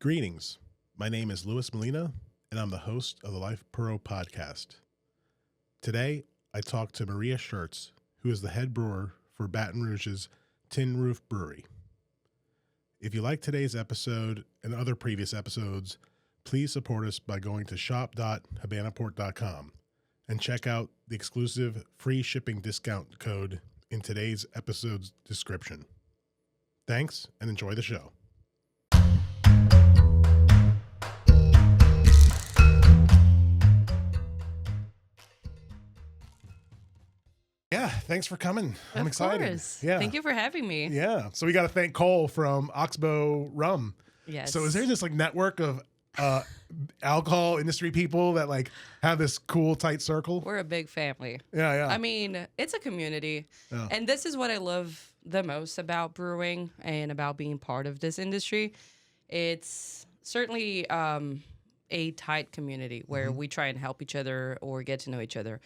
Greetings. My name is Luis Molina, and I'm the host of the Life Puro podcast. Today, I talk to Maria Schertz, who is the head brewer for Baton Rouge's Tin Roof Brewery. If you like today's episode and other previous episodes, please support us by going to shop.habanaport.com and check out the exclusive free shipping discount code in today's episode's description. Thanks, and enjoy the show. Yeah, thanks for coming. I'm excited. Course. Yeah. Thank you for having me. Yeah. So we got to thank Cole from Oxbow Rum. Yes. So is there this like network of alcohol industry people that like have this cool tight circle? We're a big family. Yeah, yeah. I mean, it's a community. Yeah. And this is what I love the most about brewing and about being part of this industry. It's certainly a tight community where we try and help each other or get to know each other.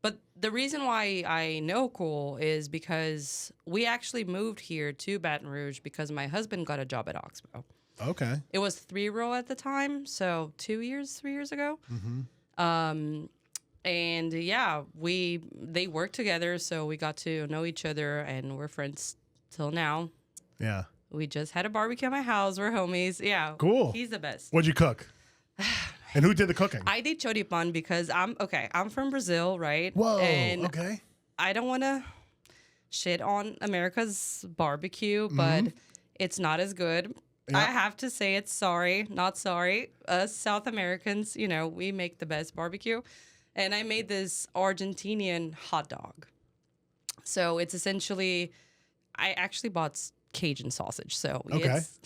But the reason why I know Cole is because we actually moved here to Baton Rouge because my husband got a job at Oxbow. Okay. It was 3-row at the time, so 3 years ago. Mm-hmm. And yeah, they worked together, so we got to know each other, and we're friends till now. Yeah. We just had a barbecue at my house. We're homies. Yeah. Cool. He's the best. What'd you cook? And who did the cooking? I did choripan because I'm from Brazil, right? Whoa. And Okay. I don't want to shit on America's barbecue, but it's not as good. Yeah. I have to say it's not sorry. Us South Americans, we make the best barbecue. And I made this Argentinian hot dog. So it's essentially, I actually bought Cajun sausage. So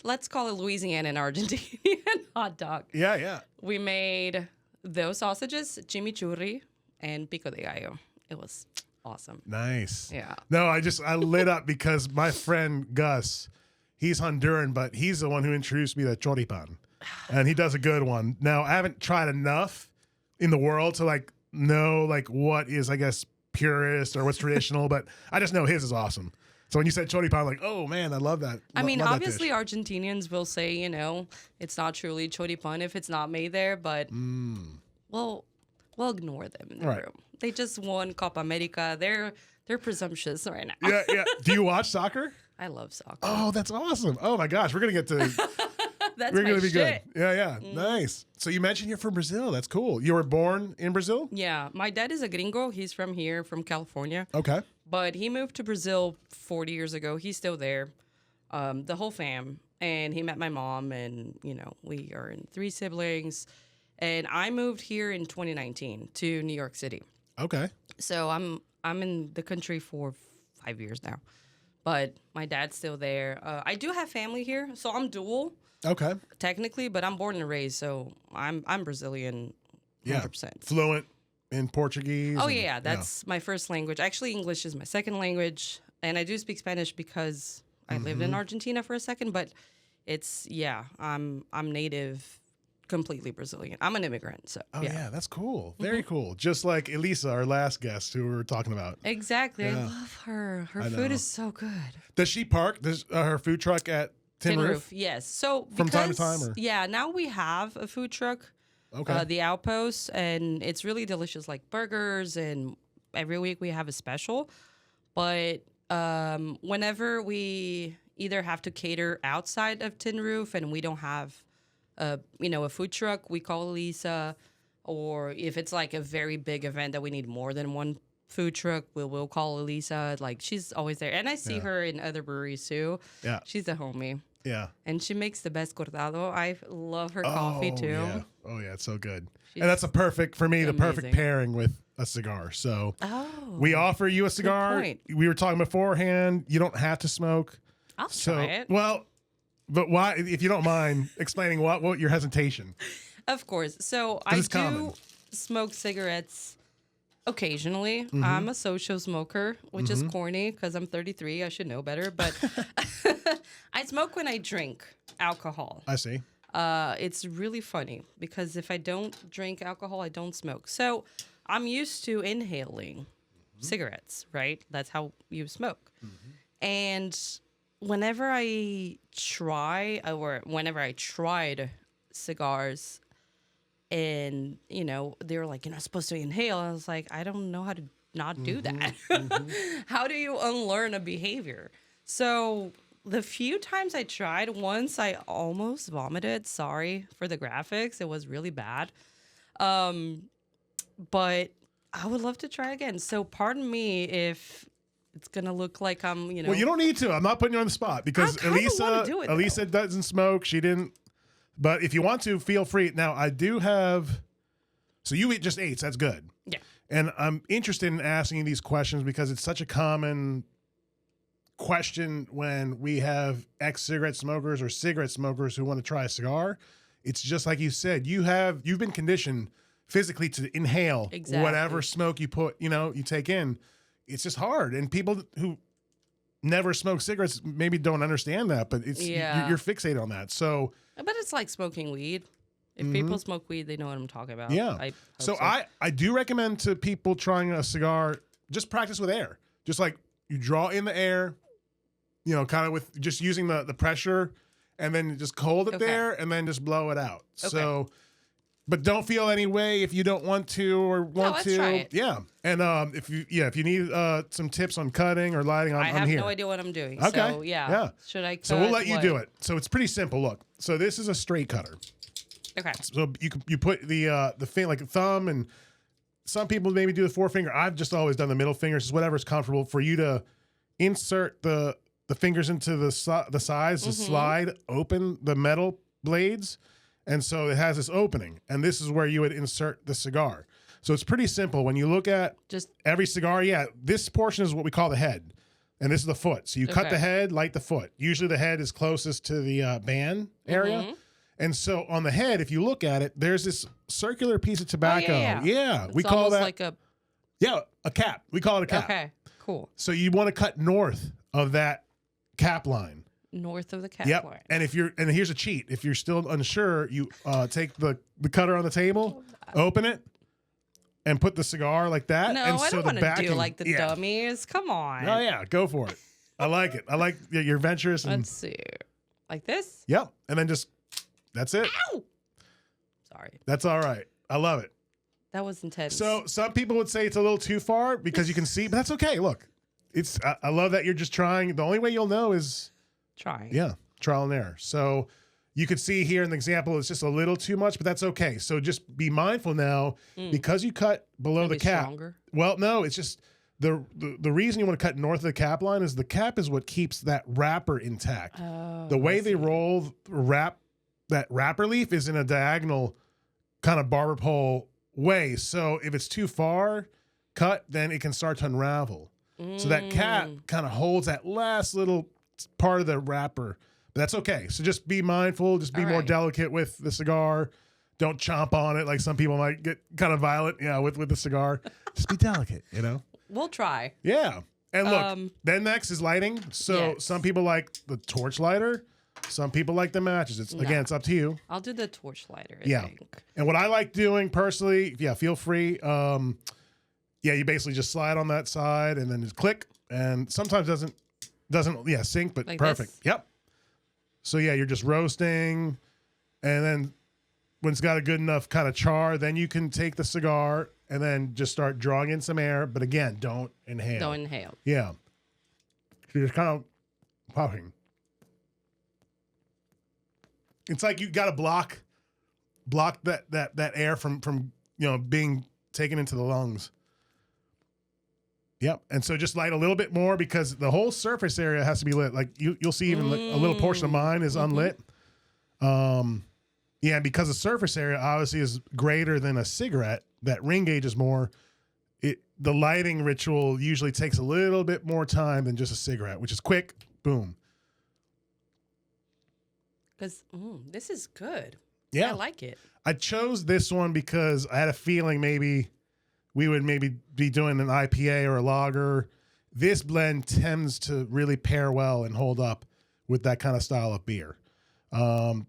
let's call it Louisiana and Argentinian hot dog. Yeah, yeah. We made those sausages, chimichurri, and pico de gallo. It was awesome. Nice. Yeah. No, I lit up because my friend Gus, he's Honduran, but he's the one who introduced me to choripan. And he does a good one. Now, I haven't tried enough in the world to know what is, I guess, purist or what's traditional, but I just know his is awesome. So when you said choripan, I'm like, oh man, I love that. I mean, obviously Argentinians will say, it's not truly choripan if it's not made there, but we'll ignore them in the room. They just won Copa America. They're presumptuous right now. Yeah, yeah. Do you watch soccer? I love soccer. Oh, that's awesome. Oh my gosh, we're gonna get to. That's we're my gonna be shit. good. Yeah, yeah. Nice. So you mentioned you're from Brazil. That's cool. You were born in Brazil? Yeah, my dad is a gringo. He's from here, from California. Okay. But he moved to Brazil 40 years ago. He's still there, the whole fam. And he met my mom, and, we are in 3 siblings. And I moved here in 2019 to New York City. Okay. So I'm in the country for 5 years now. But my dad's still there. I do have family here, so I'm dual. Okay. Technically, but I'm born and raised, so I'm Brazilian 100%. Yeah. Fluent in Portuguese. Oh, yeah, that's my first language. Actually, English is my second language, and I do speak Spanish because I lived in Argentina for a second, but I'm native, completely Brilliant. I'm an immigrant, so yeah, that's cool. Very cool. Just like Elisa, our last guest who we were talking about. Exactly. Yeah. I love her. Her food is so good. Does she park her food truck at Tin Roof? Yes. So From time to time? Or? Yeah, now we have a food truck. Okay. The Outpost, and it's really delicious, like burgers, and every week we have a special. But whenever we either have to cater outside of Tin Roof and we don't have a food truck, we call Elisa. Or if it's like a very big event that we need more than one food truck, we'll call Elisa. Like, she's always there. And I see her in other breweries too. Yeah. She's a homie. Yeah. And she makes the best cortado. I love her coffee too. Yeah. Oh, yeah. It's so good. She's and that's the perfect amazing. pairing with a cigar. So we offer you a cigar. Good point. We were talking beforehand. You don't have to smoke. I'll try it. Well, but why, if you don't mind explaining what your hesitation? Of course. So I do smoke cigarettes occasionally. I'm a social smoker, which is corny because I'm 33. I should know better. But I smoke when I drink alcohol. I see. It's really funny because if I don't drink alcohol, I don't smoke. So I'm used to inhaling cigarettes, right? That's how you smoke. And whenever I try or whenever I tried cigars, and they were like, you're not supposed to inhale. I was like, I don't know how to not do that. How do you unlearn a behavior? So the few times I tried, once I almost vomited. Sorry for the graphics. It was really bad. But I would love to try again. So pardon me if it's going to look like I'm, Well, you don't need to. I'm not putting you on the spot because I kinda wanna do it, Elisa doesn't smoke. She didn't. But if you want to, feel free. Now, I do have. So you just ate. So that's good. Yeah. And I'm interested in asking you these questions because it's such a common question when we have ex-cigarette smokers or cigarette smokers who want to try a cigar. It's just like you said, you've been conditioned physically to inhale whatever smoke you take in. It's just hard. And people who never smoke cigarettes maybe don't understand that, but you're fixated on that. So, but it's like smoking weed. If people smoke weed, they know what I'm talking about. Yeah. I do recommend to people trying a cigar, just practice with air. Just like you draw in the air, kind of with just using the pressure, and then just hold it there and then just blow it out. Okay. So, but don't feel any way if you don't want to or want to. Try it. Yeah. And if you need some tips on cutting or lighting, I'm here. I have no idea what I'm doing. Okay. So, yeah. Should I cut? So we'll let you do it. So it's pretty simple. Look. So this is a straight cutter. Okay. So you put the like a thumb, and some people maybe do the forefinger. I've just always done the middle fingers. It's whatever's comfortable for you to insert the fingers into the sides to slide open the metal blades. And so it has this opening, and this is where you would insert the cigar. So it's pretty simple. When you look at just every cigar, this portion is what we call the head, and this is the foot. So you cut the head, light the foot. Usually the head is closest to the band area. And so on the head, if you look at it, there's this circular piece of tobacco. We call that like a cap. We call it a cap. Okay, cool. So you want to cut north of that cap line. North of the cap line. And here's a cheat. If you're still unsure, you take the cutter on the table, open it, and put the cigar like that. No, and I don't want to do like the yeah. dummies. Come on. Oh yeah, go for it. I like it. I like you're venturous. And, let's see, like this. Yep, and then just that's it. Ow! Sorry. That's all right. I love it. That was intense. So some people would say it's a little too far because you can see, but that's okay. Look, I love that you're just trying. The only way you'll know is trying. Yeah, trial and error. So you could see here in the example, it's just a little too much, but that's okay. So just be mindful now because you cut below the cap. Stronger? Well, no, it's just the reason you want to cut north of the cap line is the cap is what keeps that wrapper intact. Oh, the way they roll that wrapper leaf is in a diagonal kind of barber pole way. So if it's too far cut, then it can start to unravel. So that cap kind of holds that last little part of the wrapper. But that's okay. So just be mindful. Just be more delicate with the cigar. Don't chomp on it like some people might get kind of violent, with the cigar. Just be delicate, We'll try. Yeah. And look, then next is lighting. So some people like the torch lighter. Some people like the matches. Again, it's up to you. I'll do the torch lighter, I think. And what I like doing personally, feel free. You basically just slide on that side and then just click. And sometimes doesn't sync, but like perfect. This? Yep. So you're just roasting. And then when it's got a good enough kind of char, then you can take the cigar and then just start drawing in some air. But again, don't inhale. Don't inhale. Yeah. So you're just kind of puffing. It's like you got to block that air from being taken into the lungs. Yep. And so just light a little bit more because the whole surface area has to be lit. Like you'll see even a little portion of mine is unlit. Because the surface area obviously is greater than a cigarette. That ring gauge is more. The lighting ritual usually takes a little bit more time than just a cigarette, which is quick, boom. Because this is good. Yeah. I like it. I chose this one because I had a feeling maybe we would be doing an IPA or a lager. This blend tends to really pair well and hold up with that kind of style of beer. The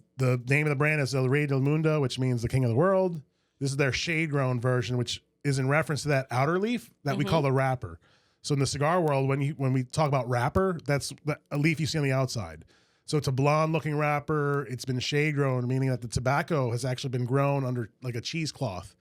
name of the brand is El Rey del Mundo, which means the king of the world. This is their shade-grown version, which is in reference to that outer leaf that we call the wrapper. So in the cigar world, when we talk about wrapper, that's a leaf you see on the outside. So it's a blonde looking wrapper. It's been shade grown, meaning that the tobacco has actually been grown under like a cheesecloth.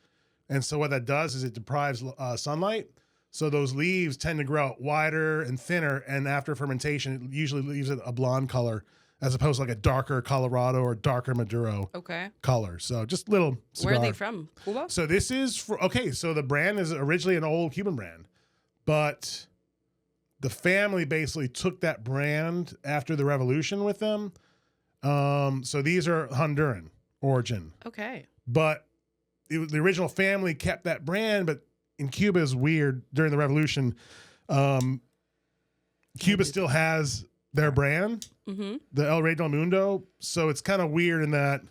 And so what that does is it deprives sunlight. So those leaves tend to grow out wider and thinner. And after fermentation, it usually leaves it a blonde color as opposed to like a darker Colorado or darker Maduro color. So just little cigar. Where are they from? Cuba? So this is so the brand is originally an old Cuban brand, but the family basically took that brand after the revolution with them. So these are Honduran origin. Okay. But the original family kept that brand, but in Cuba is weird during the revolution. Cuba still has their brand, the El Rey del Mundo. So it's kind of weird in that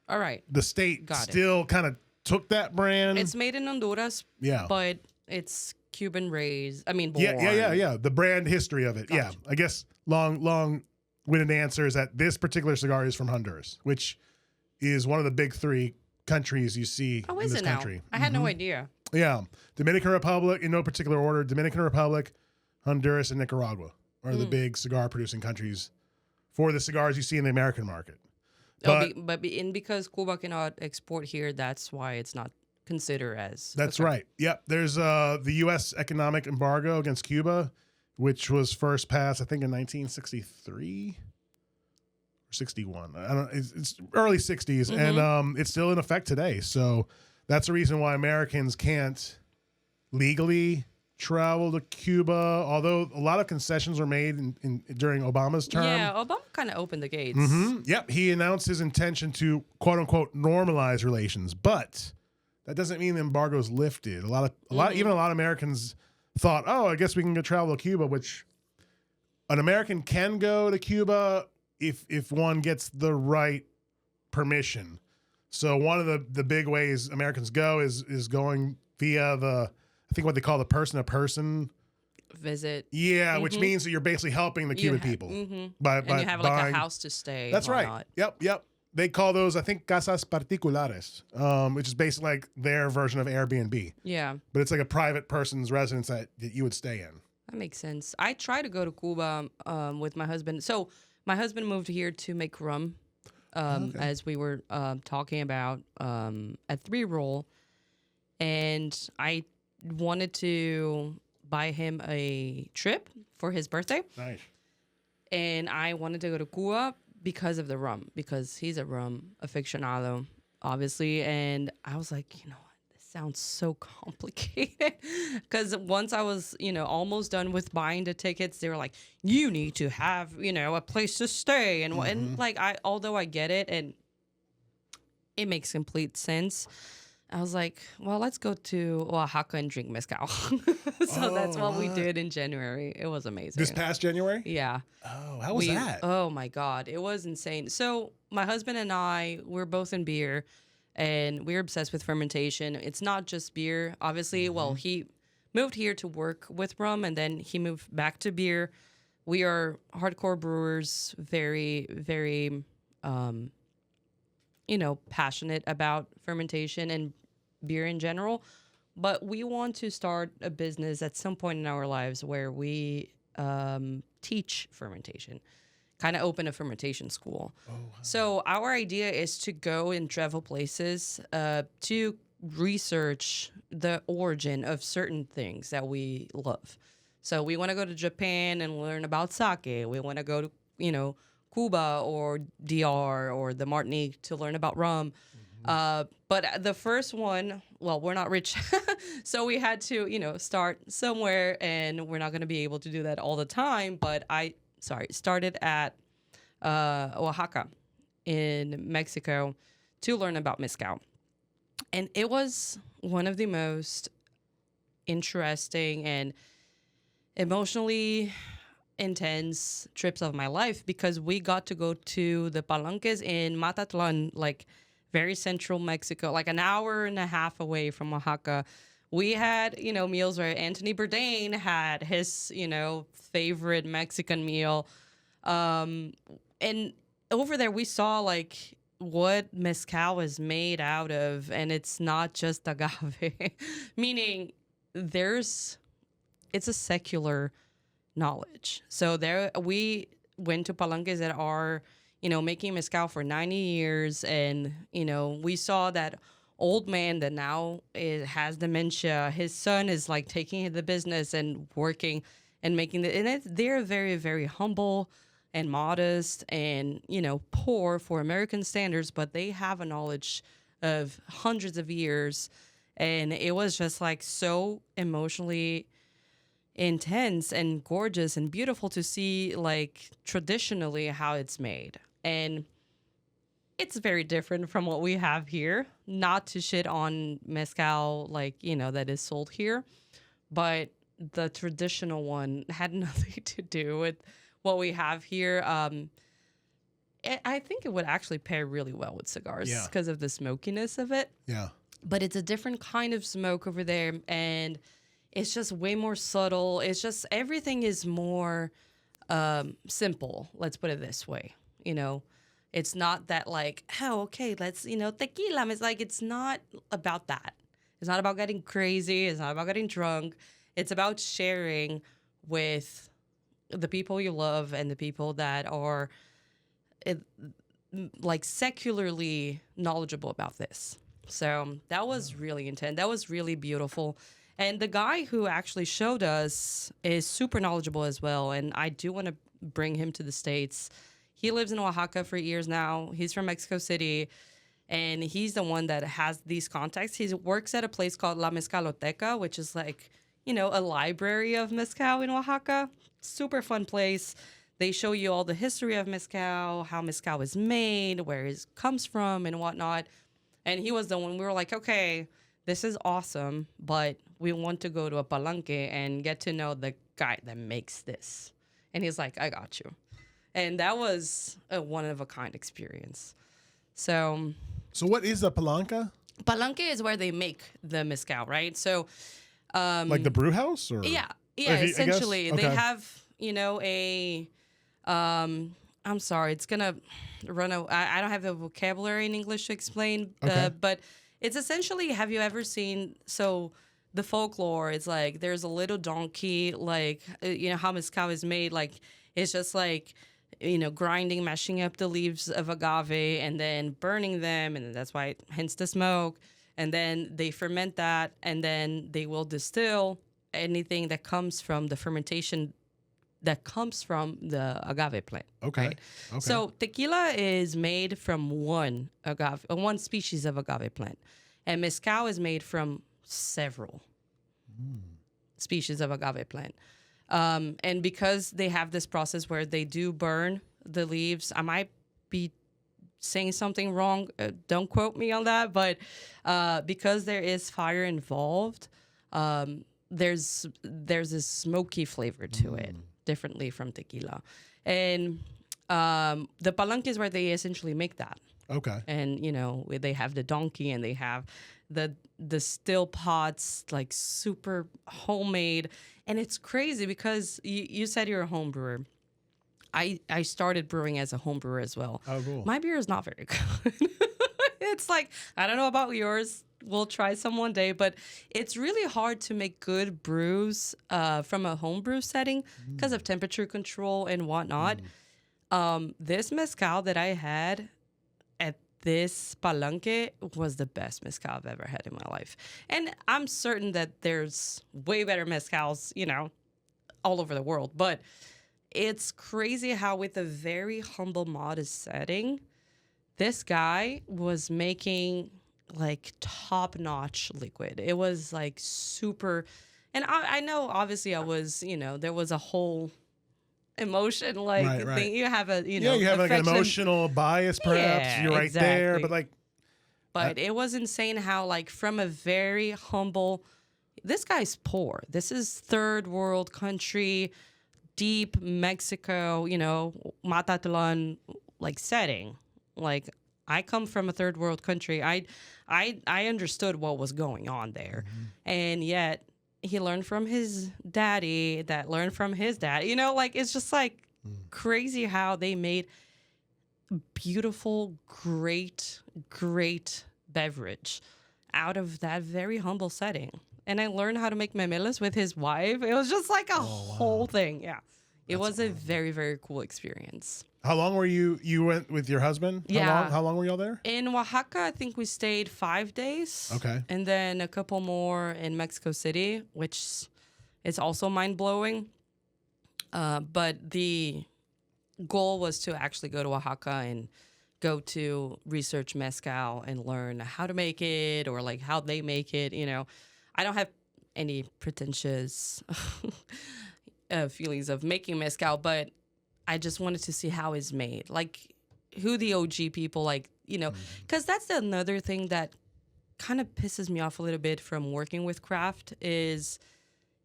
all right, the state still kind of took that brand. It's made in Honduras, but it's Cuban raised. I mean, born. Yeah. The brand history of it. Gotcha. Yeah. I guess long-winded answer is that this particular cigar is from Honduras, which is one of the big three countries you see in this country. I had no idea. Yeah. Dominican Republic, in no particular order, Dominican Republic, Honduras, and Nicaragua are the big cigar producing countries for the cigars you see in the American market. But because Cuba cannot export here, that's why it's not considered as. That's right. Yep. There's the U.S. economic embargo against Cuba, which was first passed, I think, in 1963 or 61. I don't. It's early 60s, and it's still in effect today. So that's the reason why Americans can't legally travel to Cuba, although a lot of concessions were made during Obama's term. Yeah, Obama kind of opened the gates. Yep. He announced his intention to, quote unquote, normalize relations, but that doesn't mean the embargo is lifted. Even a lot of Americans thought, oh, I guess we can go travel to Cuba, which an American can go to Cuba if one gets the right permission. So one of the big ways Americans go is going via I think what they call the person-to-person visit. Yeah, which means that you're basically helping the Cuban people by and you have buying, like a house to stay. That's right. Not. Yep. They call those, I think, casas particulares, which is basically like their version of Airbnb. Yeah. But it's like a private person's residence that you would stay in. That makes sense. I try to go to Cuba with my husband. So my husband moved here to make rum, as we were talking about at 3-Roll. And I wanted to buy him a trip for his birthday. Nice. And I wanted to go to Cuba because of the rum, because he's a rum aficionado, obviously. And I was like, you know what? This sounds so complicated. Because once I was, almost done with buying the tickets, they were like, you need to have, a place to stay. And like, although I get it and it makes complete sense, I was like, well, let's go to Oaxaca and drink mezcal. That's what we did in January. It was amazing. This past January? Yeah. Oh, how was that? Oh, my God. It was insane. So my husband and I, we're both in beer, and we're obsessed with fermentation. It's not just beer. Obviously, well, he moved here to work with rum, and then he moved back to beer. We are hardcore brewers, very, very, passionate about fermentation and beer in general. But we want to start a business at some point in our lives where we teach fermentation, kind of open a fermentation school. Oh, wow. So our idea is to go and travel places to research the origin of certain things that we love. So we want to go to Japan and learn about sake. We want to go to, Cuba or DR or the Martinique to learn about rum. But the first one, well, we're not rich. So we had to, start somewhere, and we're not going to be able to do that all the time. But started at Oaxaca in Mexico to learn about mezcal. And it was one of the most interesting and emotionally intense trips of my life, because we got to go to the palenques in Matatlan, like very central Mexico, like an hour and a half away from Oaxaca. We had, meals where Anthony Bourdain had his, favorite Mexican meal. And over there we saw like what mezcal is made out of, and it's not just agave, meaning there's it's a secular knowledge. So there we went to palenques that are, making mezcal for 90 years, and we saw that old man that now has dementia. His son is like taking the business and working and making they're very, very humble and modest and poor for American standards, but they have a knowledge of hundreds of years. And it was just like so emotionally intense and gorgeous and beautiful to see, like, traditionally how it's made. And it's very different from what we have here. Not to shit on mezcal, like, that is sold here, but the traditional one had nothing to do with what we have here. I think it would actually pair really well with cigars because of the smokiness of it. Yeah. But it's a different kind of smoke over there, and it's just way more subtle. It's just everything is more simple. Let's put it this way. It's not that like, oh, okay, let's, tequila. It's like, it's not about that. It's not about getting crazy. It's not about getting drunk. It's about sharing with the people you love and the people that are like secularly knowledgeable about this. So that was really intense. That was really beautiful. And the guy who actually showed us is super knowledgeable as well. And I do want to bring him to the States. He lives in Oaxaca for years now. He's from Mexico City. And he's the one that has these contacts. He works at a place called La Mezcaloteca, which is like, a library of mezcal in Oaxaca. Super fun place. They show you all the history of mezcal, how mezcal is made, where it comes from, and whatnot. And he was the one, we were like, okay, this is awesome, but we want to go to a palenque and get to know the guy that makes this. And he's like, I got you. And that was a one-of-a-kind experience. So what is a palanca? Palenque is where they make the mezcal, right? So like the brew house? Or yeah, essentially. Okay. They have, I'm sorry, it's going to run out. I don't have the vocabulary in English to explain, but it's essentially, have you ever seen, so the folklore is like, there's a little donkey, like, how mezcal is made, like, it's just like, grinding, mashing up the leaves of agave and then burning them, and that's why, hence the smoke. And then they ferment that, and then they will distill anything that comes from the fermentation that comes from the agave plant. Okay. Right? Okay. So tequila is made from one species of agave plant, and mezcal is made from several species of agave plant. And because they have this process where they do burn the leaves, I might be saying something wrong. Don't quote me on that, but because there is fire involved, there's this smoky flavor to it, differently from tequila. And the palenque is where they essentially make that. Okay. And they have the donkey, and they have the still pots, like super homemade. And it's crazy because you said you're a home brewer. I started brewing as a home brewer as well. Oh, cool. My beer is not very good. It's like, I don't know about yours. We'll try some one day, but it's really hard to make good brews from a home brew setting because of temperature control and whatnot. This mezcal that I had at this palenque was the best mezcal I've ever had in my life. And I'm certain that there's way better mezcals, all over the world. But it's crazy how with a very humble, modest setting, this guy was making like top-notch liquid. It was like super, and I know obviously I was, there was a whole emotion, like right. thing. You have a, you have like an emotional bias, perhaps. Yeah, you're right there, exactly. But it was insane how, like, from a very humble, this guy's poor. This is third world country, deep Mexico, Matatlan, like, setting. Like, I come from a third world country. I understood what was going on there. And yet he learned from his daddy that learned from his dad. Like, it's just like crazy how they made beautiful, great beverage out of that very humble setting. and I learned how to make memelas with his wife. It was just like a whole thing. Yeah. It was a very, very cool experience. How long were you went with your husband? Yeah. How long were y'all there? In Oaxaca, I think we stayed 5 days. Okay. And then a couple more in Mexico City, which is also mind-blowing. But the goal was to actually go to Oaxaca and go to research mezcal and learn how to make it or like how they make it. You know, I don't have any pretentious feelings of making mezcal, but I just wanted to see how it's made, like who the OG people, like, you know, because that's another thing that kind of pisses me off a little bit from working with craft is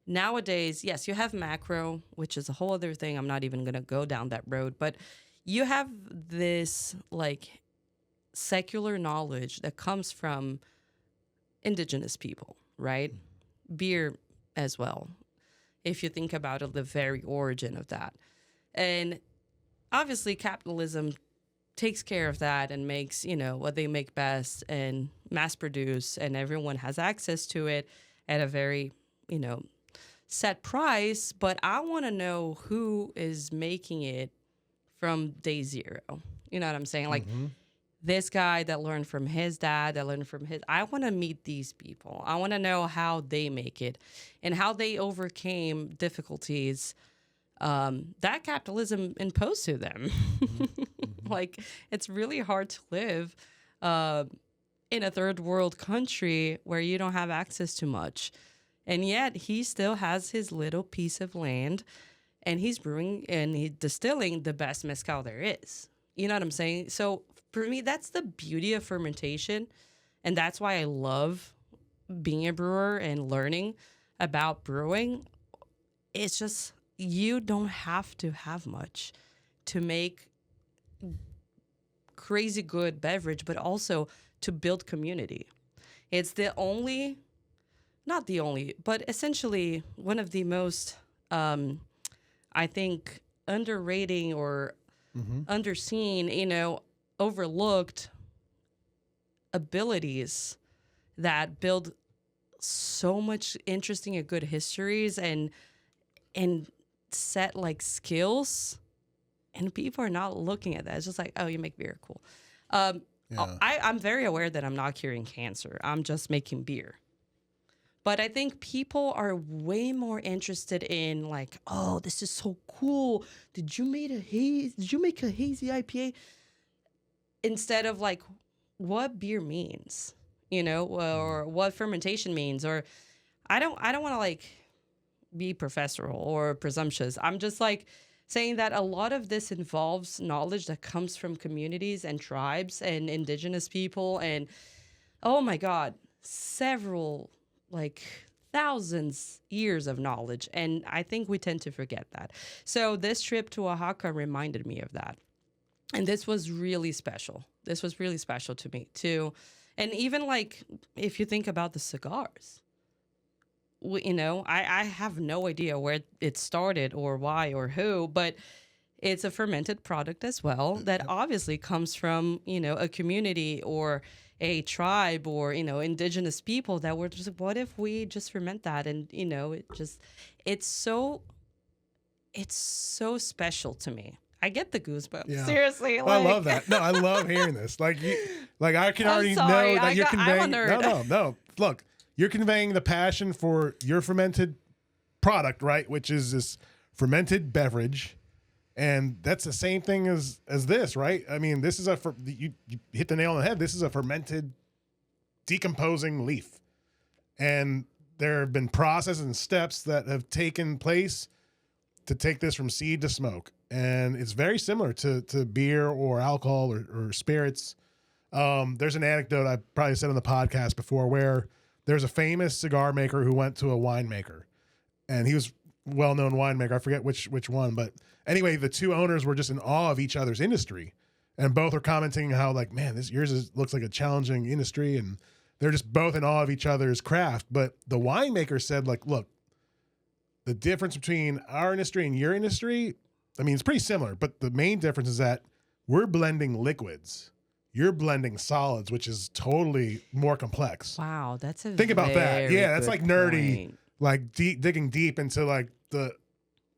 nowadays, yes, you have macro, which is a whole other thing. I'm not even going to go down that road, but you have this like secular knowledge that comes from indigenous people, right? Beer as well. If you think about it, the very origin of that. And obviously capitalism takes care of that and makes, you know, what they make best and mass produce, and everyone has access to it at a very, you know, set price. But I want to know who is making it from day zero. You know what I'm saying? Like this guy that learned from his dad, that learned from his, I want to meet these people. I want to know how they make it and how they overcame difficulties that capitalism imposed to them. Like, it's really hard to live in a third world country where you don't have access to much. And yet he still has his little piece of land and he's brewing and he's distilling the best mezcal there is. You know what I'm saying? So for me, that's the beauty of fermentation. And that's why I love being a brewer and learning about brewing. It's just, you don't have to have much to make crazy good beverage, but also to build community. It's the only, not the only, but essentially one of the most, I think, underrating or underseen, you know, overlooked abilities that build so much interesting and good histories and set like skills, and people are not looking at that. It's just like, oh, you make beer, cool. I'm very aware that I'm not curing cancer. I'm just making beer. But I think people are way more interested in like, oh, this is so cool. Did you make a hazy IPA? Instead of like what beer means, you know, or what fermentation means, or I don't want to like be professorial or presumptuous. I'm just like saying that a lot of this involves knowledge that comes from communities and tribes and indigenous people. And oh my God, several like thousands years of knowledge. And I think we tend to forget that. So this trip to Oaxaca reminded me of that. And this was really special. This was really special to me too. And even like, if you think about the cigars, you know, I have no idea where it started or why or who, but it's a fermented product as well that obviously comes from, you know, a community or a tribe or, you know, indigenous people that were just, what if we just ferment that? And, you know, it's so special to me. I get the goosebumps. Yeah. Seriously. Like, I love that. No, I love hearing this. Like, I can already know that you're conveying. I'm a nerd. No. Look, you're conveying the passion for your fermented product, right? Which is this fermented beverage. And that's the same thing as this, right? I mean, this is you hit the nail on the head. This is a fermented, decomposing leaf. And there have been processes and steps that have taken place to take this from seed to smoke. And it's very similar to beer or alcohol or spirits. There's an anecdote I probably said on the podcast before where there's a famous cigar maker who went to a winemaker, and he was a well-known winemaker. I forget which one, but anyway, the two owners were just in awe of each other's industry, and both are commenting how like, man, yours looks like a challenging industry, and they're just both in awe of each other's craft. But the winemaker said like, look, the difference between our industry and your industry, I mean, it's pretty similar, but the main difference is that we're blending liquids. you're blending solids, which is totally more complex. Wow, that's a Think about that. very Yeah, that's good like nerdy, point. like digging deep into like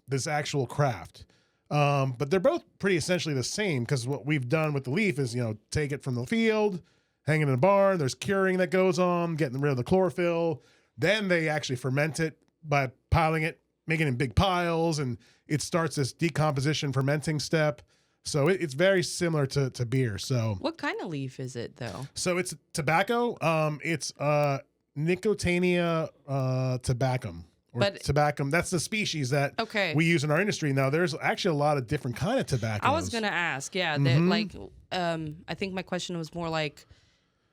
this actual craft. But they're both pretty essentially the same because what we've done with the leaf is, take it from the field, hang it in a barn. There's curing that goes on, getting rid of the chlorophyll. Then they actually ferment it by piling it, making it in big piles, and it starts this decomposition fermenting step. So it's very similar to beer. So What kind of leaf is it though? so it's tobacco. It's Nicotiana tabacum. Or But- tobacum. That's the species that Okay. we use in our industry. Now, there's actually a lot of different kind of tobacco. I was gonna ask, yeah, that, like, I think my question was more like,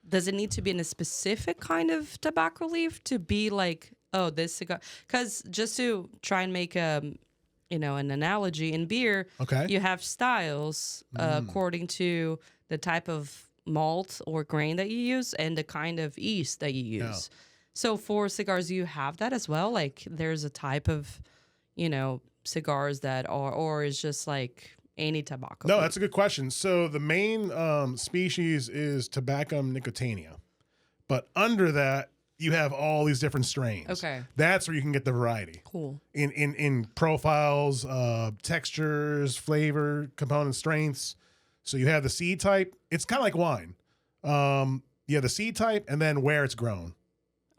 does it need to be in a specific kind of tobacco leaf to be like, oh, this cigar? Because just to try and make an analogy in beer, Okay. you have styles according to the type of malt or grain that you use and the kind of yeast that you use. So for cigars, you have that as well. Like there's a type of, cigars that are, or is just like any tobacco. No, leaf? that's a good question. So the main species is Tabacum nicotiana, but under that you have all these different strains. Okay. That's where you can get the variety Cool. in profiles, textures, flavor, component strengths. So you have the seed type. It's kind of like wine. You have the seed type, and then where it's grown.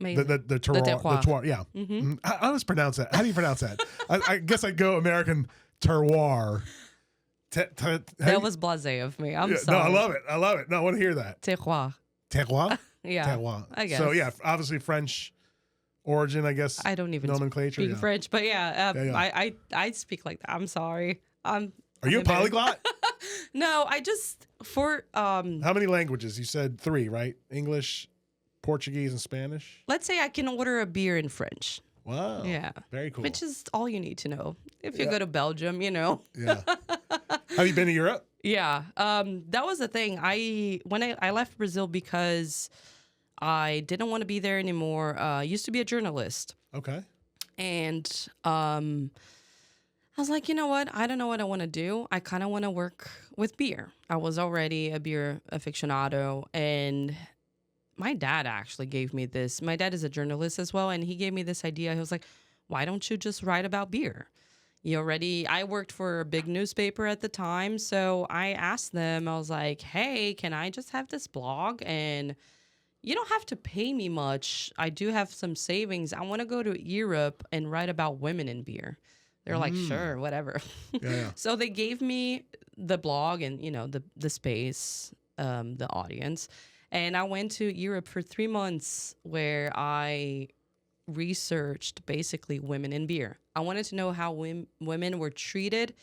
Amazing. The terroir, yeah. Mm-hmm. I always pronounce that. How do you pronounce that? I guess I'd go American terroir. That was blasé of me. I'm No, sorry. I love it. I love it. No, I want to hear that. Terroir. Terroir? Yeah. Terroir. I guess. So, yeah, obviously French origin, I guess. I don't even nomenclature. speak Yeah. French, but yeah, Yeah. I speak like that. I'm sorry. Are you a polyglot? No, I just How many languages? You said 3, right? English, Portuguese, and Spanish? let's say I can order a beer in French. Wow. Yeah. Very cool. Which is all you need to know. If you Yeah. go to Belgium, Yeah. Have you been to Europe? Yeah. That was the thing. When I left Brazil because I didn't want to be there anymore. I used to be a journalist. Okay. And I was like, you know what? I don't know what I want to do. I kind of want to work with beer. I was already a beer aficionado, and my dad actually gave me this. My dad is a journalist as well, and he gave me this idea. He was like, why don't you just write about beer? I worked for a big newspaper at the time, so I asked them, I was like, hey, can I just have this blog? And you don't have to pay me much. I do have some savings. I want to go to Europe and write about women in beer. They're like, sure, whatever. Yeah. So they gave me the blog and, the space, the audience. And I went to Europe for 3 months where I researched basically women in beer. I wanted to know how women were treated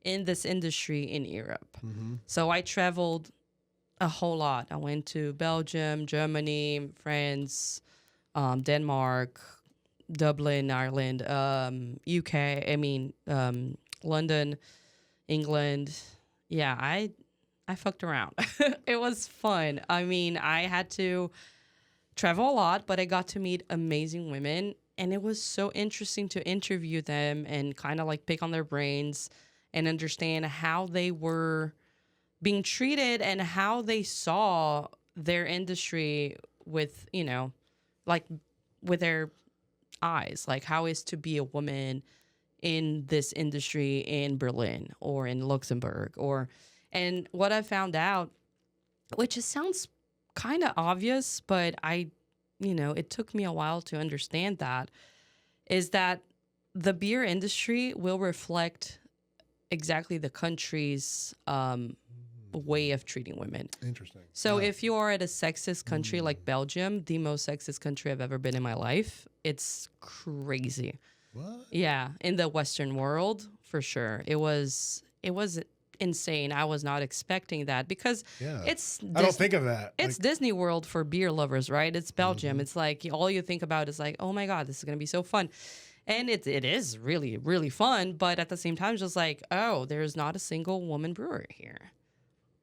in this industry in Europe. Mm-hmm. So I traveled a whole lot. I went to Belgium, Germany, France, Denmark, Dublin, Ireland, UK, London, England. Yeah, I fucked around. It was fun. I had to travel a lot, but I got to meet amazing women, and it was so interesting to interview them and kind of like pick on their brains and understand how they were being treated and how they saw their industry with, with their eyes, like how is to be a woman in this industry in Berlin or in Luxembourg and what I found out, which sounds kind of obvious, but it took me a while to understand that, is that the beer industry will reflect exactly the country's way of treating women. Interesting. So if you are at a sexist country like Belgium, the most sexist country I've ever been in my life, it's crazy. What? Yeah, in the Western world, for sure. It was insane. I was not expecting that because it's I don't think of that. it's Disney World for beer lovers, right? It's Belgium. It's like all you think about is like, oh my God, this is gonna be so fun. And it is really, really fun, but at the same time, it's just like, oh, there's not a single woman brewer here.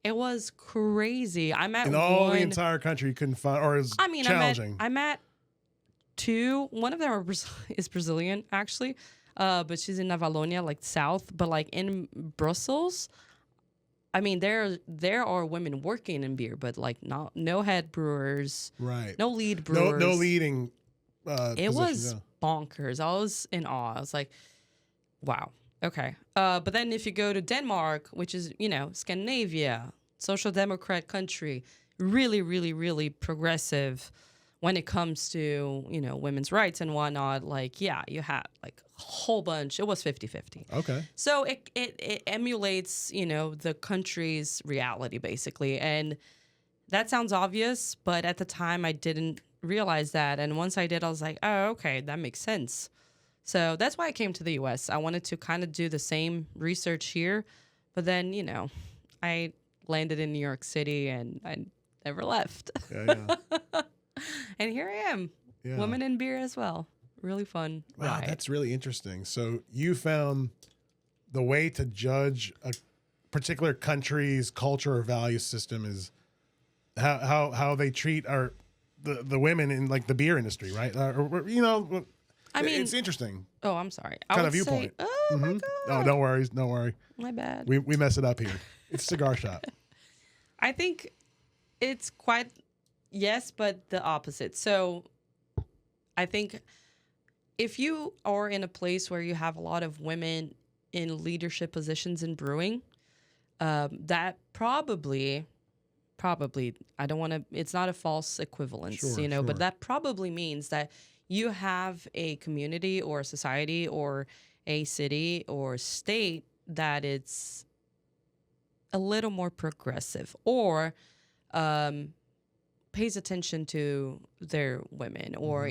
It was crazy. I'm at in all the entire country you couldn't find, or is challenging. I'm at 2. One of them is Brazilian, actually, but she's in Navalonia, like south. But like in Brussels, I mean, there are women working in beer, but like no head brewers, Right. no lead brewers. No leading It positions, was yeah. bonkers. I was in awe. I was like, wow. Okay. But then if you go to Denmark, which is, Scandinavia, social democrat country, really, really, really progressive when it comes to, women's rights and whatnot. Like, yeah, you had like a whole bunch. It was 50-50. Okay. So it emulates, the country's reality, basically. And that sounds obvious, but at the time I didn't realize that. And once I did, I was like, oh, okay, that makes sense. So that's why I came to the US. I wanted to kind of do the same research here. But then, I landed in New York City and I never left. Yeah. And here I am, Yeah. woman in beer as well. Really fun. Wow, ride. that's really interesting. So you found the way to judge a particular country's culture or value system is how they treat the women in like the beer industry, right? I mean, it's interesting. Oh, I'm sorry. Kind I of would viewpoint. Say, oh my god. Oh, don't worry. My bad. We mess it up here. It's a cigar shop. I think it's quite yes, but the opposite. So I think if you are in a place where you have a lot of women in leadership positions in brewing, that probably I don't want to. It's not a false equivalence, Sure. but that probably means that you have a community or a society or a city or state that it's a little more progressive or pays attention to their women or,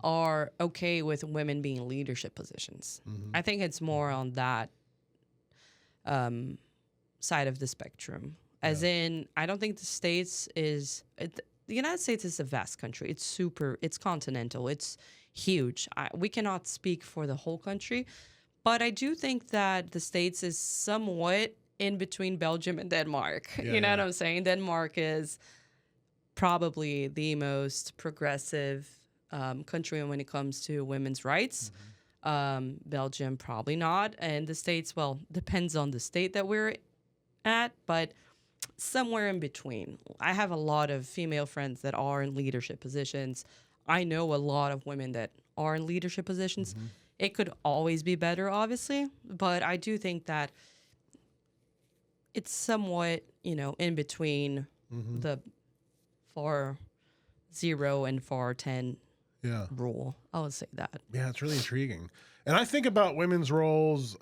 are okay with women being in leadership positions. I think it's more on that side of the spectrum. As in, I don't think the United States is a vast country. It's continental. It's huge. We cannot speak for the whole country, but I do think that the States is somewhat in between Belgium and Denmark. You know what I'm saying? Denmark is probably the most progressive country when it comes to women's rights. Belgium, probably not. And the States, well, depends on the state that we're at, but somewhere in between. I have a lot of female friends that are in leadership positions. I know a lot of women that are in leadership positions. It could always be better, obviously, but I do think that it's somewhat, in between the FAR 0 and FAR 10 rule. I would say that. Yeah, it's really intriguing. And I think about women's roles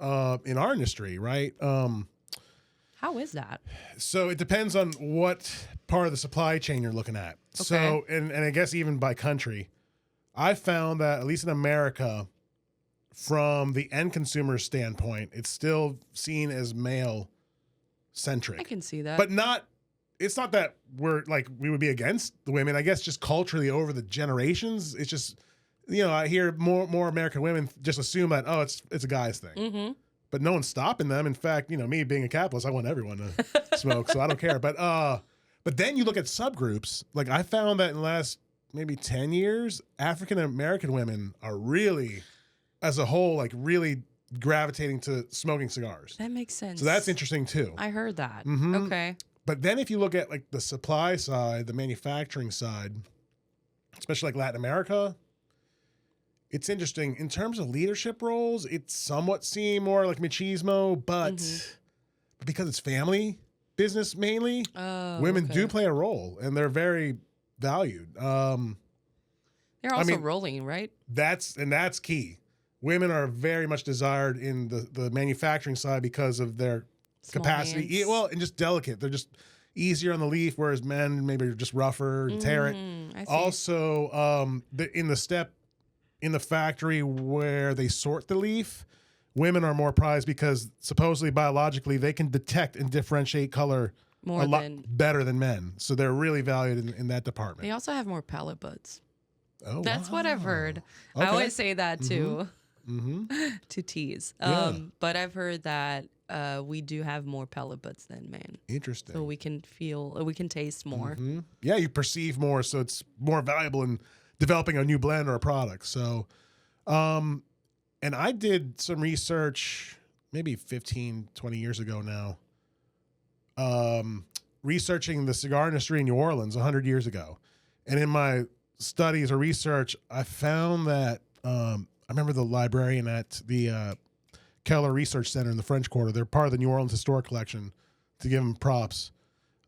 in our industry, right? How is that? So it depends on what part of the supply chain you're looking at. Okay. So, and I guess even by country, I found that at least in America, from the end consumer standpoint, it's still seen as male centric. I can see that. But it's not that we would be against the women. I guess just culturally over the generations, it's just, I hear more American women just assume that, it's a guy's thing. But no one's stopping them. In fact, me being a capitalist, I want everyone to smoke, so I don't care. But then you look at subgroups. Like I found that in the last maybe 10 years, African American women are really, as a whole, like really gravitating to smoking cigars. That makes sense. So that's interesting too. I heard that. Mhm. Okay. But then if you look at like the supply side, the manufacturing side, especially like Latin America, it's interesting. In terms of leadership roles, it's somewhat seen more like machismo, but because it's family business mainly, women do play a role and they're very valued. They're also rolling, right? That's key. Women are very much desired in the manufacturing side because of their Small capacity. hands. Well, and just delicate. They're just easier on the leaf, whereas men maybe are just rougher and tear it. I see. Also, in the factory where they sort the leaf, women are more prized because supposedly biologically they can detect and differentiate color a lot better than men. So they're really valued in that department. They also have more palate buds. Oh, That's what I've heard. Okay. I always say that too, Mm-hmm. to tease. Yeah. But I've heard that we do have more palate buds than men. Interesting. So we can taste more. Mm-hmm. Yeah, you perceive more, so it's more valuable in developing a new blend or a product. So, and I did some research maybe 15, 20 years ago now researching the cigar industry in New Orleans 100 years ago. And in my studies or research, I found that I remember the librarian at the Keller Research Center in the French Quarter. They're part of the New Orleans Historic Collection, to give them props.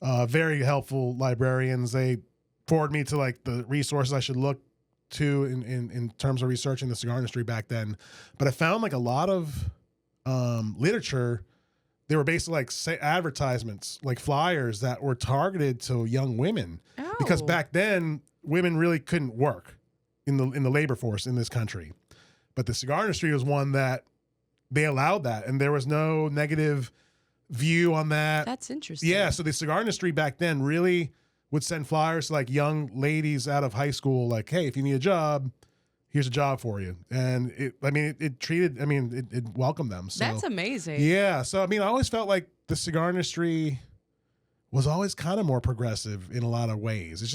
Very helpful librarians. They forward me to like the resources I should look to in terms of researching the cigar industry back then. But I found like a lot of literature. They were basically like advertisements, like flyers that were targeted to young women, because back then women really couldn't work in the labor force in this country. But the cigar industry was one that they allowed that, and there was no negative view on that. That's interesting. Yeah, so the cigar industry back then really would send flyers to like young ladies out of high school, like, hey, if you need a job, here's a job for you. And it welcomed them. So that's amazing. yeah. So, I mean, I always felt like the cigar industry was always kind of more progressive in a lot of ways. It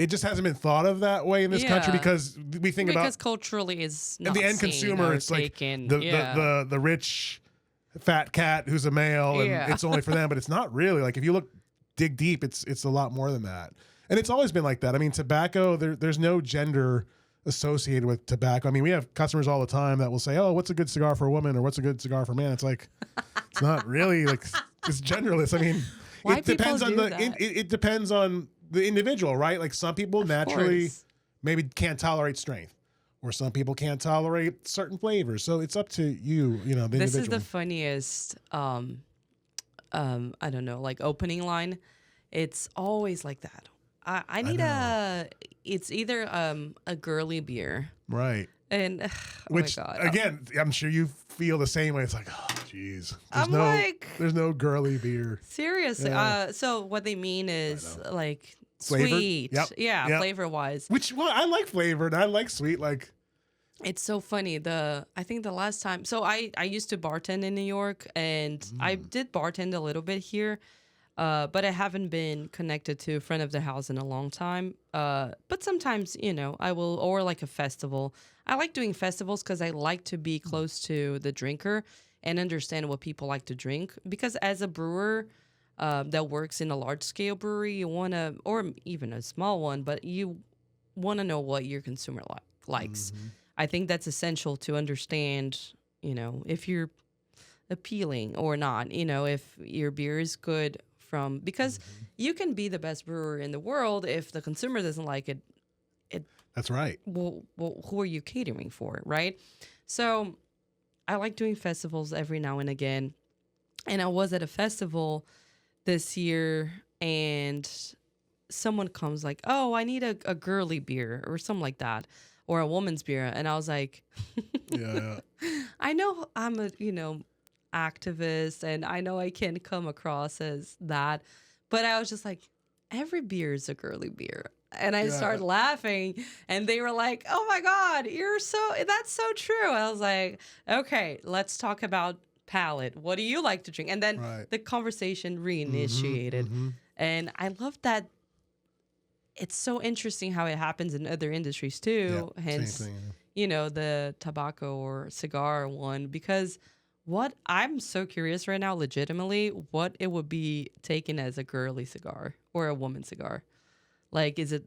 just hasn't been thought of that way in this country, because we think because culturally is not and the end consumer, it's taken. like the rich fat cat who's a male, and it's only for them. But it's not really. Like, if you dig deep, it's a lot more than that. And it's always been like that. I mean, tobacco, there's no gender associated with tobacco. I mean, we have customers all the time that will say, oh, what's a good cigar for a woman, or what's a good cigar for a man? It's like, it's not really like, it's genderless. I mean, Why it depends on it depends on the individual, right? Like, some people naturally maybe can't tolerate strength, or some people can't tolerate certain flavors. So it's up to you, the individual. This is the funniest, I don't know, like opening line. It's always like that. I need it's either a girly beer. Right. And which, my God. Again, I'm sure you feel the same way. It's like, oh, geez. There's no girly beer. Seriously. Yeah. So what they mean is like Flavored? sweet. Yep. Yeah, Yep. flavor wise. Which, well, I like flavored. I like sweet. Like, it's so funny. I think the last time, so I used to bartend in New York, and I did bartend a little bit here, but I haven't been connected to a front of the house in a long time. But sometimes, I will, or like a festival. I like doing festivals because I like to be close to the drinker and understand what people like to drink. Because as a brewer that works in a large scale brewery, you want to, or even a small one, but you want to know what your consumer likes. Mm-hmm. I think that's essential to understand, if you're appealing or not, if your beer is good because you can be the best brewer in the world. If the consumer doesn't like it, that's right. Well, who are you catering for, right? So I like doing festivals every now and again. And I was at a festival this year, and someone comes like, oh, I need a girly beer or something like that, or a woman's beer. And I was like, yeah. I know I'm a, activist, and I know I can come across as that, but I was just like, every beer is a girly beer. And I started laughing, and they were like, oh my God, that's so true. I was like, okay, let's talk about palate. What do you like to drink? And then the conversation reinitiated. And I love that. It's so interesting how it happens in other industries too. Yeah, hence, same thing, the tobacco or cigar one, because what I'm so curious right now, legitimately, what it would be taken as a girly cigar or a woman's cigar. Like, is it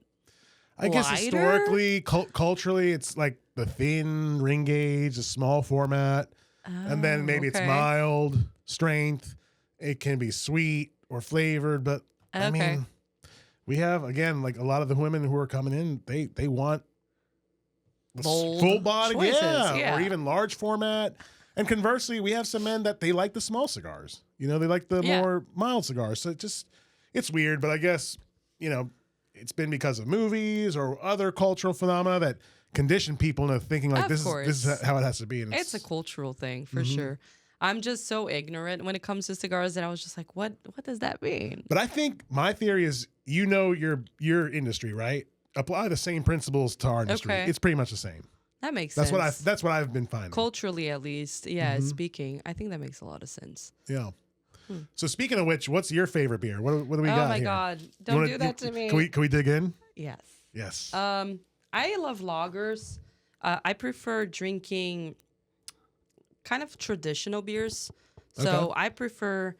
I guess lighter? Historically, culturally, it's like the thin ring gauge, the small format, and then maybe it's mild strength. It can be sweet or flavored, but I mean, we have, again, like a lot of the women who are coming in, they want bold full body, choices, or even large format. And conversely, we have some men that they like the small cigars. They like the more mild cigars. So it's weird, but I guess, it's been because of movies or other cultural phenomena that condition people into thinking like this is how it has to be. And it's a cultural thing for sure. I'm just so ignorant when it comes to cigars that I was just like, what does that mean? But I think my theory is, your industry, right? Apply the same principles to our industry. Okay. It's pretty much the same. That makes sense. That's what I've been finding. Culturally, at least, speaking, I think that makes a lot of sense. Yeah. So speaking of which, what's your favorite beer? What do we got here? Oh my God! Don't do that to me. Can we dig in? Yes. Yes. I love lagers. I prefer drinking kind of traditional beers. So I prefer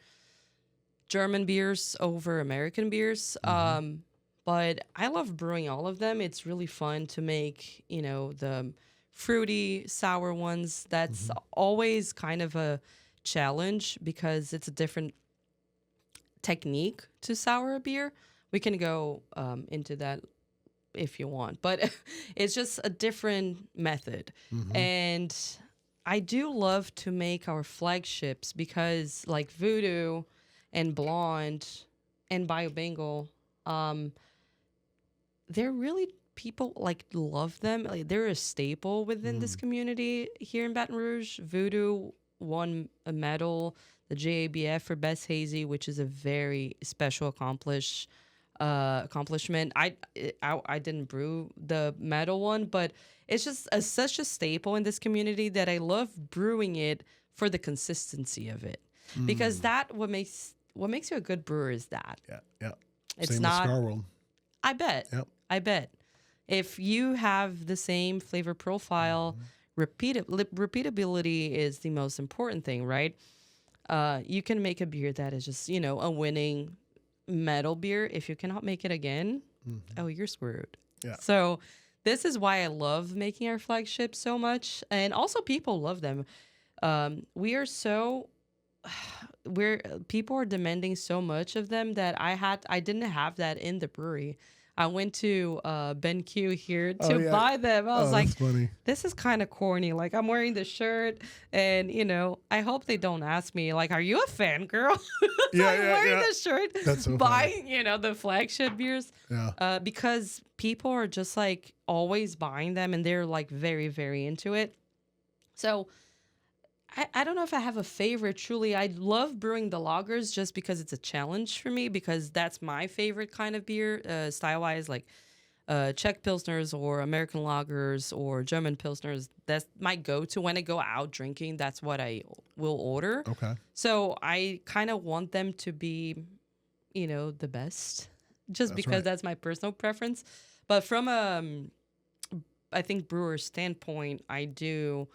German beers over American beers. But I love brewing all of them. It's really fun to make, the fruity, sour ones. That's always kind of a challenge because it's a different technique to sour a beer. We can go into that if you want, but it's just a different method. And I do love to make our flagships because like Voodoo and Blonde and Biobengal, they're really people like love them. Like they're a staple within this community here in Baton Rouge. Voodoo won a medal, the JABF for Best Hazy, which is a very special accomplishment. I didn't brew the medal one, but it's just such a staple in this community that I love brewing it for the consistency of it, because what makes you a good brewer is that. Yeah. It's Same not. with Cigar World. I bet. Yep. I bet. If you have the same flavor profile, repeatability is the most important thing, right? You can make a beer that is just, a winning metal beer. If you cannot make it again, you're screwed. Yeah. So this is why I love making our flagship so much. And also people love them. People are demanding so much of them that I didn't have that in the brewery. I went to Ben Q here to buy them. I was like, funny. this is kind of corny. Like I'm wearing the shirt and, I hope they don't ask me like, are you a fangirl? I'm wearing the shirt, That's so buying, the flagship beers. Yeah. Because people are just like always buying them and they're like very, very into it. So I don't know if I have a favorite, truly. I love brewing the lagers just because it's a challenge for me, because that's my favorite kind of beer, style-wise, like Czech Pilsners or American lagers or German Pilsners. That's my go-to when I go out drinking. That's what I will order. Okay. So I kind of want them to be, the best, just because that's my personal preference. But from I think brewer's standpoint, I do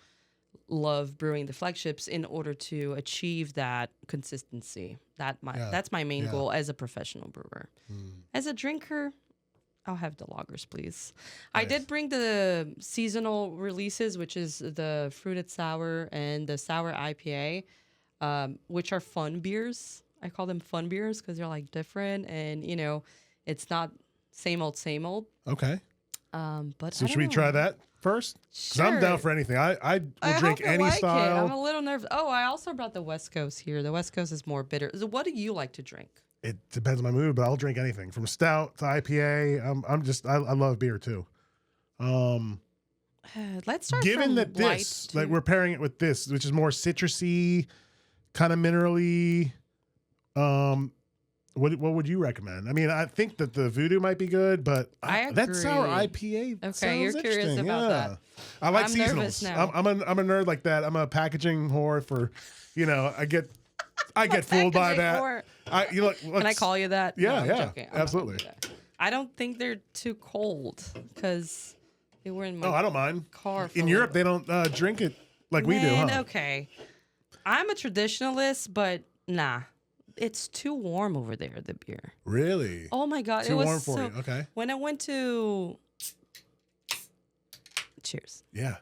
love brewing the flagships in order to achieve that consistency. That's my main goal as a professional brewer. As a drinker, I'll have the lagers, please. Nice. I did bring the seasonal releases, which is the fruited sour and the sour IPA, which are fun beers. I call them fun beers because they're like different and it's not same old. Okay. But so should we try that first? Because I'm down for anything. I will drink any style. I'm a little nervous. Oh, I also brought the West Coast here. The West Coast is more bitter. So what do you like to drink? It depends on my mood, but I'll drink anything from stout to IPA. I love beer too. Let's start. Given that we're pairing it with this, which is more citrusy, kind of minerally. What would you recommend? I mean, I think that the Voodoo might be good, but that sour IPA. Okay, you're curious about that. I like seasonals. I'm a nerd like that. I'm a packaging whore for, I get fooled by that. Can I call you that? Yeah, no, I'm joking. Absolutely. I don't think they're too cold because they were in my I don't mind. car. In Europe, they don't drink it like we do. Huh? Okay. I'm a traditionalist, but nah. It's too warm over there, the beer. Really? Oh my God. Too warm for you. Okay. When I went to... Cheers. Yeah.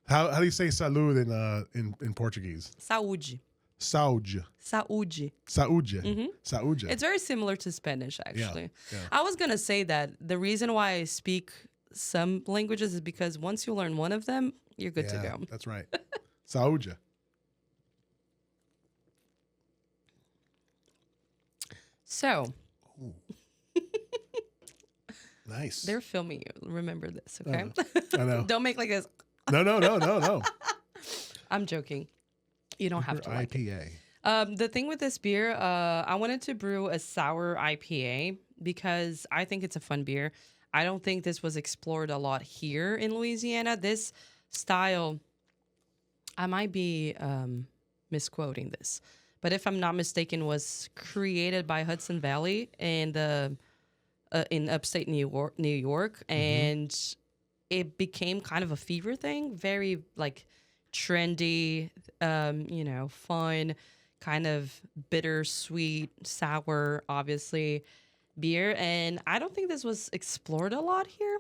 How do you say salud in Portuguese? Saúde. Saúde. Saúde. Saúde. Saúde. It's very similar to Spanish, actually. Yeah. I was going to say that the reason why I speak some languages is because once you learn one of them, you're good to go. That's right. Saúde. So, nice. They're filming you. Remember this, okay? I know. Don't make like this. No. I'm joking. You don't have to like IPA. it. The thing with this beer, I wanted to brew a sour IPA because I think it's a fun beer. I don't think this was explored a lot here in Louisiana. This style, I might be misquoting this, but if I'm not mistaken, was created by Hudson Valley in upstate New York, and it became kind of a fever thing, very like trendy, fun, kind of bittersweet, sour, obviously, beer. And I don't think this was explored a lot here.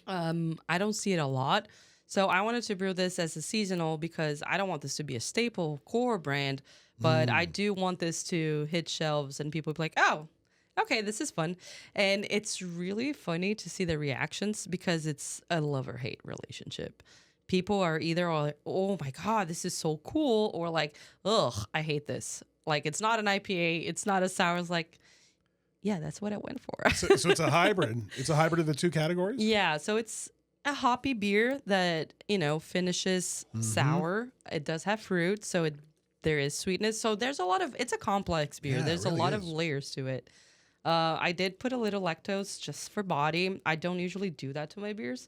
I don't see it a lot. So I wanted to brew this as a seasonal because I don't want this to be a staple core brand, but I do want this to hit shelves and people be like, oh, okay, this is fun. And it's really funny to see the reactions because it's a love or hate relationship. People are either all like, oh my God, this is so cool, or like, ugh, I hate this. Like, it's not an IPA, it's not a sour. It's like, yeah, that's what I went for. So it's a hybrid. It's a hybrid of the two categories? Yeah, so it's a hoppy beer that, finishes sour. It does have fruit, so there is sweetness. So there's a lot of, it's a complex beer. Yeah, it There's really a lot is. of layers to it. I did put a little lactose just for body. I don't usually do that to my beers.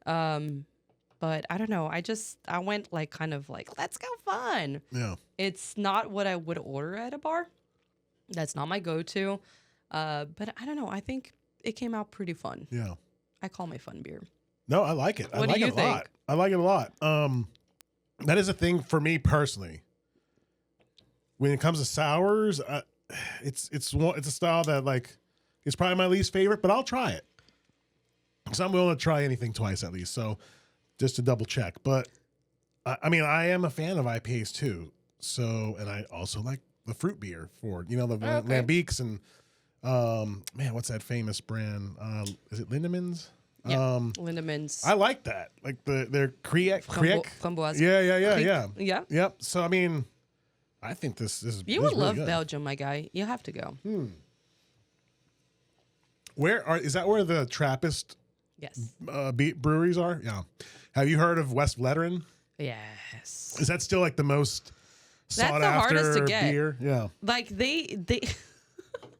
But I don't know. I went like kind of like, let's go fun. Yeah. It's not what I would order at a bar. That's not my go-to. But I don't know. I think it came out pretty fun. Yeah. I call my fun beer. No, I like it. I What do like you it a lot. think? I like it a lot. That is a thing for me personally. When it comes to sours, it's a style that like is probably my least favorite, but I'll try it because I'm willing to try anything twice at least. So just to double check. But I mean, I am a fan of IPAs too. So, and I also like the fruit beer for the Lambics and man, what's that famous brand? Is it Lindemans? Yeah, Lindemans. I like that. Like their Kriek. Framboise. Yeah. Yeah. Yep. So I mean, I think this is. You would love Belgium, my guy. You have to go. Is that where the Trappist Yes. breweries are? Yeah. Have you heard of West Letteren? Yes. Is that still like the most sought the after hardest to get. beer? Yeah. Like they.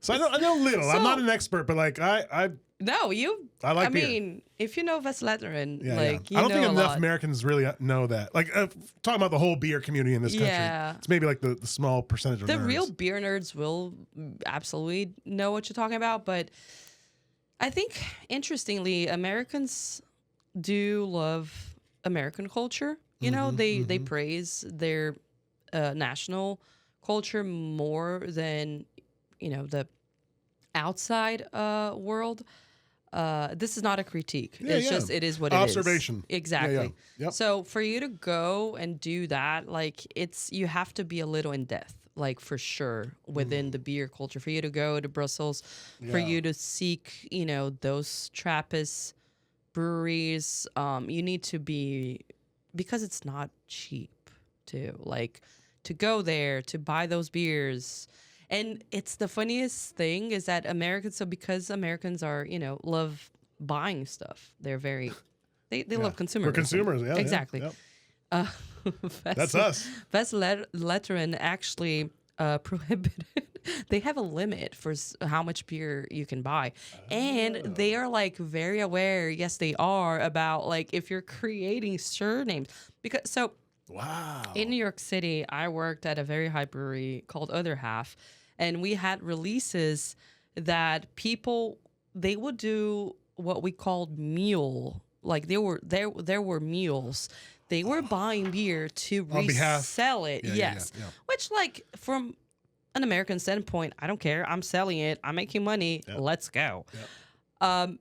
So I know little. I'm not an expert, but like I No, you. I like I beer. mean, if you know Westletteren, Yeah, like yeah. I don't think a enough lot. Americans really know that. Like talking about the whole beer community in this country, Yeah. it's maybe like the small percentage of The nerds. real beer nerds will absolutely know what you're talking about, but I think interestingly, Americans do love American culture. You know, they praise their national culture more than the outside world. This is not a critique. It's just it is what it is. Observation. Exactly. Yeah. Yep. So for you to go and do that, like you have to be a little in depth, like for sure within the beer culture. For you to go to Brussels, for Yeah. you to seek, those Trappist breweries, you need to be, because it's not cheap too. Like to go there to buy those beers. And it's the funniest thing is that because Americans are, love buying stuff. They're very, they love consumerism. We're consumers, yeah. Exactly. Yeah. That's us. Westletteren actually prohibited. They have a limit for how much beer you can buy, and they are like very aware. Yes, they are about like if you're creating surnames because so. Wow. In New York City, I worked at a very high brewery called Other Half, and we had releases that they would do what we called mule. Like there were mules. They were buying beer to resell it. Yeah, yes. yeah. Which like from an American standpoint, I don't care. I'm selling it. I'm making money. Yep. Let's go. Yep.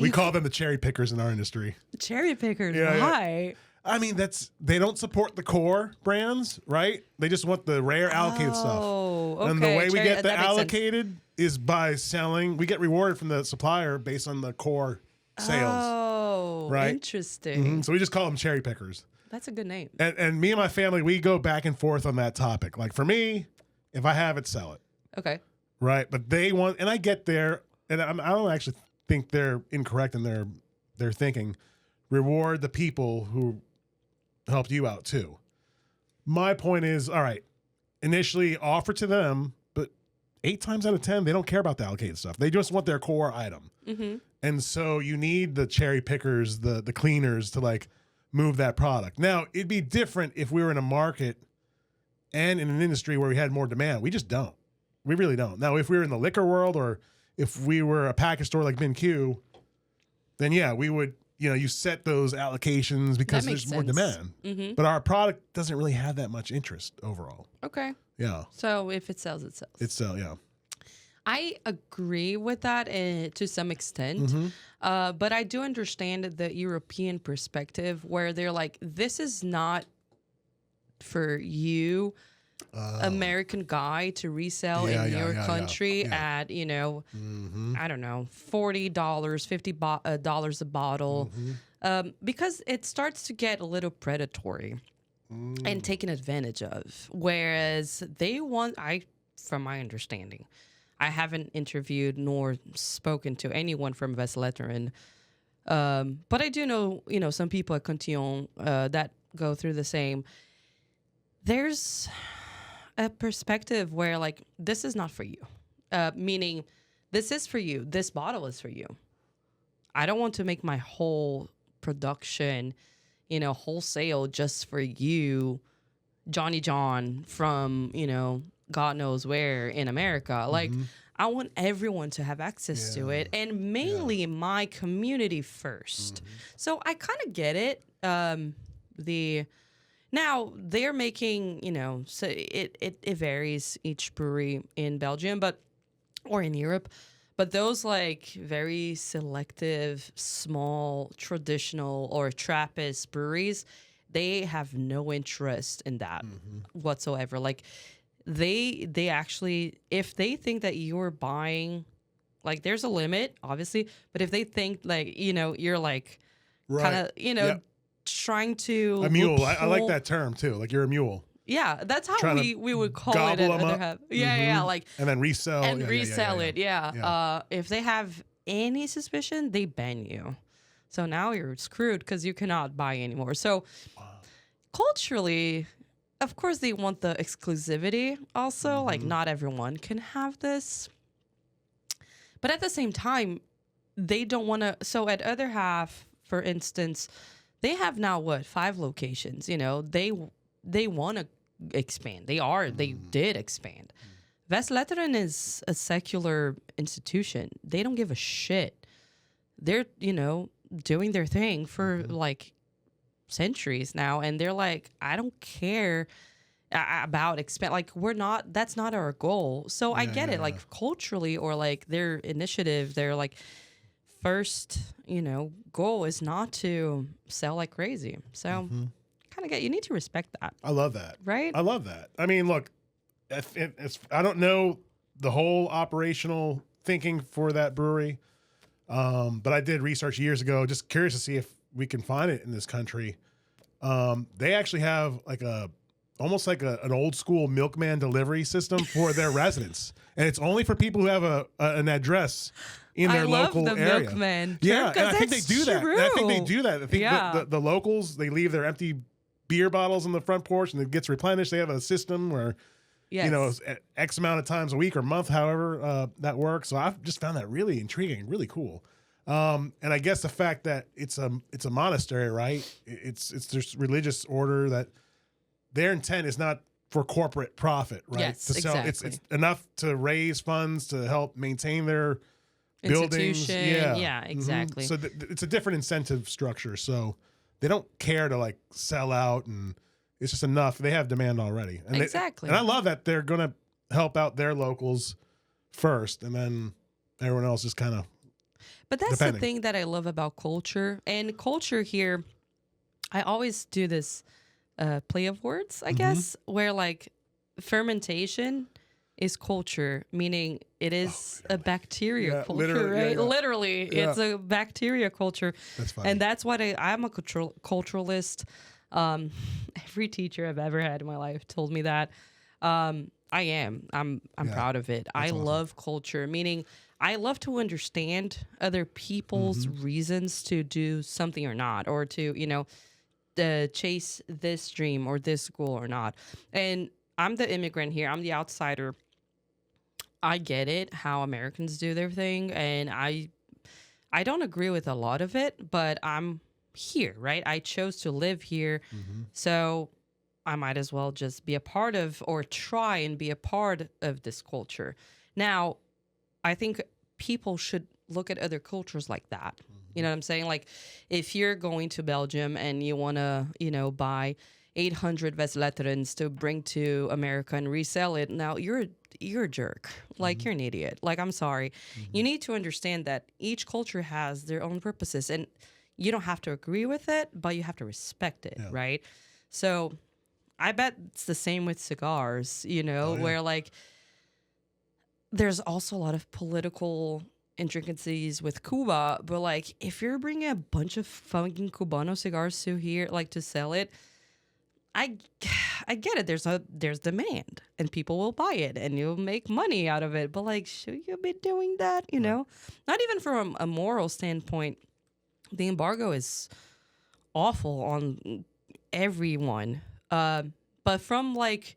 We call them the cherry pickers in our industry. Cherry pickers. Yeah, Why? I mean, they don't support the core brands, right? They just want the rare allocated stuff. Oh, okay. And the way we get the that makes sense. allocated is by selling. We get rewarded from the supplier based on the core sales. Oh, right? Interesting. So we just call them cherry pickers. That's a good name. And me and my family, we go back and forth on that topic. Like for me, if I have it, sell it. Okay. Right. But they want, and I get there, and I don't actually think they're incorrect in their thinking. Reward the people who helped you out too. My point is, all right, initially offer to them, but 8 times out of 10, they don't care about the allocated stuff. They just want their core item. Mm-hmm. And so you need the cherry pickers, the cleaners to like move that product. Now, it'd be different if we were in a market and in an industry where we had more demand. We just don't. We really don't. Now, if we were in the liquor world or if we were a package store like Min Q, then yeah, we would you set those allocations because That makes there's more sense. demand. But our product doesn't really have that much interest overall. Okay. Yeah. So if it sells, it sells. It's yeah. I agree with that to some extent. But I do understand the European perspective where they're like, this is not for you, American guy, to resell in your country at, I don't know, $40, $50 a bottle. Because it starts to get a little predatory and taken advantage of. Whereas they want, from my understanding, I haven't interviewed nor spoken to anyone from Vesletteren, but I do know, some people at Cantillon that go through the same. There's a perspective where, like, this is not for you, meaning this is for you. This bottle is for you. I don't want to make my whole production, wholesale just for you, Johnny John from, God knows where in America. Like, I want everyone to have access to it, and mainly my community first. So I kind of get it. Now they're making, so it varies each brewery in Belgium, or in Europe, but those like very selective, small, traditional or Trappist breweries, they have no interest in that whatsoever. Like, they actually, if they think that you're buying, like, there's a limit, obviously, but if they think, like, you're like kind of, trying to a mule. I like that term too. Like, you're a mule. Yeah, that's how we would call it at other half. Yeah, like, and then resell it. Yeah. If they have any suspicion, they ban you. So now you're screwed because you cannot buy anymore. So culturally, of course, they want the exclusivity also. Like, not everyone can have this. But at the same time, they don't want to. So at other half, for instance, they have now, 5 locations. They want to expand. They did expand. Vesletteren is a secular institution. They don't give a shit. They're, doing their thing for like centuries now, and they're like, I don't care about expand. Like, that's not our goal. So I get it. Like, culturally, or like their initiative, they're like, first, goal is not to sell like crazy. So kind of you need to respect that. I love that. Right? I love that. I mean, look, I don't know the whole operational thinking for that brewery, but I did research years ago, just curious to see if we can find it in this country. They actually have like almost like an old school milkman delivery system for their residents, and it's only for people who have an address in their local area. Milkman. Yeah, and I think they do that. And I think they True. do that. I think the locals, they leave their empty beer bottles on the front porch, and it gets replenished. They have a system where, X amount of times a week or month, however that works. So I've just found that really intriguing, really cool. And I guess the fact that it's a monastery, right? It's this religious order that their intent is not for corporate profit, right? Yes, exactly. It's enough to raise funds to help maintain their buildings. Yeah, exactly. So it's a different incentive structure. So they don't care to like sell out, and it's just enough. They have demand already. And exactly. And I love that they're going to help out their locals first, and then everyone else is kind of. But that's the thing that I love about culture. And culture here, I always do this play of words, I guess, where like fermentation is culture, mening it is a bacteria culture, right? Literally, it's a bacteria culture. That's funny. And that's what I'm a culturalist. Every teacher I've ever had in my life told me that. I am. I'm proud of it. I love culture, meaning I love to understand other people's reasons to do something or not, or to, chase this dream or this goal or not. And I'm the immigrant here. I'm the outsider. I get it, how Americans do their thing, and I don't agree with a lot of it, but I'm here, right? I chose to live here, so I might as well just be a part of, or try and be a part of this culture. Now, I think people should look at other cultures like that. You know what I'm saying? Like, if you're going to Belgium and you want to, buy 800 Vesletrins to bring to America and resell it, now you're a jerk. Like, you're an idiot. Like, I'm sorry. You need to understand that each culture has their own purposes, and you don't have to agree with it, but you have to respect it, right? So I bet it's the same with cigars, where like there's also a lot of political intricacies with Cuba, but like if you're bringing a bunch of fucking Cubano cigars to here, like to sell it, I get it. There's demand and people will buy it and you'll make money out of it. But like, should you be doing that? Not even from a moral standpoint. The embargo is awful on everyone. But from like,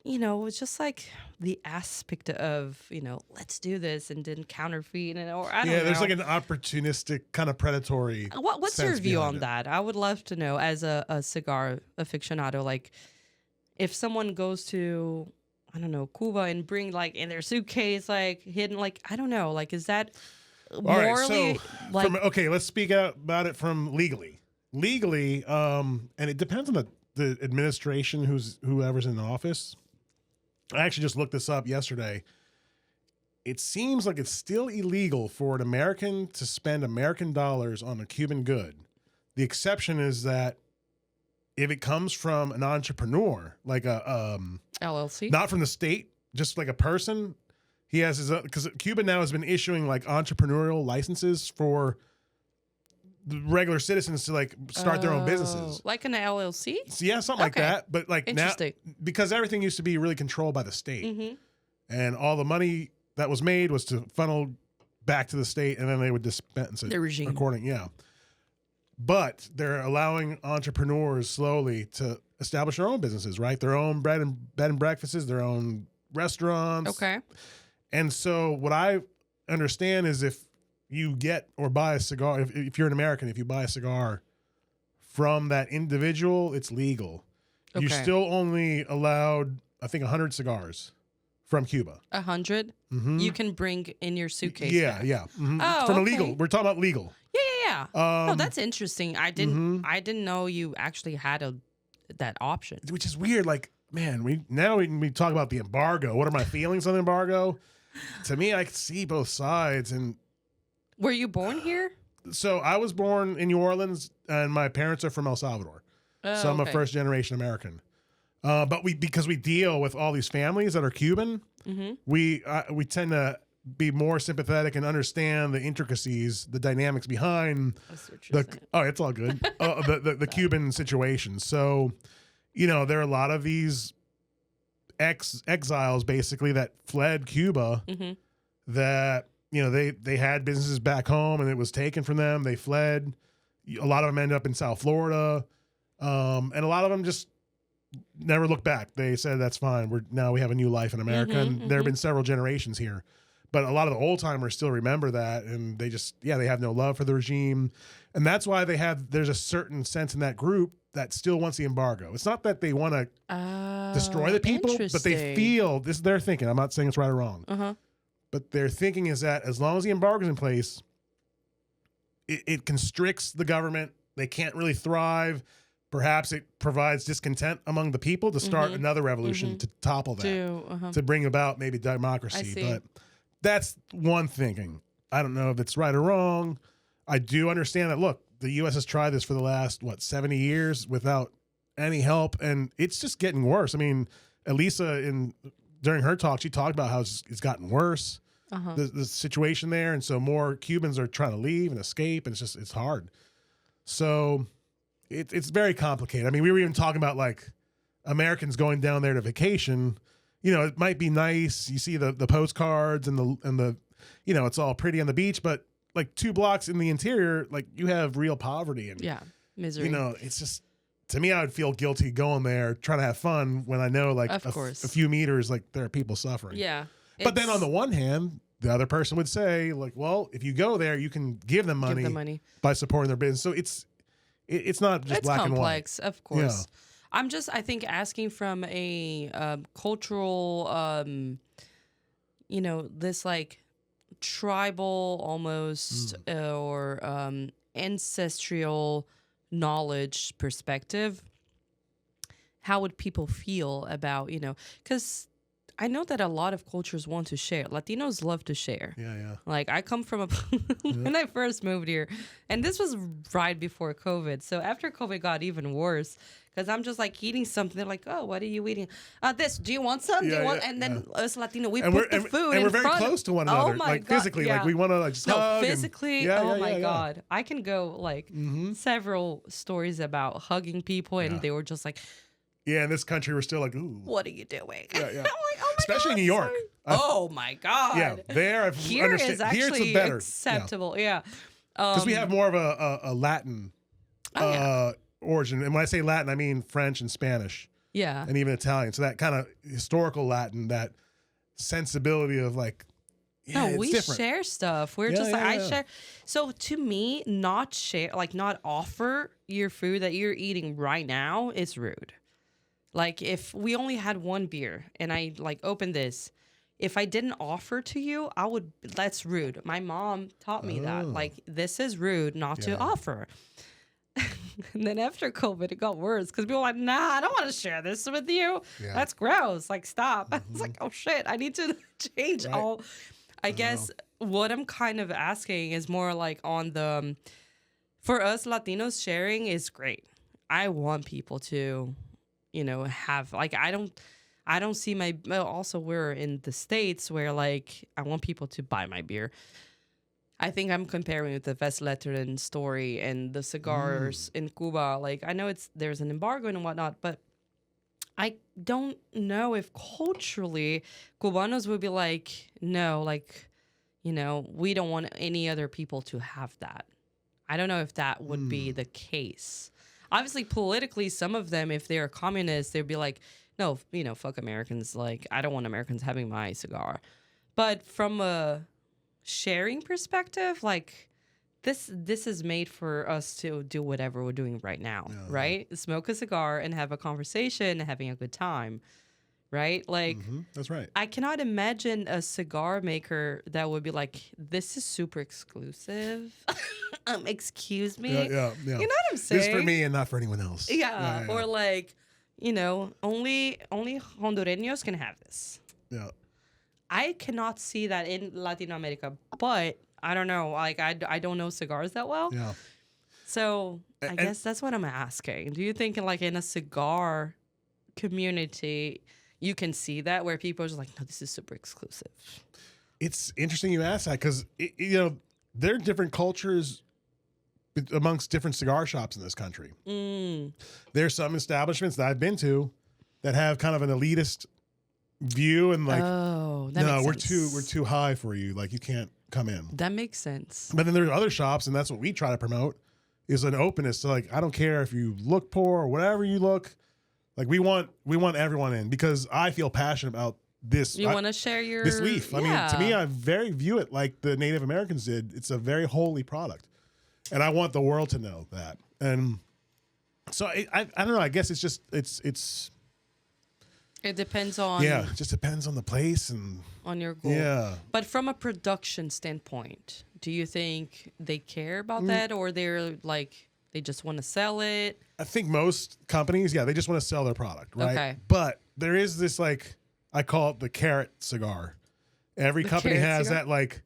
it's just like the aspect of, let's do this and then counterfeit or I don't know. Yeah, there's like an opportunistic kind of predatory. What's your view on that? I would love to know as a cigar aficionado, like if someone goes to, I don't know, Cuba and bring like in their suitcase, like hidden, like, I don't know, like, is that morally like, let's speak out about it from legally, and it depends on the administration, whoever's in office. I actually just looked this up yesterday. It seems like it's still illegal for an American to spend American dollars on a Cuban good. The exception is that if it comes from an entrepreneur, like a LLC, not from the state, just like a person, he has his, because Cuba now has been issuing like entrepreneurial licenses for the regular citizens to like start their own businesses, like an LLC. So, yeah, something like that. But like now, because everything used to be really controlled by the state, and all the money that was made was to funnel back to the state, and then they would dispense it. The regime, according, But they're allowing entrepreneurs slowly to establish their own businesses, right? Their own bed and breakfasts, their own restaurants. Okay. And so what I understand is if you get or buy a cigar, if you're an American, if you buy a cigar from that individual, it's legal. Okay. You're still only allowed, I think, 100 cigars from Cuba. 100? Mm-hmm. You can bring in your suitcase. Yeah. Mm-hmm. Oh, from illegal. We're talking about legal. Yeah. Oh, that's interesting. I didn't know you actually had that option. Which is weird. Like, man, we talk about the embargo. What are my feelings on the embargo? To me, I could see both sides. And were you born here? So I was born in New Orleans, and my parents are from El Salvador. So I'm a first generation American. But because we deal with all these families that are Cuban, we tend to be more sympathetic and understand the intricacies, the dynamics behind it's all good. The Cuban situation. So, there are a lot of these exiles basically that fled Cuba that, they had businesses back home and it was taken from them. They fled. A lot of them ended up in South Florida. And a lot of them just never looked back. They said, that's fine. We have a new life in America. And there have been several generations here. But a lot of the old timers still remember that, and they just, they have no love for the regime. And that's why there's a certain sense in that group that still wants the embargo. It's not that they want to destroy the people, but they feel, this is their thinking. I'm not saying it's right or wrong. But their thinking is that as long as the embargo is in place, it constricts the government. They can't really thrive. Perhaps it provides discontent among the people to start another revolution to topple that, to bring about maybe democracy. But that's one thinking. I don't know if it's right or wrong. I do understand that, look, the U.S. has tried this for the last, 70 years without any help, and it's just getting worse. I mean, Elisa, during her talk, she talked about how it's gotten worse, the situation there, and so more Cubans are trying to leave and escape, and it's hard. So it's very complicated. I mean, we were even talking about, like, Americans going down there to vacation. It might be nice. You see the postcards and the it's all pretty on the beach, but like 2 blocks in the interior, like you have real poverty and misery. It's just, to me, I would feel guilty going there trying to have fun when I know like a few meters, like there are people suffering. Yeah. But then on the one hand, the other person would say like, well, if you go there, you can give them money by supporting their business. So it's not just black and white. It's complex, of course. Yeah. I'm just, I think, asking from a cultural, this like tribal almost or ancestral knowledge perspective, how would people feel about, because I know that a lot of cultures want to share. Latinos love to share. Yeah. Like I come from when I first moved here, and this was right before COVID. So after COVID got even worse, because I'm just like eating something. They're like, "Oh, what are you eating? This. Do you want some? Do you want?" And then us Latino, we put the food and in we're very front. close to one another, Oh my like God, physically, yeah. like we want to just hug. Physically. And, my God, I can go like several stories about hugging people, and they were just like, yeah, in this country, we're still like, ooh. "What are you doing?" Yeah. I'm like, "Oh my Especially God, New York. Oh my God. Yeah, there I've Here is actually Here it's better. acceptable. Yeah. Because we have more of a Latin origin. And when I say Latin, I mean French and Spanish. Yeah. And even Italian. So that kind of historical Latin, that sensibility of like, no, we different. share stuff. We're just like, I share. So to me, not offer your food that you're eating right now is rude. Like if we only had one beer and I like opened this, if I didn't offer to you, that's rude. My mom taught me that. Like this is rude not to offer. And then after COVID, it got worse because people were like, nah, I don't want to share this with you. Yeah. That's gross. Like, stop. I was like, oh shit, I need to change all. I guess what I'm kind of asking is more like on the, for us Latinos, sharing is great. I want people to, have like, I don't see also we're in the States where like, I want people to buy my beer. I think I'm comparing with the Vesleteren story and the cigars in Cuba. Like, I know there's an embargo and whatnot, but I don't know if culturally Cubanos would be like, no, like, we don't want any other people to have that. I don't know if that would be the case. Obviously, politically, some of them, if they're communists, they'd be like, no, fuck Americans. Like, I don't want Americans having my cigar. But from a sharing perspective, like, this is made for us to do whatever we're doing right now, right? Smoke a cigar and have a conversation, having a good time, right? Like, that's right. I cannot imagine a cigar maker that would be like, this is super exclusive. Excuse me. Yeah. You know what I'm saying? This for me and not for anyone else. Yeah. Or like, only Hondureños can have this. Yeah. I cannot see that in Latin America, but I don't know. Like, I don't know cigars that well. Yeah. So I guess that's what I'm asking. Do you think like in a cigar community, you can see that where people are just like, no, this is super exclusive? It's interesting you ask that because, there are different cultures amongst different cigar shops in this country. There's some establishments that I've been to that have kind of an elitist view and like, no, we're too high for you. Like, you can't come in. That makes sense. But then there are other shops, and that's what we try to promote, is an openness to like, I don't care if you look poor or whatever you look. Like, we want everyone in because I feel passionate about this. You want to share this leaf. I mean, to me, I very view it like the Native Americans did. It's a very holy product, and I want the world to know that. And so I don't know. I guess it's just it's. It depends on. Yeah, it just depends on the place and on your goal. Yeah. But from a production standpoint, do you think they care about that, or they're like they just want to sell it? I think most companies, they just want to sell their product, right? Okay. But there is this like, I call it the carrot cigar. Every company has that like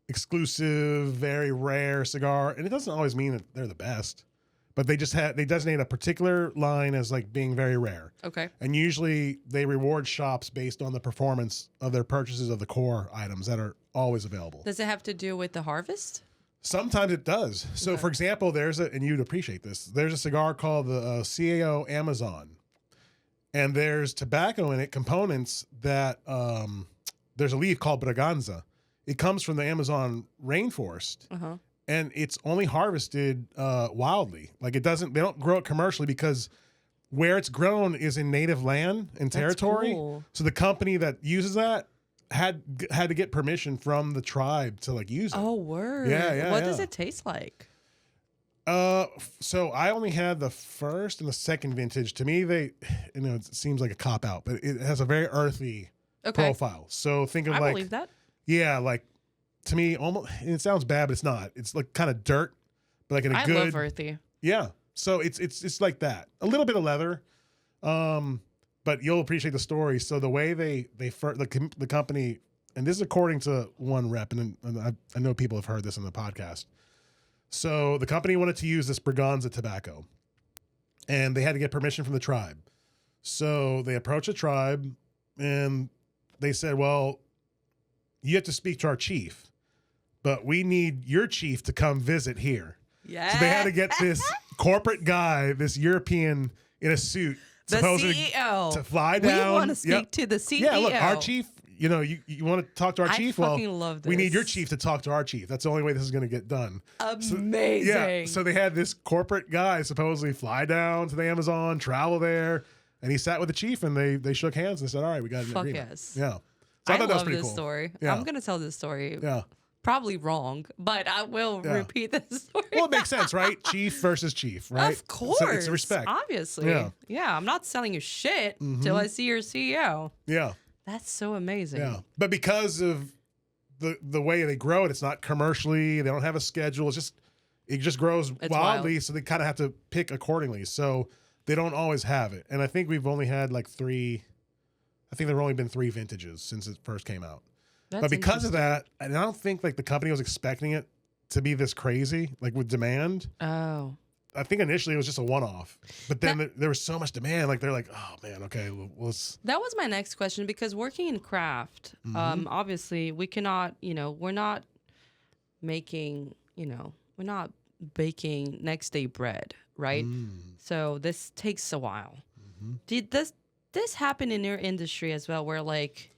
exclusive, very rare cigar, and it doesn't always mean that they're the best. But they designate a particular line as like being very rare. Okay. And usually they reward shops based on the performance of their purchases of the core items that are always available. Does it have to do with the harvest? Sometimes it does. So, for example, and you'd appreciate this, there's a cigar called the CAO Amazon. And there's tobacco in it, components that, there's a leaf called Braganza. It comes from the Amazon rainforest. Uh-huh. And it's only harvested wildly. Like they don't grow it commercially because where it's grown is in native land and territory. Cool. So the company that uses that had to get permission from the tribe to like use it. Oh, word. Yeah. What does it taste like? So I only had the first and the second vintage. To me, it seems like a cop out, but it has a very earthy profile. So think of I like, believe that. Yeah, like to me, almost, and it sounds bad, but it's not. It's like kind of dirt, but like in a I good. love earthy. Yeah. So it's like that. A little bit of leather, but you'll appreciate the story. So the way the company, and this is according to one rep, and I know people have heard this in the podcast. So the company wanted to use this Braganza tobacco, and they had to get permission from the tribe. So they approached the tribe, and they said, "Well, you have to speak to our chief, but we need your chief to come visit here." Yeah. So they had to get this corporate guy, this European in a suit, The supposedly CEO. to fly down. We want to speak to the CEO. Yeah, look, our chief. You know, you want to talk to our chief? I fucking love this. We need your chief to talk to our chief. That's the only way this is going to get done. Amazing. Yeah. So they had this corporate guy supposedly fly down to the Amazon, travel there, and he sat with the chief, and they shook hands and said, "All right, we got an agreement." Yes. Yeah. So I thought that was love pretty this cool. story. Yeah. I'm going to tell this story. Yeah. Probably wrong, but I will repeat this story. Well, it makes sense, right? Chief versus chief, right? Of course. So it's respect. Obviously. Yeah. I'm not selling you shit till I see your CEO. Yeah. That's so amazing. Yeah. But because of the way they grow it, it's not commercially, they don't have a schedule. It just grows wildly. Wild. So they kind of have to pick accordingly. So they don't always have it. And I think we've only had like there have only been 3 vintages since it first came out. That's but because of that, and I don't think like the company was expecting it to be this crazy, like with demand. Oh. I think initially it was just a one-off, but then there was so much demand. Like they're like, oh man, okay, let's. That was my next question because working in craft, obviously we cannot, we're not making, we're not baking next day bread, right? So this takes a while. Did this happen in your industry as well, where like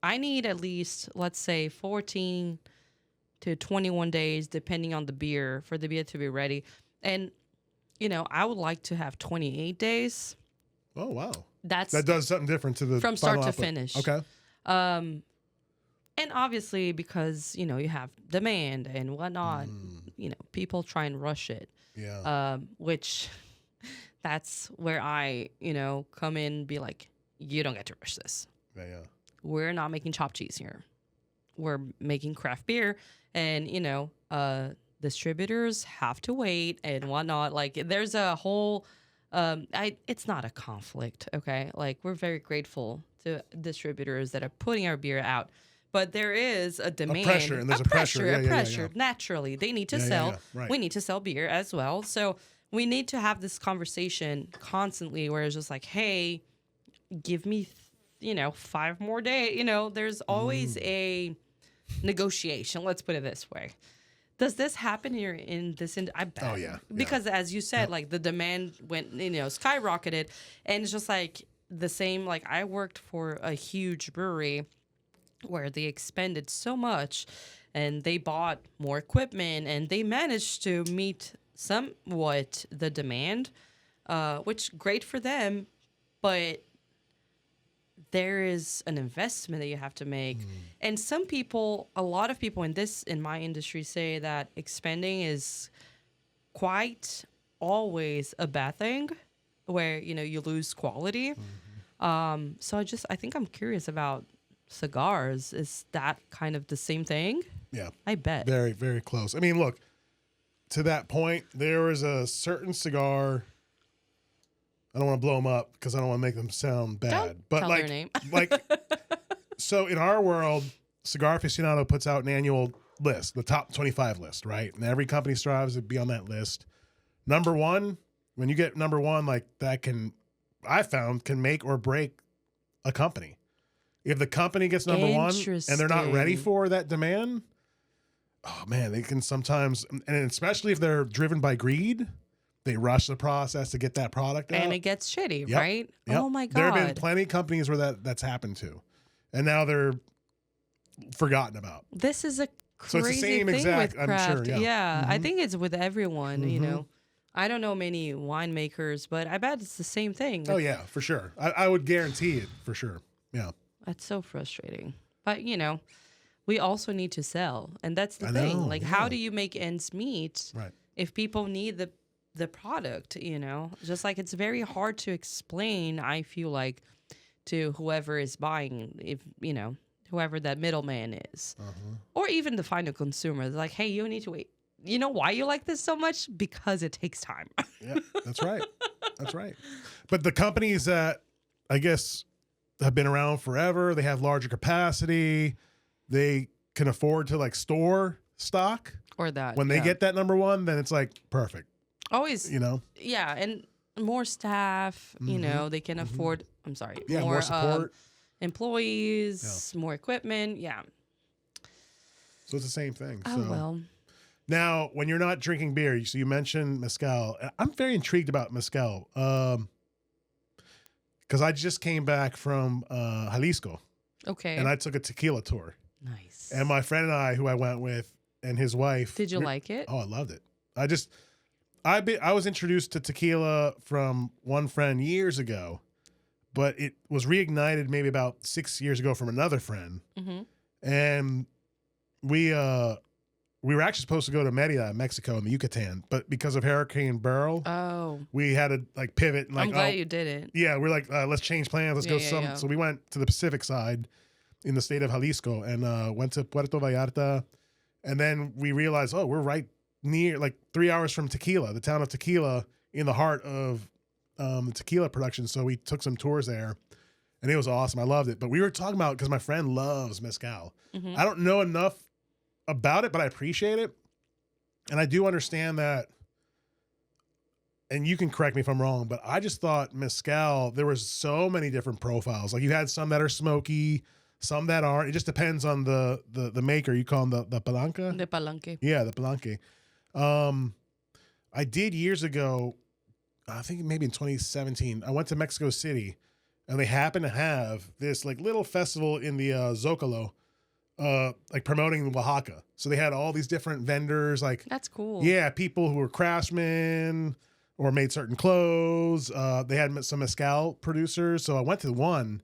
I need at least, let's say, 14 to 21 days, depending on the beer, for the beer to be ready. And, I would like to have 28 days. Oh, wow. That does something different to the from start final to output. finish. Okay. And obviously because, you have demand and whatnot, people try and rush it. Yeah. Which that's where I, come in and be like, you don't get to rush this. Yeah. We're not making chopped cheese here. We're making craft beer, and distributors have to wait and whatnot. Like there's a whole, it's not a conflict, okay? Like we're very grateful to distributors that are putting our beer out, but there is a demand, pressure, and there's a pressure. Yeah. Naturally, they need to sell. Yeah. Right. We need to sell beer as well, so we need to have this conversation constantly, where it's just like, hey, give me 5 more days. There's always a negotiation. Let's put it this way. Does this happen here in this? I bet. Oh, yeah. Because as you said, like the demand went, skyrocketed, and it's just like the same. Like I worked for a huge brewery where they expended so much, and they bought more equipment, and they managed to meet somewhat the demand, which great for them, but there is an investment that you have to make. And a lot of people in my industry say that expanding is quite always a bad thing, where, you lose quality. So I think I'm curious about cigars. Is that kind of the same thing? Yeah. I bet. Very, very close. I mean, look, to that point, there was a certain cigar. I don't want to blow them up because I don't want to make them sound bad. Don't but tell like, their name. So in our world, Cigar Aficionado puts out an annual list, the top 25 list, right? And every company strives to be on that list. Number one, when you get number one, like that can make or break a company. If the company gets number one and they're not ready for that demand, oh man, they can sometimes, and especially if they're driven by greed, they rush the process to get that product out. And it gets shitty, Yep. right? Yep. Oh my God. There have been plenty of companies where that's happened to. And now they're forgotten about. This is a So it's the crazy same thing exact, with I'm craft. sure, yeah. I think it's with everyone, I don't know many winemakers, but I bet it's the same thing. Oh yeah, for sure. I would guarantee it for sure. Yeah. That's so frustrating. But, we also need to sell. And that's the thing. know, Like, how do you make ends meet Right. if people need the product, Just like it's very hard to explain, I feel like, to whoever is buying, if, whoever that middleman is, Uh-huh. or even the final consumer. They're like, hey, you need to wait. You know why you like this so much? Because it takes time. Yeah, that's right. That's right. But the companies that I guess have been around forever, they have larger capacity, they can afford to like store stock. Or that. When they get that number one, then it's like perfect, always, you know? yeah, and more staff, they can afford, I'm sorry, Yeah, more support. Employees, more equipment. Yeah. So it's the same thing. Oh, well. Now, when you're not drinking beer, so you mentioned mezcal. I'm very intrigued about mezcal because I just came back from Jalisco. Okay. And I took a tequila tour. Nice. And my friend and I, who I went with, and his wife. Did you like it? Oh, I loved it. I was introduced to tequila from one friend years ago, but it was reignited maybe about 6 years ago from another friend. Mm-hmm. And we were actually supposed to go to Merida, Mexico, in the Yucatan, but because of Hurricane Beryl, we had to like pivot. And, like, I'm glad you did it. Yeah, we're like, let's change plans. Let's go some. Yeah. So we went to the Pacific side in the state of Jalisco and went to Puerto Vallarta. And then we realized, we're right near, like 3 hours from Tequila, the town of Tequila, in the heart of the tequila production. So we took some tours there, and it was awesome. I loved it. But we were talking about, because my friend loves mezcal. Mm-hmm. I don't know enough about it, but I appreciate it. And I do understand that, and you can correct me if I'm wrong, but I just thought mezcal, there was so many different profiles. Like you had some that are smoky, some that aren't. It just depends on the maker. You call them the palanca? The palanque. Yeah, the palanque. I did years ago, I think maybe in 2017, I went to Mexico City, and they happened to have this like little festival in the Zocalo, like promoting Oaxaca. So they had all these different vendors. Like that's cool. Yeah, people who were craftsmen or made certain clothes. They had some mezcal producers. So I went to one.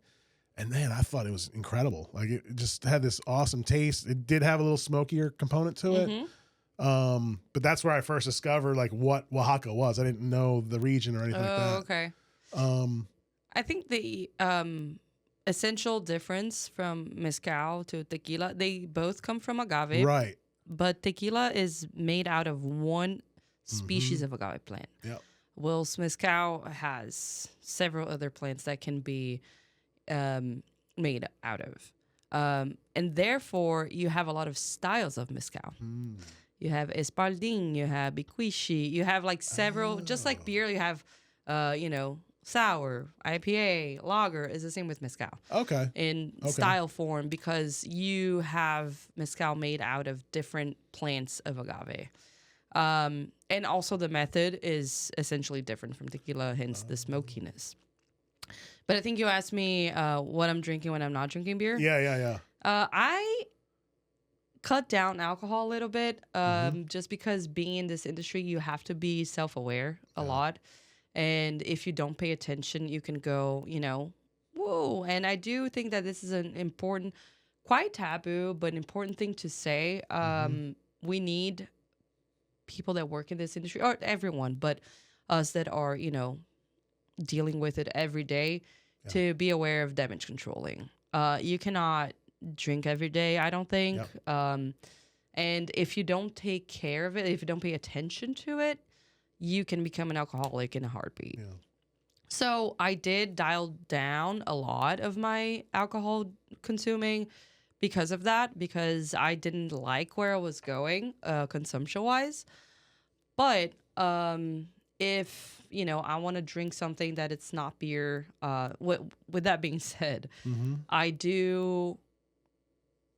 And man, I thought it was incredible. Like it just had this awesome taste. It did have a little smokier component to it. But that's where I first discovered like what Oaxaca was. I didn't know the region or anything like that. Okay. I think the essential difference from mezcal to tequila, they both come from agave. Right. But tequila is made out of one species of agave plant. Yep. Whilst mezcal has several other plants that can be made out of. And therefore, you have a lot of styles of mezcal. You have Espaldín, you have Biquishi, you have like several, just like beer, you have, sour, IPA, lager is the same with mezcal. Okay. In style form, because you have mezcal made out of different plants of agave. And also the method is essentially different from tequila, hence the smokiness. But I think you asked me what I'm drinking when I'm not drinking beer. Yeah. I cut down alcohol a little bit just because being in this industry, you have to be self-aware a lot. And if you don't pay attention, you can go, whoa. And I do think that this is an important, quite taboo, but important thing to say. We need people that work in this industry, or everyone, but us that are, dealing with it every day to be aware of damage controlling. You cannot drink every day, I don't think. And if you don't take care of it, if you don't pay attention to it, you can become an alcoholic in a heartbeat. So I did dial down a lot of my alcohol consuming because of that, because I didn't like where I was going consumption-wise. But if, I want to drink something that it's not beer, with that being said, I do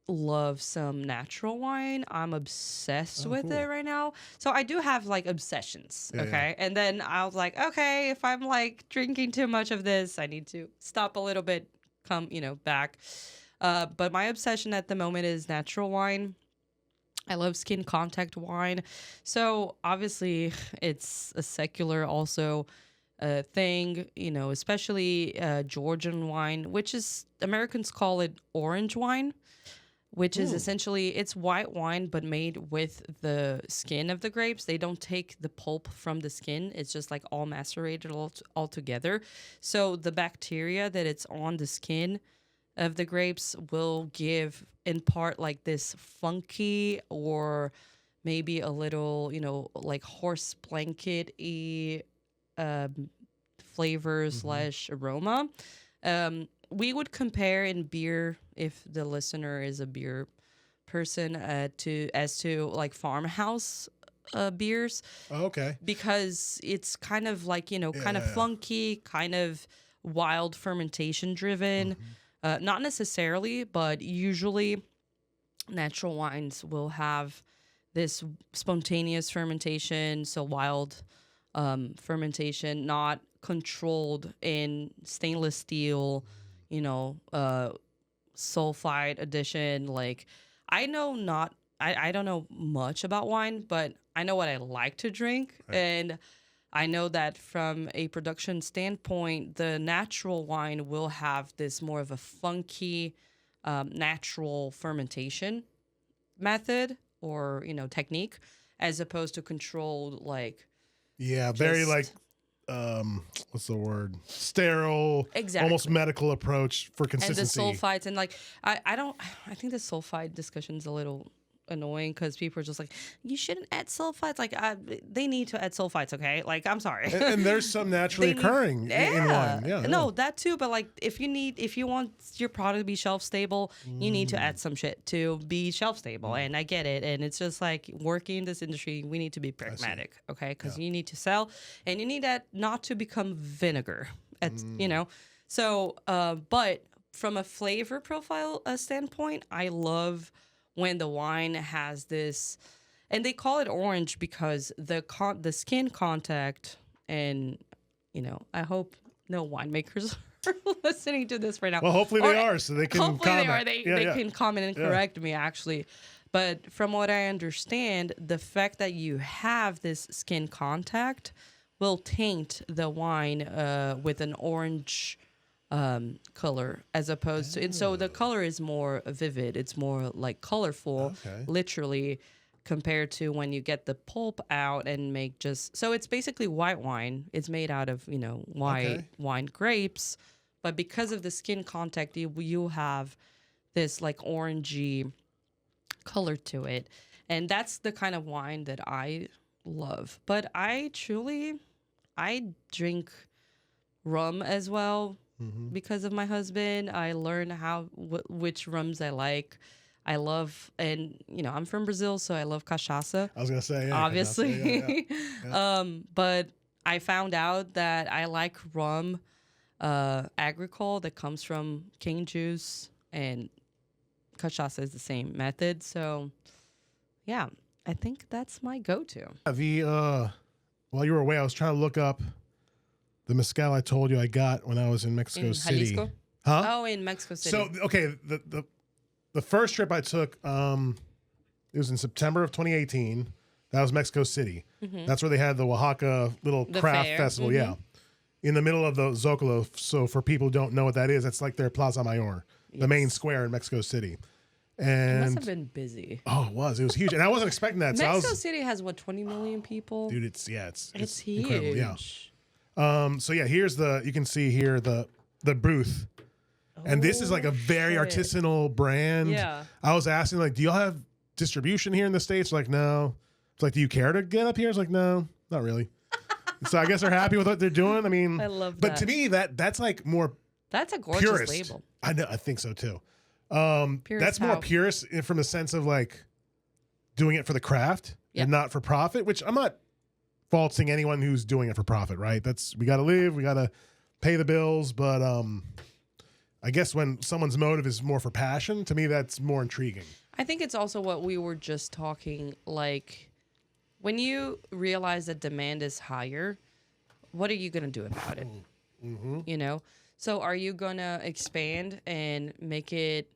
love some natural wine. I'm obsessed with it right now. So I do have like obsessions. Okay. And then I was like, okay, if I'm like drinking too much of this, I need to stop a little bit, come, back. But my obsession at the moment is natural wine. I love skin contact wine. So obviously it's a secular also thing, especially Georgian wine, which is, Americans call it orange wine, which is essentially, it's white wine, but made with the skin of the grapes. They don't take the pulp from the skin. It's just like all macerated all together. So the bacteria that it's on the skin of the grapes will give in part like this funky or maybe a little, like horse blanket-y flavor slash aroma. We would compare in beer, if the listener is a beer person, to like farmhouse beers, Oh, okay. because it's kind of like, kind of Yeah. funky, kind of wild fermentation driven. Not necessarily, but usually natural wines will have this spontaneous fermentation, so wild fermentation, not controlled in stainless steel, sulfide addition. Like, I know not, I don't know much about wine, but I know what I like to drink. Right. And I know that from a production standpoint, the natural wine will have this more of a funky, natural fermentation method or, technique, as opposed to controlled, like, Yeah, very like just- what's the word? Sterile, Exactly. almost medical approach for and the consistency. sulfites, and like, I think the sulfide discussion's a little annoying, because people are just like, you shouldn't add sulfites. Like, they need to add sulfites, okay? Like, I'm sorry. And there's some naturally They need- occurring in wine. Yeah. No, that too. But like, if you want your product to be shelf stable, you need to add some shit to be shelf stable. And I get it. And it's just like, working in this industry, we need to be pragmatic, okay? Because you need to sell, and you need that not to become vinegar. So, but from a flavor profile standpoint, I love when the wine has this, and they call it orange because the skin contact, and I hope no winemakers are listening to this right now. Well, hopefully they are, so they can hopefully comment. they are. Yeah, They yeah. can comment and correct me, actually. But from what I understand, the fact that you have this skin contact will taint the wine with an orange color, as opposed to, and so the color is more vivid. It's more like colorful, Okay. literally, compared to when you get the pulp out and make just, so it's basically white wine. It's made out of, white Okay. wine grapes, but because of the skin contact, you have this like orangey color to it. And that's the kind of wine that I love. But I drink rum as well. Because of my husband, I learned which rums I like. I love, and I'm from Brazil, so I love cachaça. I was gonna say, yeah, Obviously. Yeah. But I found out that I like rum agricole that comes from cane juice, and cachaça is the same method. So, yeah, I think that's my go-to. While you were away, I was trying to look up the mezcal I told you I got when I was in Mexico In City. Jalisco? Huh? Oh, in Mexico City. So okay, the first trip I took, it was in September of 2018. That was Mexico City. That's where they had the Oaxaca little The craft fair. festival. Yeah, in the middle of the Zocalo. So for people who don't know what that is, it's like their Plaza Mayor, the main square in Mexico City. It And must have been busy. oh, it was huge, and I wasn't expecting that. So I Mexico was, City has 20 million people? dude, it's huge. incredible. Yeah. So yeah, here's you can see here the booth. And this is like a very shit. artisanal brand. Yeah. I was asking, like, do y'all have distribution here in the States? Like, no. It's like, do you care to get up here? It's like, no, not really. So I guess they're happy with what they're doing. I mean, I love but that. to me, that's like more That's a gorgeous purist. label. I know, I think so too. Purist That's more how? purist from the sense of like doing it for the craft Yep. and not for profit, which I'm not faulting anyone who's doing it for profit, right? We got to live, we got to pay the bills, but I guess when someone's motive is more for passion, to me that's more intriguing. I think it's also what we were just talking, like, when you realize that demand is higher, what are you going to do about it? So are you going to expand and make it,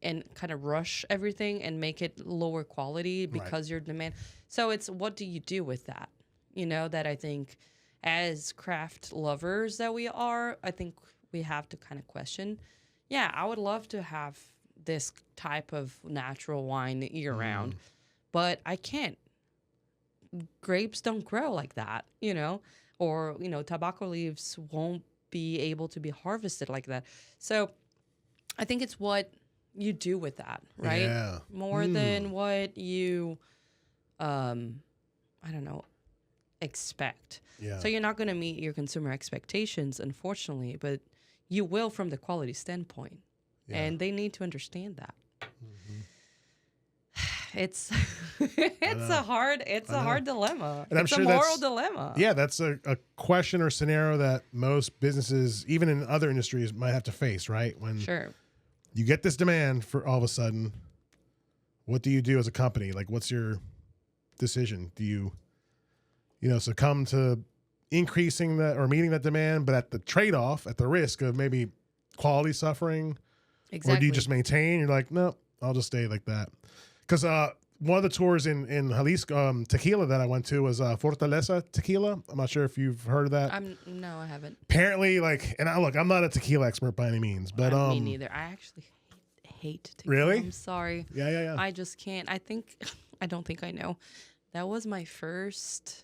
and kind of rush everything and make it lower quality because your demand? So it's, what do you do with that? That I think as craft lovers that we are, I think we have to kind of question. Yeah, I would love to have this type of natural wine year round, but I can't. Grapes don't grow like that, or, tobacco leaves won't be able to be harvested like that. So I think it's what you do with that, right? Yeah. More than what you, I don't know, expect. Yeah. So you're not going to meet your consumer expectations, unfortunately, but you will from the quality standpoint. Yeah. And they need to understand that. It's a hard dilemma. And I'm it's sure a moral that's- dilemma. Yeah, that's a question or scenario that most businesses, even in other industries, might have to face, right? When Sure. you get this demand for all of a sudden, what do you do as a company? Like, what's your decision? Do you, succumb to increasing that or meeting that demand, but at the trade-off, at the risk of maybe quality suffering? Exactly. Or do you just maintain? You're like, no, I'll just stay like that. Because one of the tours in Jalisco, tequila that I went to was Fortaleza Tequila. I'm not sure if you've heard of that. No, I haven't. Apparently, I'm not a tequila expert by any means, but Me neither. I actually hate tequila. Really? I'm sorry. Yeah. I just can't. I don't think I know. That was my first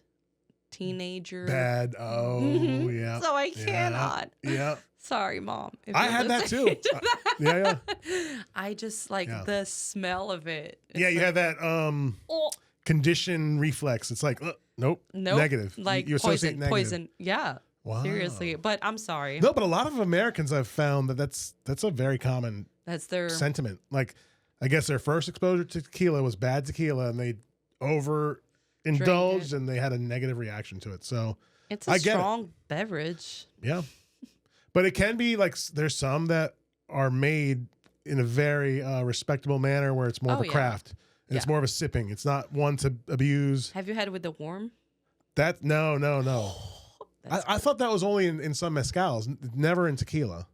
teenager. bad. Oh, Mhm. yeah. So I Yeah. cannot. Yeah. Sorry, Mom. if I you're had that too. listening to that. Yeah. I just like Yeah. the smell of it. It's Yeah, you like, have that oh, condition reflex. It's like, nope, nope. negative. Like you associate negative. poison. Yeah. Wow. Seriously. But I'm sorry. No, but a lot of Americans I've found that's a very common That's their sentiment. Like, I guess their first exposure to tequila was bad tequila, and they overindulged, and they had a negative reaction to it. So it's a I get it. strong beverage. yeah, but it can be like there's some that are made in a very respectable manner where it's more of Oh, a yeah. craft and it's Yeah. more of a sipping. It's not one to abuse. Have you had it with the warm? That no. That's I thought that was only in some mezcals, never in tequila,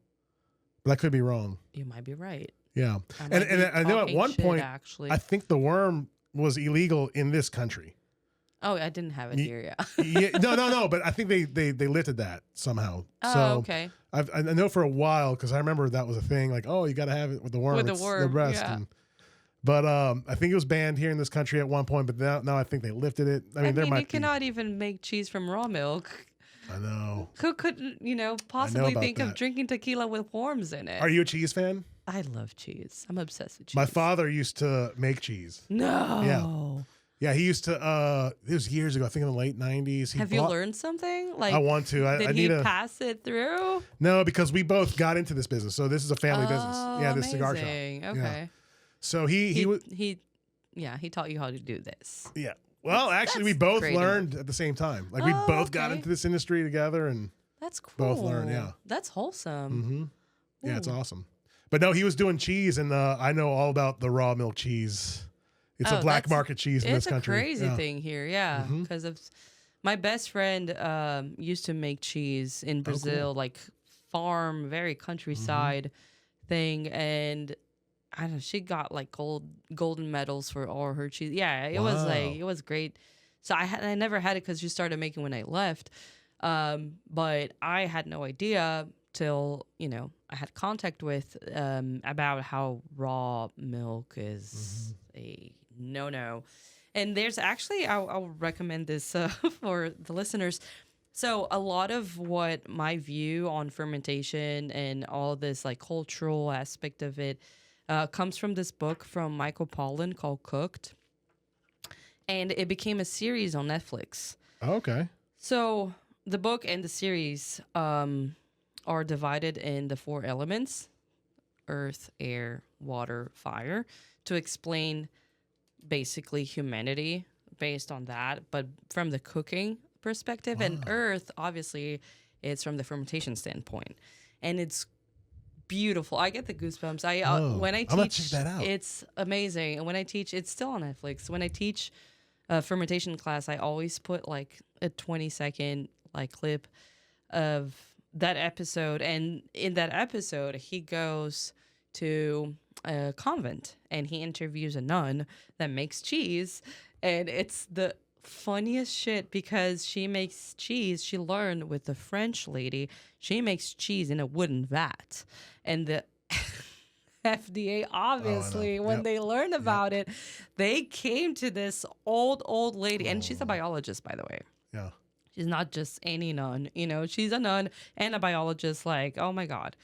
but I could be wrong. You might be right. Yeah, I and might be I know at talking one shit, point actually. I think the worm was illegal in this country. Oh, I didn't have it here. Yeah. Yeah, no, but I think they lifted that somehow. Oh, so okay. I know for a while because I remember that was a thing. Like, oh, you got to have it with the worm. With the It's worm, best. yeah. But I think it was banned here in this country at one point. But now I think they lifted it. I mean, there you might be. cannot even make cheese from raw milk. I know. Who could, possibly about think of that. drinking tequila with worms in it? Are you a cheese fan? I love cheese. I'm obsessed with cheese. My father used to make cheese. No. Yeah, he used to. It was years ago. I think in the late '90s. Have you learned something? Like, I want to. I did need he a. pass it through? No, because we both got into this business. So this is a family business. Yeah, this cigar shop. amazing. Yeah. Okay. So he was. He taught you how to do this. Yeah. Well, actually, we That's both great learned at the same time. Like we Oh, both got okay. into this industry together, and That's cool. Both learned, yeah. That's wholesome. yeah, it's Ooh. awesome. But no, he was doing cheese, and I know all about the raw milk cheese. It's a Oh, black that's- market cheese in this country. It's a crazy Yeah. thing here, yeah. Mhm. Because of my best friend used to make cheese in Brazil, like farm, very countryside thing, and I don't know, she got like golden medals for all her cheese. Yeah, it was Wow. it was great. So I never had it because she started making when I left, but I had no idea till I had contact with about how raw milk is a no. And there's actually, I'll recommend this for the listeners. So a lot of what my view on fermentation and all this like cultural aspect of it comes from this book from Michael Pollan called Cooked. And it became a series on Netflix. Oh, okay. So the book and the series are divided in the 4 elements: earth, air, water, fire, to explain basically humanity based on that, but from the cooking perspective. And earth, obviously, it's from the fermentation standpoint. And it's beautiful. I get the goosebumps. When I I'm gonna teach, check that out. it's amazing. And when I teach, it's still on Netflix. When I teach a fermentation class, I always put like a 20-second like clip of that episode. And in that episode, he goes to a convent and he interviews a nun that makes cheese. And it's the funniest shit because she makes cheese. She learned with the French lady. She makes cheese in a wooden vat. And the FDA, obviously, when Yep. they learned about it, they came to this old lady. And she's a biologist, by the way. Yeah. She's not just any nun, she's a nun and a biologist. Like, oh my God.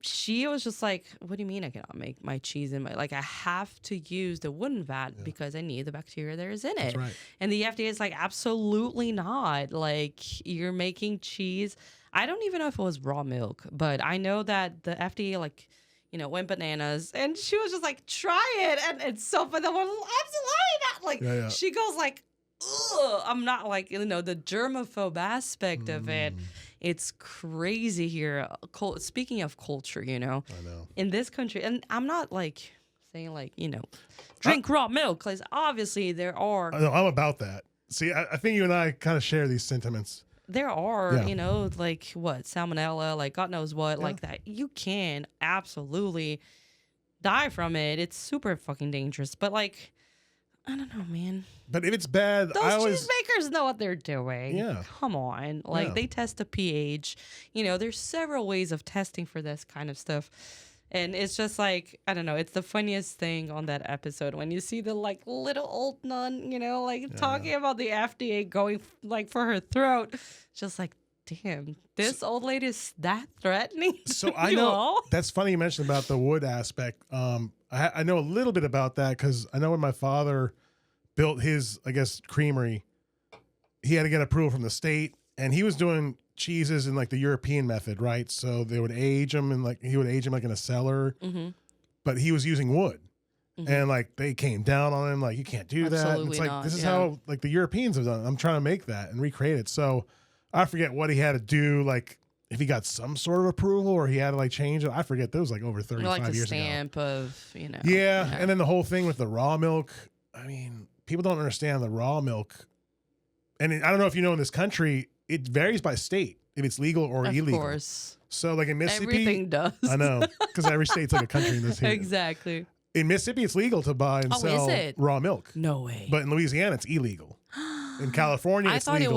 She was just like, what do you mean I cannot make my cheese in I have to use the wooden vat because I need the bacteria that is in it. That's right. And the FDA is like, absolutely not. Like, you're making cheese. I don't even know if it was raw milk, but I know that the FDA went bananas, and she was just like, try it. And it's so funny. Absolutely not. Like, she goes like, ugh, I'm not like, the germaphobe aspect of it. It's crazy here. Speaking of culture, I know. In this country, and I'm not like saying drink raw milk, because obviously there are. I'm about that. See, I think you and I kind of share these sentiments. There are, like what, salmonella, like God knows what, like that. You can absolutely die from it. It's super fucking dangerous. But like, I don't know, man. But if it's bad, those cheesemakers know what they're doing. Yeah. Come on. Like, they test the pH. There's several ways of testing for this kind of stuff. And it's just like, I don't know, it's the funniest thing on that episode when you see the like little old nun, talking about the FDA going like for her throat. Just like, damn, this old lady is that threatening. So I know that's funny you mentioned about the wood aspect. I know a little bit about that because I know when my father built his, I guess, creamery, he had to get approval from the state, and he was doing cheeses in like the European method, right? So they would age them, and he would age them like in a cellar, but he was using wood, and like they came down on him, like, you can't do that. And it's like, this is how like the Europeans have done it. I'm trying to make that and recreate it. So I forget what he had to do, like if he got some sort of approval or he had to like change it. I forget. That was like over 35 years ago. Stamp of, Yeah, and then the whole thing with the raw milk. I mean, people don't understand the raw milk, and I don't know if you know, in this country, it varies by state if it's legal or illegal. Of course. So like in Mississippi, everything does. I know, because every state's like a country in this here. Exactly. In Mississippi, it's legal to buy and sell raw milk. No way. But in Louisiana, it's illegal. In California, it's legal. I thought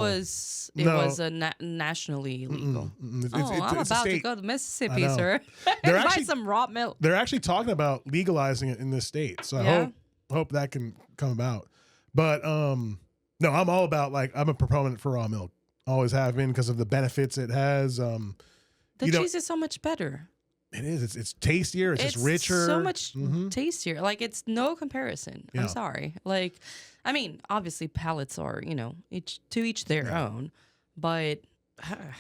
it was nationally illegal. I'm about to go to Mississippi, sir, and buy some raw milk. They're actually talking about legalizing it in this state. So I hope that can come about. But no, I'm all about, like, I'm a proponent for raw milk. Always have been, because of the benefits it has. The cheese is so much better. It is. It's tastier. It's just richer. So much tastier. Like, it's no comparison. I'm sorry. Like, I mean, obviously palates are, each their own. But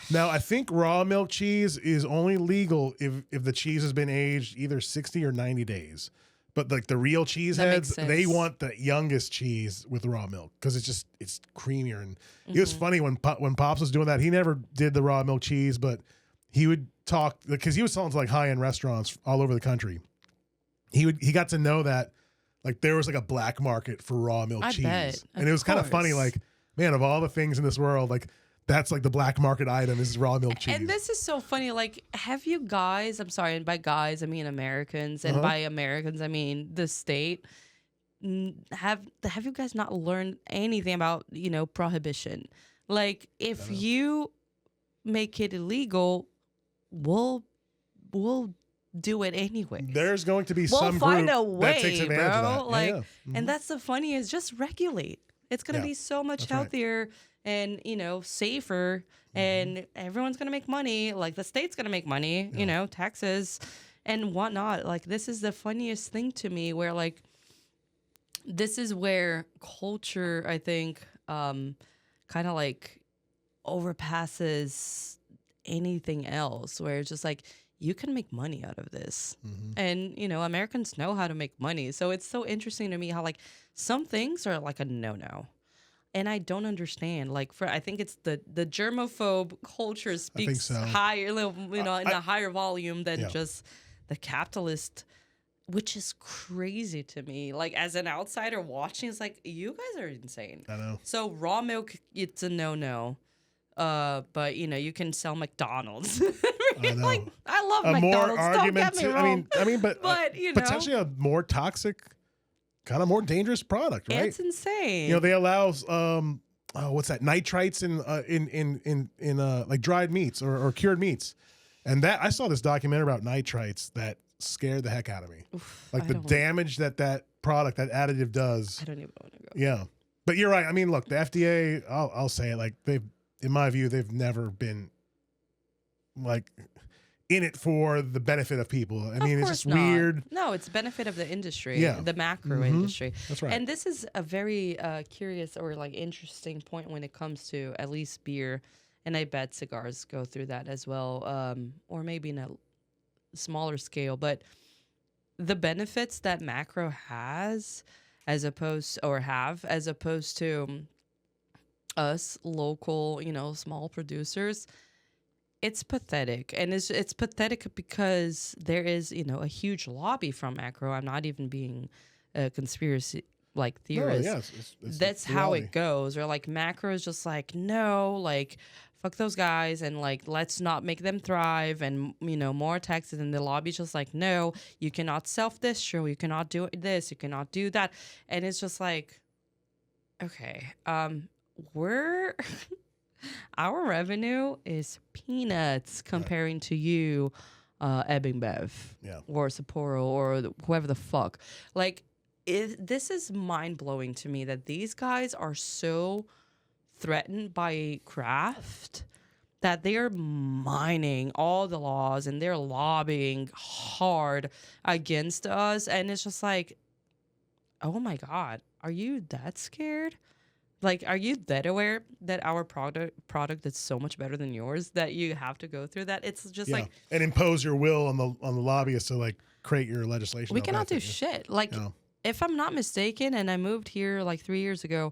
now I think raw milk cheese is only legal if the cheese has been aged either 60 or 90 days. But like the real cheeseheads, they want the youngest cheese with raw milk because it's creamier. And it was funny when Pops was doing that. He never did the raw milk cheese, but he would talk, because he was selling to like high-end restaurants all over the country. He got to know that like there was like a black market for raw milk cheese. Bet. And it was kind of funny, like, man, of all the things in this world, like, that's like the black market item is raw milk cheese. And this is so funny. Like, have you guys, I'm sorry, and by guys, I mean Americans, and by Americans, I mean the state, have you guys not learned anything about, prohibition? Like, if you make it illegal, we'll do it anyway. There's going to be some find group a way, that takes advantage of that. Like, and that's the funniest, just regulate. It's going to be so much healthier and, safer, and everyone's going to make money. Like, the state's going to make money, taxes and whatnot. Like, this is the funniest thing to me, where, like, this is where culture, I think, kind of like overpasses anything else, where it's just like, you can make money out of this. And, Americans know how to make money. So it's so interesting to me how, like, some things are like a no-no. And I don't understand. Like, I think it's the germaphobe culture speaks higher, in a higher volume than just the capitalist, which is crazy to me. Like, as an outsider watching, it's like, you guys are insane. I know. So raw milk, it's a no-no. But you can sell McDonald's. I know. Like, I love McDonald's. Don't get me wrong. I mean, but potentially a more toxic, kind of more dangerous product, right? It's insane. They allow what's that? Nitrites in like dried meats or cured meats, and that I saw this documentary about nitrites that scared the heck out of me. Like the damage that product, that additive does. I don't even want to go. Yeah. But you're right. I mean, look, the FDA, I'll say it, like in my view, they've never been like in it for the benefit of people. I mean, it's just weird. No, it's benefit of the industry, Yeah. the macro industry. That's right. And this is a very curious or like interesting point when it comes to at least beer, and I bet cigars go through that as well, or maybe in a smaller scale. But the benefits that macro has, as opposed to us local, small producers. It's pathetic, and it's pathetic because there is a huge lobby from macro. I'm not even being a conspiracy theorist. No, it's That's how it goes. Or like macro is just like, no, like fuck those guys, and like let's not make them thrive, and more taxes. And the lobby's just like, no, you cannot self-distro, you cannot do this, you cannot do that, and it's just like, okay, we're. Our revenue is peanuts comparing to you, Ebbing Bev, or Sapporo, or whoever the fuck. Like, this is mind blowing to me that these guys are so threatened by craft that they are mining all the laws and they're lobbying hard against us. And it's just like, oh my God, are you that scared? Like, are you that aware that our product is so much better than yours that you have to go through that? It's just like, and impose your will on the lobbyists to like create your legislation. We cannot do shit. Like, if I'm not mistaken, and I moved here like 3 years ago.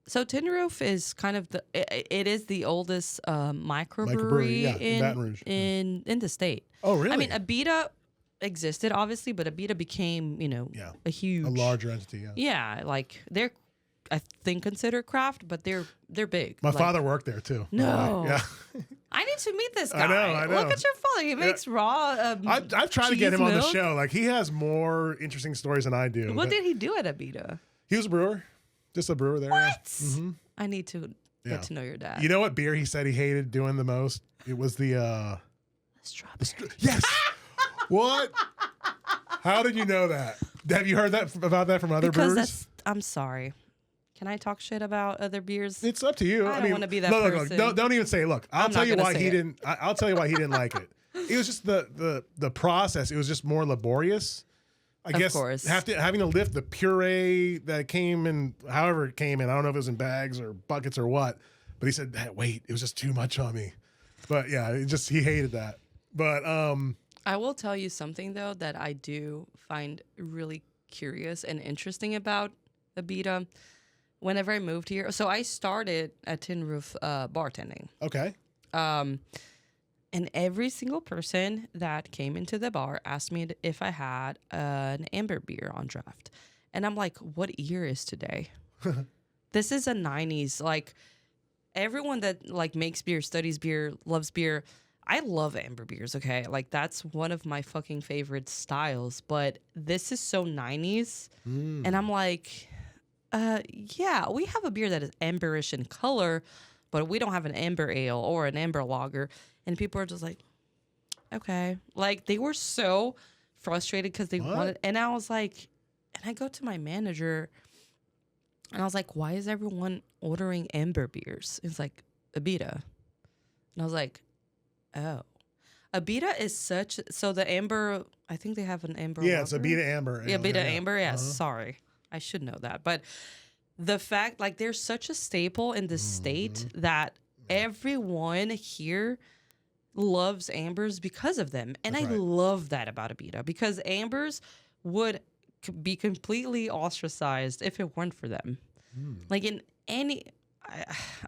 So Tin Roof is kind of it is the oldest microbrewery in Baton Rouge. in the state. Oh, really? I mean, Abita existed obviously, but Abita became a huge, a larger entity. Yeah, like they're, I think, considered craft, but they're big. My father worked there too. No. Yeah. I need to meet this guy. I know. Look at your father. He makes raw. I've tried to get him cheese on the milk. show. Like, he has more interesting stories than I do. What did he do at Abita? He was a brewer. Just a brewer there. What? Mm-hmm. I need to get to know your dad. You know what beer he said he hated doing the most? It was the Strawberry. Yes. What? How did you know that? Have you heard about that from other brewers? I'm sorry. Can I talk shit about other beers? It's up to you. I don't want to be that person. Look, don't even say. Look, I'll tell you why he didn't. I'll tell you why he didn't like it. It was just the process. It was just more laborious. I guess having to lift the puree that came in, however it came in. I don't know if it was in bags or buckets or what. But he said, hey, wait, it was just too much on me. But yeah, he hated that. But I will tell you something though that I do find really curious and interesting about Abita. Whenever I moved here, so I started at Tin Roof bartending. Okay. And every single person that came into the bar asked me if I had an amber beer on draft. And I'm like, what year is today? This is a 90s. Like, everyone that like makes beer, studies beer, loves beer. I love amber beers, okay? Like, that's one of my fucking favorite styles. But this is so 90s. And I'm like, yeah, we have a beer that is amberish in color, but we don't have an amber ale or an amber lager. And people are just like, okay. Like, they were so frustrated because they wanted. And I was like, and I go to my manager and I was like, why is everyone ordering amber beers? It's like, Abita. And I was like, oh. Abita is such. So the amber, I think they have an amber. Yeah, it's Abita Amber. Yeah, Abita Amber. Yeah, sorry. I should know that. But the fact, like, they're such a staple in the state that everyone here loves ambers because of them. And I love that about Abita, because ambers would be completely ostracized if it weren't for them. Like, in any,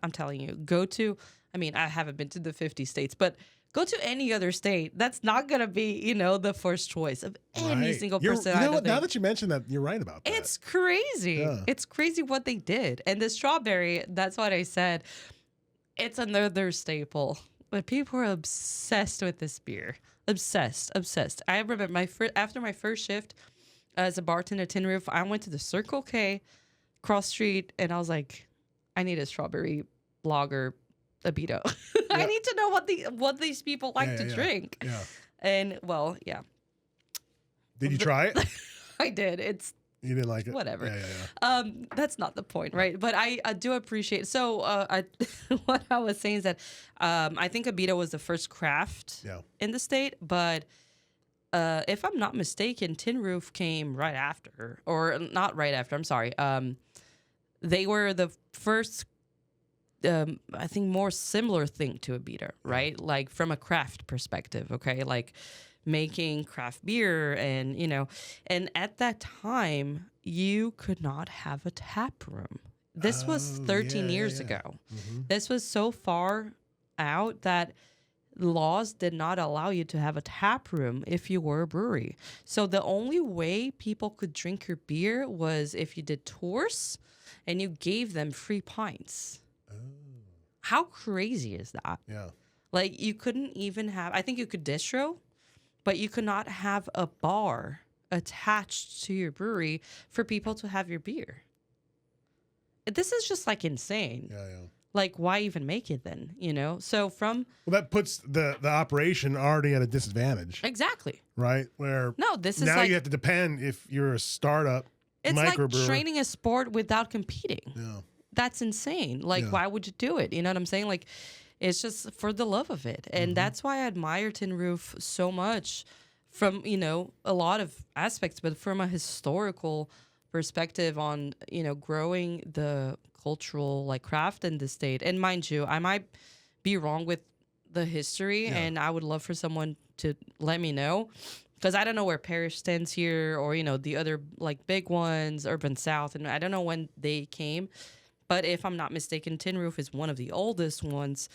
I'm telling you, I haven't been to the 50 states, but go to any other state. That's not going to be, the first choice of any single person. You know what? Now that you mentioned that, you're right about that. It's crazy. Yeah. It's crazy what they did. And the strawberry, that's what I said. It's another staple. But people are obsessed with this beer. Obsessed. I remember after my first shift as a bartender at Tin Roof, I went to the Circle K cross street, and I was like, I need a strawberry lager Abito. I need to know what these people like to drink. Yeah. And, well, yeah. Did you try it? I did. It's You didn't like it? Whatever. Yeah. That's not the point, right? But I do appreciate. So what I was saying is that I think Abita was the first craft in the state, but if I'm not mistaken, Tin Roof came right after, or not right after. I'm sorry. They were the first. I think more similar thing to Abita, right? Like from a craft perspective, okay? Like making craft beer and at that time you could not have a tap room. This was 13 years ago. Mm-hmm. This was so far out that laws did not allow you to have a tap room if you were a brewery. So the only way people could drink your beer was if you did tours and you gave them free pints. How crazy is that? Yeah. Like you couldn't even have, I think you could distro, but you could not have a bar attached to your brewery for people to have your beer. This is just like insane. Yeah. Like why even make it then, So well, that puts the operation already at a disadvantage. Exactly. Right? Where this is now like, you have to depend if you're a startup. It's like training a sport without competing. Yeah. That's insane. Like, why would you do it? You know what I'm saying? Like, it's just for the love of it. And that's why I admire Tin Roof so much from, a lot of aspects, but from a historical perspective on, growing the cultural, like, craft in the state. And mind you, I might be wrong with the history, and I would love for someone to let me know. Because I don't know where Parish stands here or, the other, like, big ones, Urban South. And I don't know when they came. But if I'm not mistaken, Tin Roof is one of the oldest ones.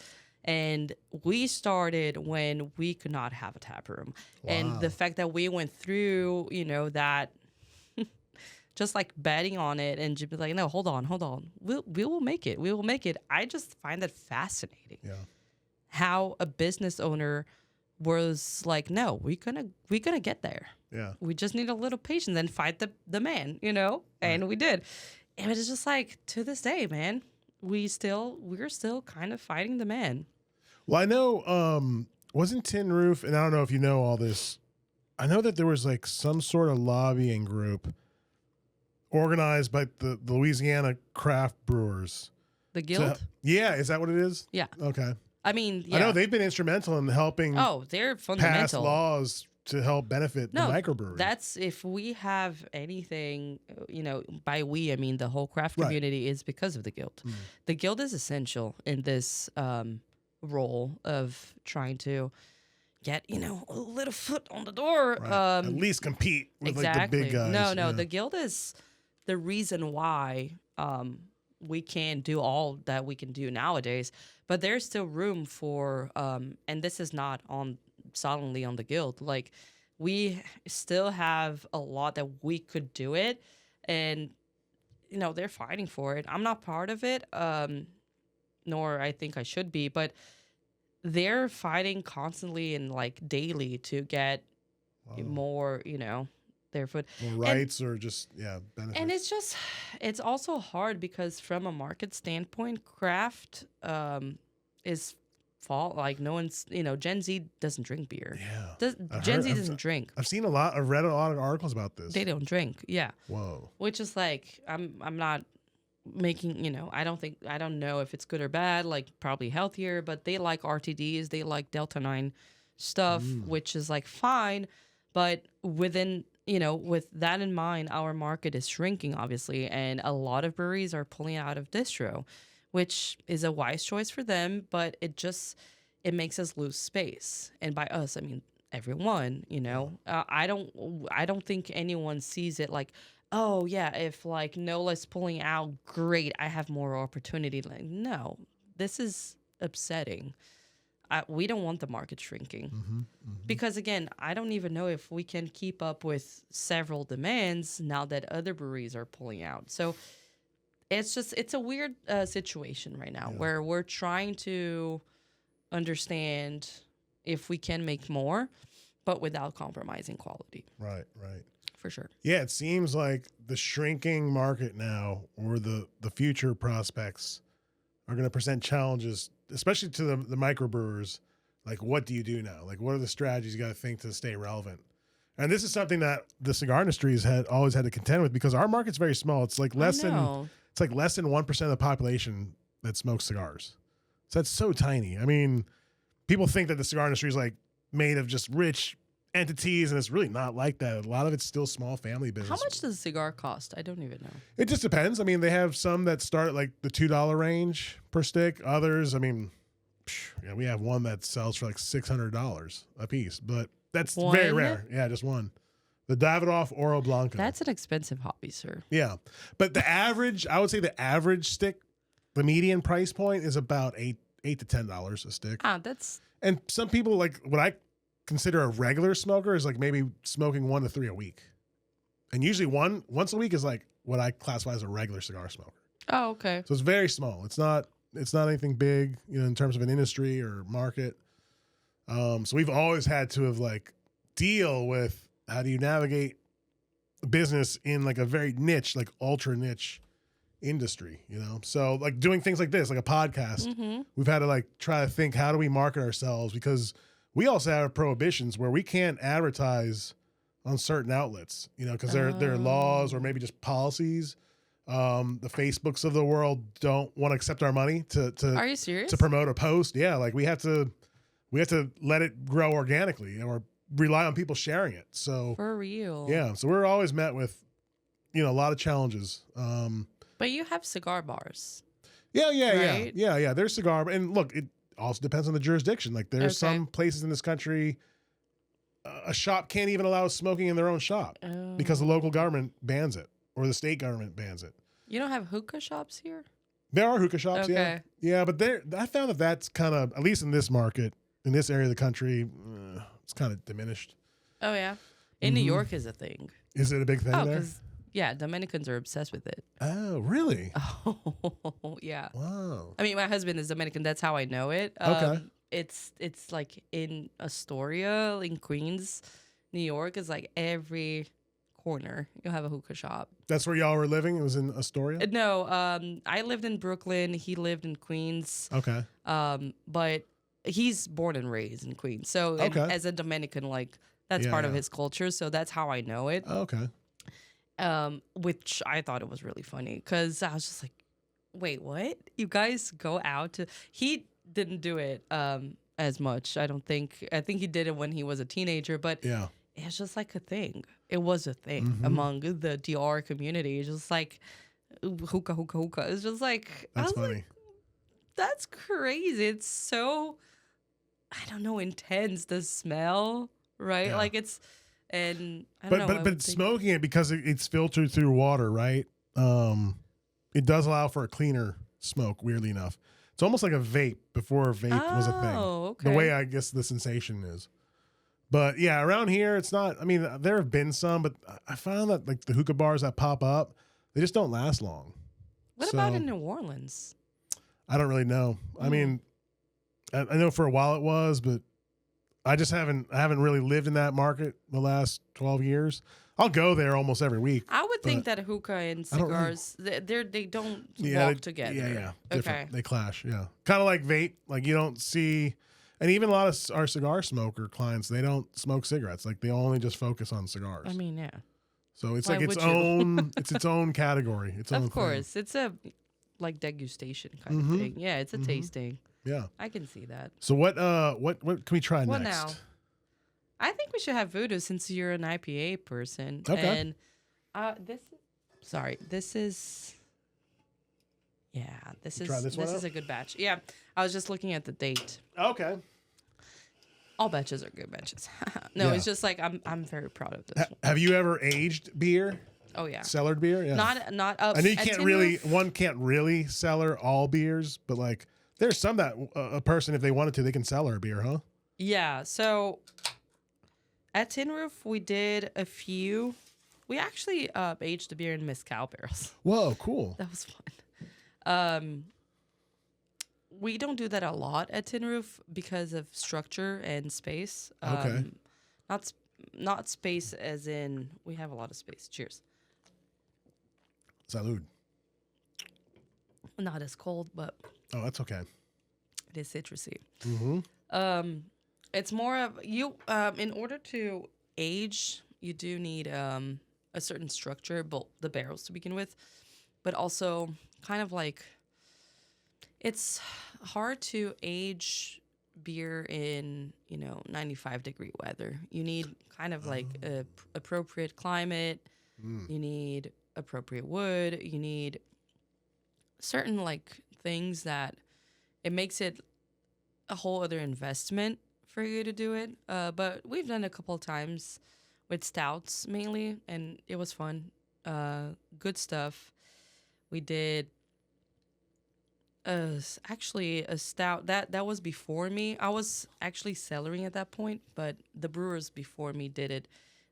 And we started when we could not have a tap room. Wow. And the fact that we went through, that just like betting on it and just be like, no, hold on. We will make it. We will make it. I just find that fascinating. Yeah. How a business owner was like, no, we're gonna get there. Yeah. We just need a little patience and fight the man, And we did. And it's just like, to this day, man, we're still kind of fighting the man. Well, I know, wasn't Tin Roof, and I don't know if you know all this, I know that there was like some sort of lobbying group organized by the Louisiana craft brewers. The Guild? Yeah, is that what it is? Yeah. Okay. I mean, yeah. I know they've been instrumental in helping they're fundamental. pass laws to help benefit the microbreweries. That's if we have anything, by we, I mean the whole craft community is because of the Guild. Mm. The Guild is essential in this role of trying to get, a little foot on the door. Right. At least compete with like the big guys. No, the Guild is the reason why we can do all that we can do nowadays. But there's still room for, and this is not solidly on the Guild. Like, we still have a lot that we could do it, and they're fighting for it. I'm not part of it, nor I think I should be, but they're fighting constantly and like daily to get more, their foot. More rights or just benefits. And it's also hard because from a market standpoint, craft is like no one's, Gen Z doesn't drink beer. Yeah. Gen Z doesn't drink. I've read a lot of articles about this. They don't drink. Yeah. Whoa. Which is like, I'm not making, I don't know if it's good or bad, like probably healthier, but they like RTDs. They like Delta 9 stuff, which is like fine. But within, with that in mind, our market is shrinking, obviously. And a lot of breweries are pulling out of distro, which is a wise choice for them, but it makes us lose space. And by us, I mean everyone, I don't think anyone sees it like, oh yeah, if like NOLA's pulling out, great, I have more opportunity. Like, no, this is upsetting. We don't want the market shrinking because again, I don't even know if we can keep up with several demands now that other breweries are pulling out. So it's a weird situation right now where we're trying to understand if we can make more, but without compromising quality. Right. For sure. Yeah, it seems like the shrinking market now, or the future prospects, are going to present challenges, especially to the microbrewers. Like, what do you do now? Like, what are the strategies you got to think to stay relevant? And this is something that the cigar industry has always had to contend with because our market's very small. It's like less than 1% of the population that smokes cigars. So that's so tiny. I mean, people think that the cigar industry is like made of just rich entities, and it's really not like that. A lot of it's still small family business. How much does a cigar cost? I don't even know. It just depends. I mean, they have some that start at like the $2 range per stick. Others, I mean, we have one that sells for like $600 a piece, but that's very rare. Yeah, just one. The Davidoff Oro Blanco. That's an expensive hobby, sir. Yeah, but the average, I would say the average stick, the median price point is about $8 to $10 a stick. And some people, like what I consider a regular smoker is like maybe smoking 1 to 3 a week. And usually once a week is like what I classify as a regular cigar smoker. Oh, okay. So it's very small. It's not anything big, in terms of an industry or market. So we've always had to have like deal with how do you navigate business in like a very niche, like ultra niche industry, So like doing things like this, like a podcast, we've had to like try to think, how do we market ourselves? Because we also have prohibitions where we can't advertise on certain outlets, because there are laws or maybe just policies. The Facebooks of the world don't want to accept our money to Are you serious? To promote a post. Yeah. Like we have to let it grow organically or rely on people sharing it. So for real. Yeah. So we're always met with, a lot of challenges. But you have cigar bars. Yeah. Right? Yeah. There's cigar. And look, it also depends on the jurisdiction. Like there's some places in this country, a shop can't even allow smoking in their own shop because the local government bans it or the state government bans it. You don't have hookah shops here? There are hookah shops, okay. Yeah, but I found that's kind of, at least in this market, in this area of the country, it's kind of diminished. Oh, yeah? In New York is a thing. Is it a big thing there? Yeah, Dominicans are obsessed with it. Oh, really? Oh, yeah. Wow. I mean, my husband is Dominican. That's how I know it. Okay. It's like in Astoria, in Queens, New York, is like every corner you'll have a hookah shop. That's where y'all were living? It was in Astoria? No, I lived in Brooklyn. He lived in Queens. Okay. But he's born and raised in Queens. So as a Dominican, like that's part of his culture. So that's how I know it. Okay. Which I thought it was really funny because I was just like, wait, what? You guys go out to... He didn't do it as much, I don't think. I think he did it when he was a teenager, but it's just like a thing. It was a thing among the DR community. It's just like hookah. It's just like... That's funny. Like, that's crazy. It's so, I don't know, intense, the smell, right? Yeah. Like it's... And I don't know. But smoking it because it's filtered through water, right? It does allow for a cleaner smoke. Weirdly enough, it's almost like a vape before vape was a thing. Okay. The way I guess the sensation is. But yeah, around here it's not. I mean, there have been some, but I found that like the hookah bars that pop up, they just don't last long. What about in New Orleans? I don't really know. I mean, I know for a while it was, but I haven't really lived in that market the last 12 years. I'll go there almost every week. I would think that hookah and cigars, they don't walk together. Yeah. Okay. Different. They clash, yeah. Kind of like vape. Like you don't see, and even a lot of our cigar smoker clients, they don't smoke cigarettes. Like they only just focus on cigars. I mean, yeah. So it's Why like its would you? own, it's its own category. Its own Of course. thing. It's a like degustation kind of thing. Yeah, it's a tasting. Yeah. I can see that. So what can we try What next? now? I think we should have voodoo since you're an IPA person. Okay. And this is a good batch. Yeah. I was just looking at the date. Okay. All batches are good batches. No, Yeah. it's just like I'm very proud of this one. Have you ever aged beer? Oh yeah. Cellared beer? Yeah. Not I know you can't really cellar all beers, but like there's some that a person, if they wanted to, they can cellar a beer, huh? Yeah. So at Tin Roof, we did a few. We actually aged the beer in mezcal barrels. Whoa, cool. That was fun. We don't do that a lot at Tin Roof because of structure and space. Okay. Not space as in we have a lot of space. Cheers. Salud. Not as cold, but Oh, that's okay. it is citrusy. Mm-hmm. It's more of you. In order to age you do need a certain structure, but the barrels to begin with, but also kind of like it's hard to age beer in 95-degree weather. You need kind of like a appropriate climate. You need appropriate wood. You need certain like things that it makes it a whole other investment for you to do it. But we've done it a couple of times with stouts mainly, and it was fun. Good stuff. We did actually a stout that was before me. I was actually cellaring at that point, but the brewers before me did it.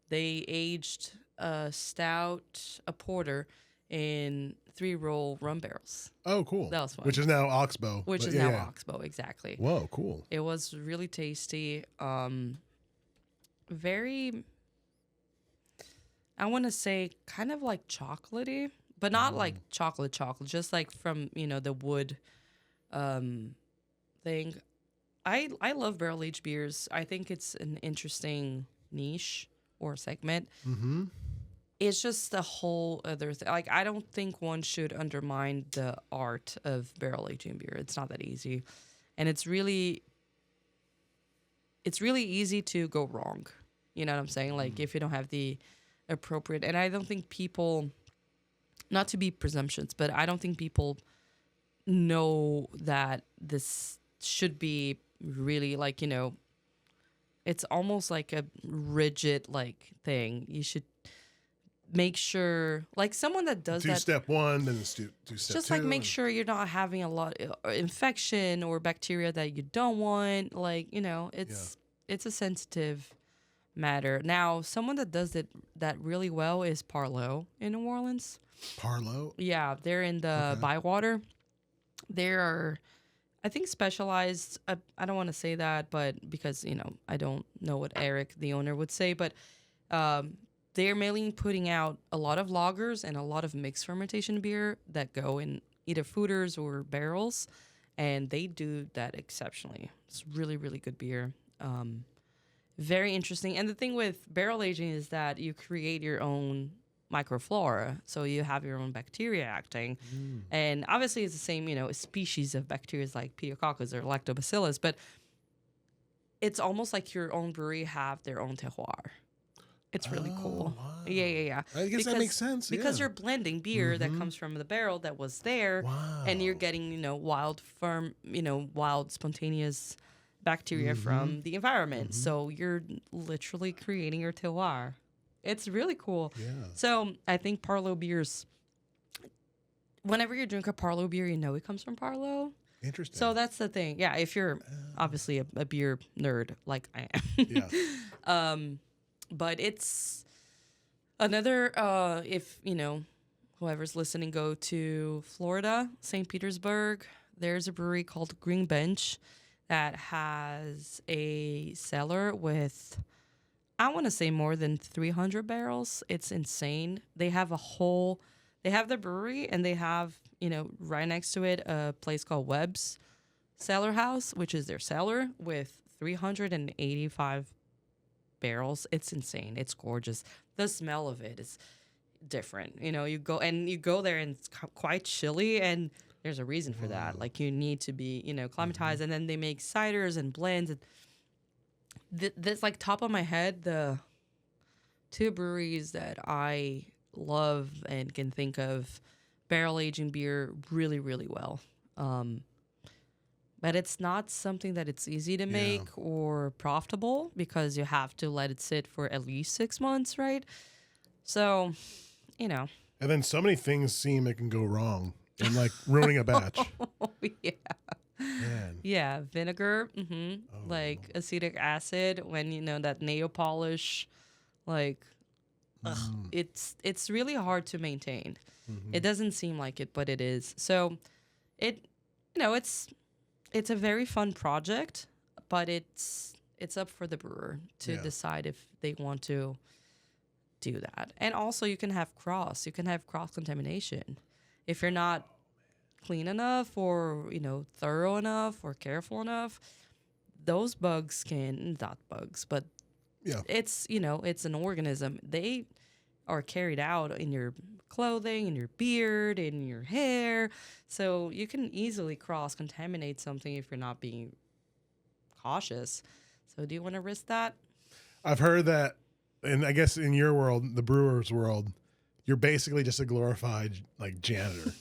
They aged a stout, a porter, in 3-roll rum barrels. Oh, cool. That was fun. Which is now Oxbow. Which but is now Oxbow, exactly. Whoa, cool. It was really tasty. Very, I want to say kind of like chocolatey, but not like chocolate, just like from, the wood thing. I love barrel aged beers. I think it's an interesting niche or segment. Mm-hmm. It's just a whole other thing. Like, I don't think one should undermine the art of barrel aging beer. It's not that easy. And it's really easy to go wrong. You know what I'm saying? Like, if you don't have the appropriate, and I don't think people, not to be presumptions, but I don't think people know that this should be really like, it's almost like a rigid like thing. You should make sure, like someone that does do that. Step one, then do step just two. like make sure you're not having a lot of infection or bacteria that you don't want. Like, it's a sensitive matter. Now, someone that does that really well is Parlo in New Orleans. Parlo? Yeah, they're in the Bywater. They are, I think, specialized. I don't want to say that, but because, I don't know what Eric, the owner, would say, but they're mainly putting out a lot of lagers and a lot of mixed fermentation beer that go in either foeders or barrels, and they do that exceptionally. It's really, really good beer. Very interesting. And the thing with barrel aging is that you create your own microflora, so you have your own bacteria acting. And obviously it's the same, species of bacteria like Pediococcus or Lactobacillus, but it's almost like your own brewery have their own terroir. It's really cool. Wow. Yeah. I guess that makes sense. Because you're blending beer that comes from the barrel that was there, and you're getting, wild spontaneous bacteria from the environment. So you're literally creating your terroir. It's really cool. Yeah. So I think Parlo beers, whenever you drink a Parlo beer, it comes from Parlo. Interesting. So that's the thing. Yeah, if you're obviously a beer nerd like I am. Yeah. But it's another, if, whoever's listening, go to Florida, St. Petersburg, there's a brewery called Green Bench that has a cellar with, I want to say, more than 300 barrels. It's insane. They have the brewery, and they have, right next to it, a place called Webb's Cellar House, which is their cellar with 385 barrels. It's insane. It's gorgeous. The smell of it is different. You go there and it's quite chilly, and there's a reason for that. Like, you need to be, climatized. And then they make ciders and blends. And this, like, top of my head, the two breweries that I love and can think of barrel aging beer really, really well. But it's not something that it's easy to make or profitable, because you have to let it sit for at least 6 months, right? So, And then so many things seem it can go wrong, and like ruining a batch. Yeah. Man. Yeah, vinegar, like acetic acid, when that nail polish, like it's really hard to maintain. It doesn't seem like it, but it is. So it's a very fun project, but it's up for the brewer to decide if they want to do that. And also you can have cross contamination if you're not clean enough or thorough enough or careful enough. Those bugs can, not bugs, but Yeah. It's, it's an organism. They are carried out in your clothing, in your beard, in your hair. So you can easily cross contaminate something if you're not being cautious. So do you want to risk that? I've heard that, and I guess in your world, the brewer's world, you're basically just a glorified like janitor.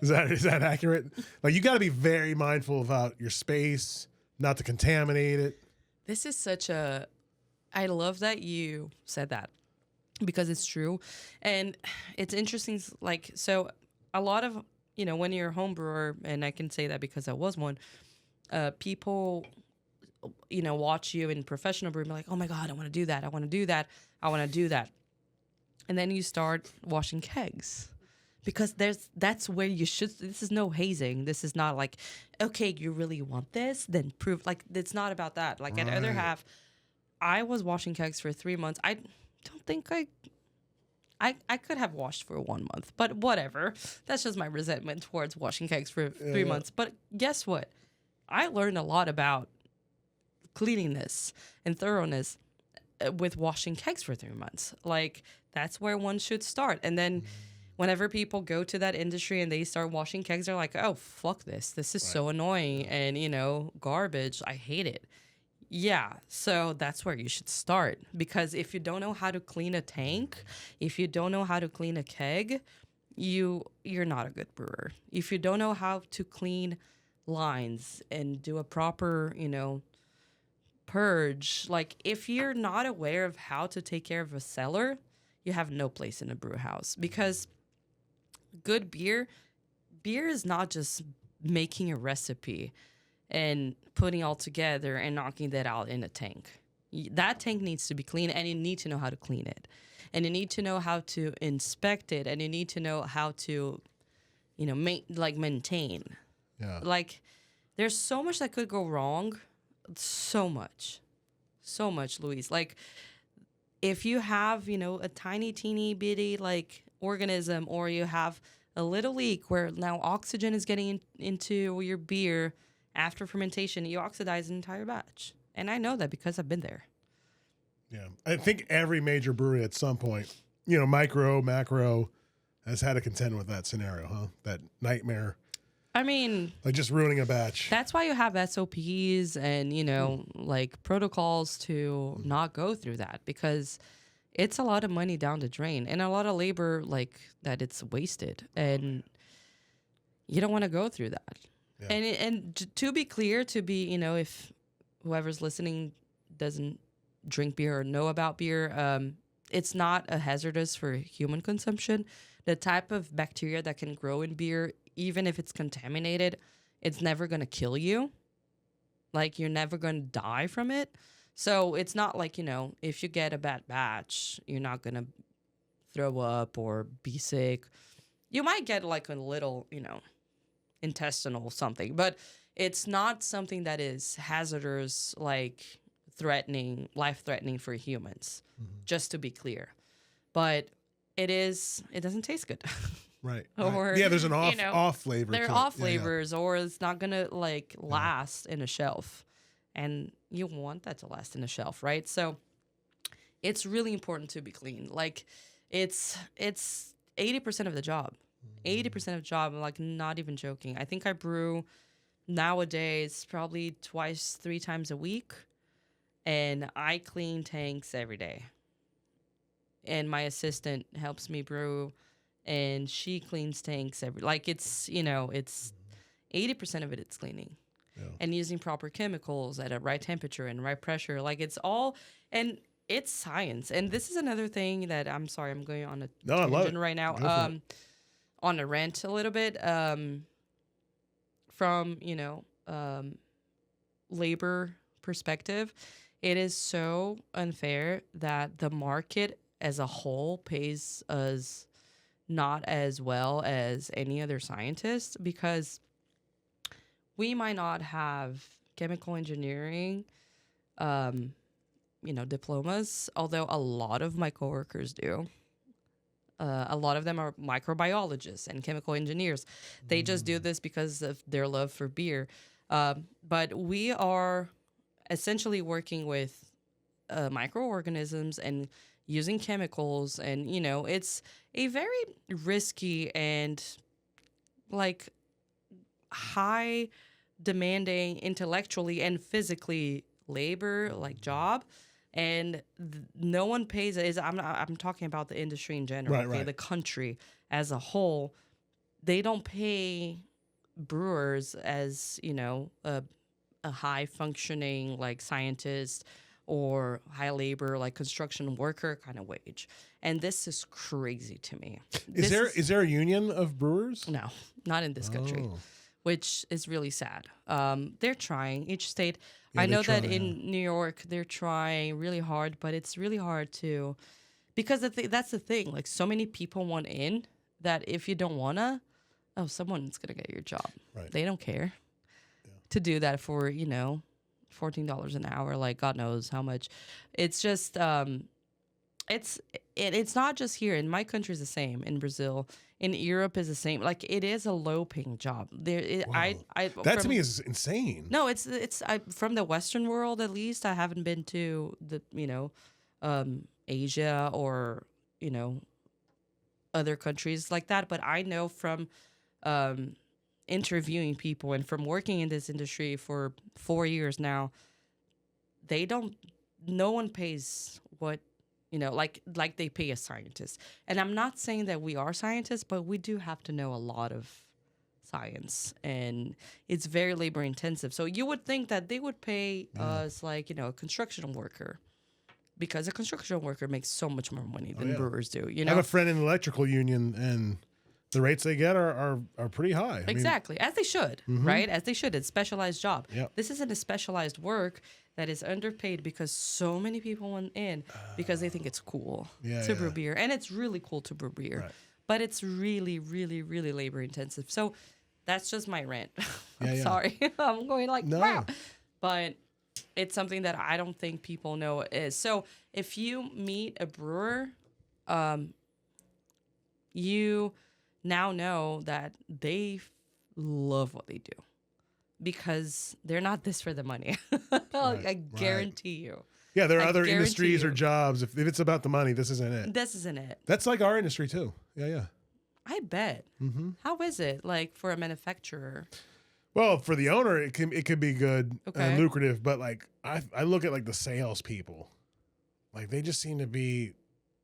Is that accurate? Like you got to be very mindful about your space, not to contaminate it. This is such a. I love that you said that because it's true, and it's interesting. Like so, a lot of when you're a home brewer, and I can say that because I was one. People, watch you in professional brewing, like, oh my god, I want to do that. I want to do that. I want to do that, and then you start washing kegs. Because that's where you should. This is no hazing. This is not like, okay, you really want this, then prove. Like it's not about that. Like at other half, I was washing kegs for 3 months. I don't think I could have washed for 1 month, but whatever. That's just my resentment towards washing kegs for 3 months. But guess what? I learned a lot about cleanliness and thoroughness with washing kegs for 3 months. Like that's where one should start, and then. Whenever people go to that industry and they start washing kegs, they're like, oh, fuck this. This is so annoying and, garbage. I hate it. Yeah, so that's where you should start. Because if you don't know how to clean a tank, if you don't know how to clean a keg, you're not a good brewer. If you don't know how to clean lines and do a proper, purge, like if you're not aware of how to take care of a cellar, you have no place in a brew house. Because good beer is not just making a recipe and putting all together and knocking that out in a tank. That tank needs to be clean, and you need to know how to clean it, and you need to know how to inspect it, and you need to know how to maintain. Like there's so much that could go wrong, so much Luis. Like if you have a tiny teeny bitty like organism, or you have a little leak where now oxygen is getting into your beer after fermentation, you oxidize an entire batch. And I know that because I've been there. Yeah. I think every major brewery at some point, micro, macro, has had to contend with that scenario, huh? That nightmare. I mean, like just ruining a batch. That's why you have SOPs and, like protocols to not go through that, because it's a lot of money down the drain and a lot of labor like that it's wasted, and you don't want to go through that. Yeah. And to be clear, if whoever's listening doesn't drink beer or know about beer, it's not a hazardous for human consumption. The type of bacteria that can grow in beer, even if it's contaminated, it's never going to kill you. Like you're never going to die from it. So it's not like, if you get a bad batch, you're not going to throw up or be sick. You might get like a little, intestinal something, but it's not something that is hazardous, like life-threatening for humans, just to be clear. But it doesn't taste good. Right. Or yeah, there's an off flavor. There are off flavors, or it's not going to last in a shelf. And you want that to last in a shelf, right? So it's really important to be clean. Like it's 80% of the job. 80% of the job. I'm like not even joking. I think I brew nowadays probably 2-3 times a week, and I clean tanks every day. And my assistant helps me brew, and she cleans tanks it's 80% of it. It's cleaning. Yeah. And using proper chemicals at a right temperature and right pressure. Like it's all, and it's science. And this is another thing that I'm sorry, I'm going on a tangent right now. On a rant a little bit. From, labor perspective, it is so unfair that the market as a whole pays us not as well as any other scientist, because we might not have chemical engineering, diplomas, although a lot of my coworkers do. A lot of them are microbiologists and chemical engineers. They just do this because of their love for beer. But we are essentially working with microorganisms and using chemicals, and it's a very risky and like high demanding intellectually and physically labor like job, and no one pays it. I'm talking about the industry in general, Right, okay? right. The country as a whole, they don't pay brewers as a high functioning like scientist or high labor like construction worker kind of wage, and this is crazy to me. Is there a union of brewers? No, not in this country, Oh. which is really sad. They're trying each state. Yeah, I they know try, that in New York they're trying really hard, but it's really hard to, because that's the thing. Like, so many people want in that if you don't wanna, oh, someone's gonna get your job. Right. They don't care to do that for $14 an hour. Like, God knows how much. It's just it's not just here. In my country is the same. In Brazil, in Europe is the same. Like, it is a low paying job. Wow. That to me is insane. No, from the Western world at least. I haven't been to the Asia or other countries like that, but I know from interviewing people and from working in this industry for 4 years now, no one pays what like they pay a scientist. And I'm not saying that we are scientists, but we do have to know a lot of science, and it's very labor intensive. So you would think that they would pay us like a construction worker, because a construction worker makes so much more money than brewers do. I have a friend in the electrical union, and the rates they get are pretty high. Exactly, as they should, right? As they should. It's a specialized job. Yep. This isn't a specialized work that is underpaid because so many people want in because they think it's cool to brew beer. And it's really cool to brew beer. Right. But it's really, really, really labor intensive. So that's just my rant. I'm Yeah. sorry. I'm going like, No. wow. But it's something that I don't think people know is. So if you meet a brewer, you now know that they love what they do, because they're not this for the money. I guarantee you. Yeah, there are other guarantee industries or you. jobs. If it's about the money, this isn't it. This isn't it. That's like our industry too. Yeah. I bet. How is it like for a manufacturer? Well, for the owner, it could be good Okay. and lucrative, but like I look at like the salespeople, like they just seem to be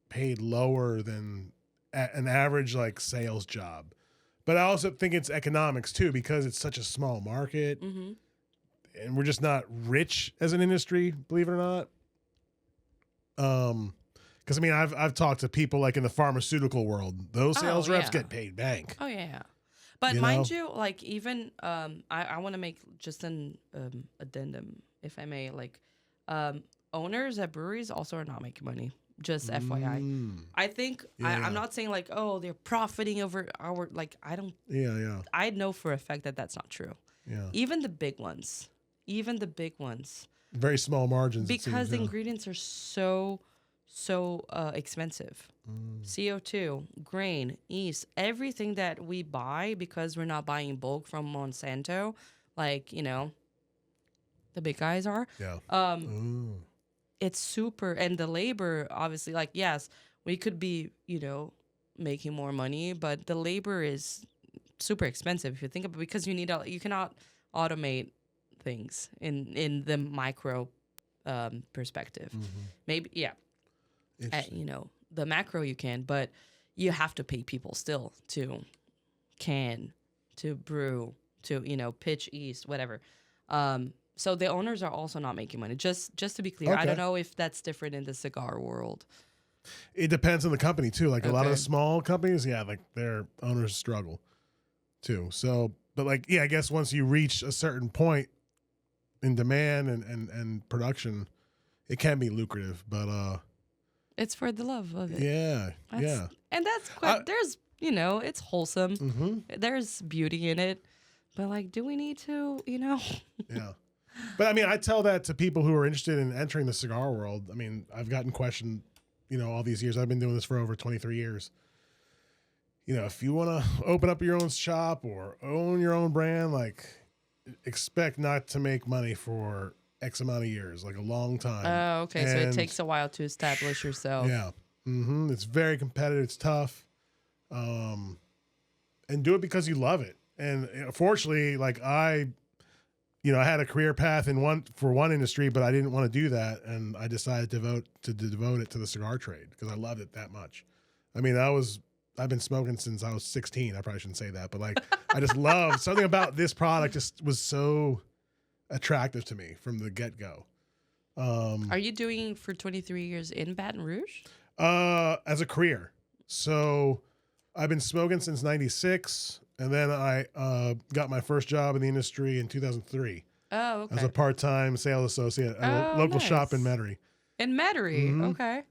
paid lower than an average like sales job. But I also think it's economics too, because it's such a small market, and we're just not rich as an industry, believe it or not. Because I mean, I've talked to people like in the pharmaceutical world; those sales reps get paid bank. Oh yeah. But mind you, like even I want to make just an addendum, if I may. Like owners at breweries also are not making money. Just FYI. I think I'm not saying like, oh, they're profiting over our, like, I don't. Yeah. I know for a fact that that's not true. Yeah. Even the big ones. Very small margins. Because the ingredients are so expensive. CO2, grain, yeast, everything that we buy, because we're not buying bulk from Monsanto, like, the big guys are. Yeah. It's super, and the labor, obviously, like, yes, we could be, making more money, but the labor is super expensive if you think about it, because you cannot automate things in the micro perspective. Maybe, yeah. The macro you can, but you have to pay people still to can, to brew, to, pitch yeast, whatever. So the owners are also not making money. Just to be clear, I don't know if that's different in the cigar world. It depends on the company too. Like a lot of the small companies, like their owners struggle too. So, but like, I guess once you reach a certain point in demand and production, it can be lucrative. But it's for the love of it. Yeah. And that's quite, there's, it's wholesome. There's beauty in it. But like, do we need to, Yeah. But I mean, I tell that to people who are interested in entering the cigar world. I mean, I've gotten questioned, all these years. I've been doing this for over 23 years. If you want to open up your own shop or own your own brand, like, expect not to make money for X amount of years, like a long time. Oh, okay. So it And, takes a while to establish yourself. Yeah. It's very competitive. It's tough. And do it because you love it. And fortunately, like I had a career path for one industry, but I didn't want to do that. And I decided to devote it to the cigar trade because I loved it that much. I mean, I've been smoking since I was 16. I probably shouldn't say that, but like, I just love something about this product just was so attractive to me from the get go. Are you doing for 23 years in Baton Rouge? As a career. So I've been smoking since 96. And then I got my first job in the industry in 2003 Oh, okay. as a part-time sales associate at a local shop in Metairie. In Metairie, okay.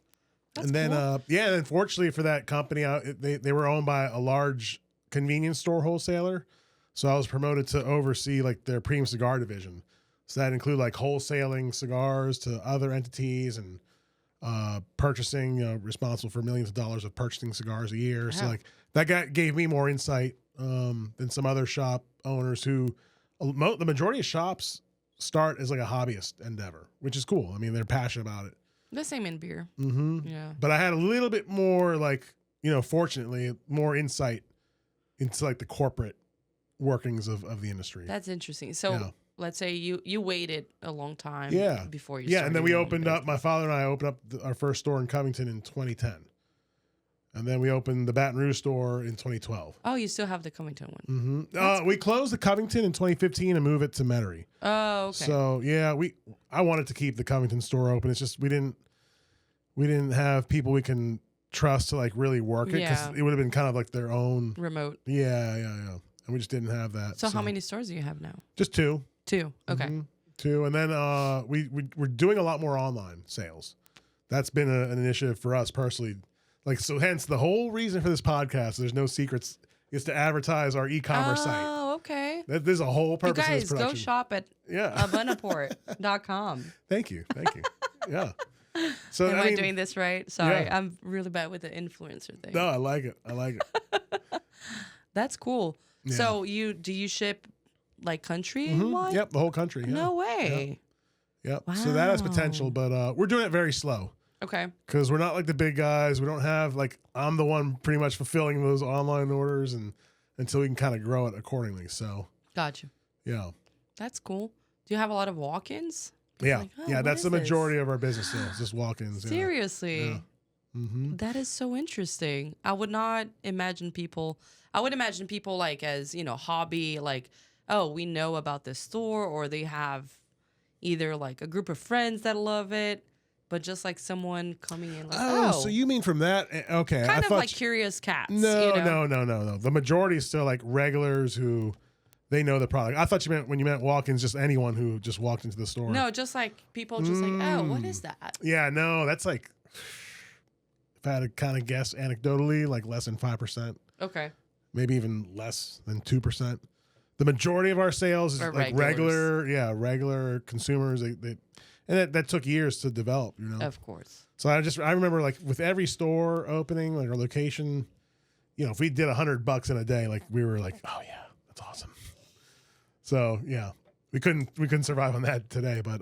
That's And then, cool. and unfortunately for that company, they were owned by a large convenience store wholesaler. So I was promoted to oversee like their premium cigar division. So that included like wholesaling cigars to other entities and purchasing, responsible for millions of dollars of purchasing cigars a year. So Wow. like that gave me more insight than some other shop owners who the majority of shops start as like a hobbyist endeavor, which is cool. I mean, they're passionate about it. The same in beer. Yeah. But I had a little bit more like, fortunately, more insight into like the corporate workings of the industry. That's interesting. So Yeah. let's say you waited a long time before you Yeah, and then we opened up, my business. father and I opened up our first store in Covington in 2010. And then we opened the Baton Rouge store in 2012. Oh, you still have the Covington one. We closed the Covington in 2015 and moved it to Metairie. Oh, okay. So yeah, I wanted to keep the Covington store open. It's just we didn't have people we can trust to like really work it because Yeah. it would have been kind of like their own. Remote. Yeah. And we just didn't have that. So how many stores do you have now? Just two. Two. Okay. Two, and then we're doing a lot more online sales. That's been an initiative for us personally. Like so, hence the whole reason for this podcast. There's no secrets. Is to advertise our e-commerce site. Oh, okay. There's a whole You purpose of this guys go production. shop at habanaport.com. Thank you. Yeah. So Am I I mean, doing this right? Sorry, yeah. I'm really bad with the influencer thing. No, I like it. That's cool. Yeah. So do you ship like countrywide? Yep, the whole country. Yeah. No way. Yep. So that has Wow. potential, but we're doing it very slow Okay. because we're not like the big guys. We don't have like I'm the one pretty much fulfilling those online orders and until we can kind of grow it accordingly. So Gotcha. yeah. That's cool. Do you have a lot of walk-ins? Yeah. like, oh, Yeah. what That's is the this? majority of our business sales, just walk-ins. Yeah. Seriously. Yeah. Mm-hmm. That is so interesting. I would not imagine people. I would imagine people like as hobby, like, oh, we know about this store, or they have either like a group of friends that love it, but just like someone coming in like, Oh, so you mean from that? Okay. kind I of thought like curious cats. No, you know? no. The majority is still like regulars who they know the product. I thought you meant when you meant walk-ins, just anyone who just walked into the store. No, just like people just like, oh, what is that? Yeah, no, that's like, if I had to kind of guess anecdotally, like less than 5%, Okay. maybe even less than 2%. The majority of our sales is Are like regular consumers. And that took years to develop, Of course. So I remember like with every store opening, like our location, if we did $100 in a day, like we were like, oh yeah, that's awesome. So yeah, we couldn't survive on that today, but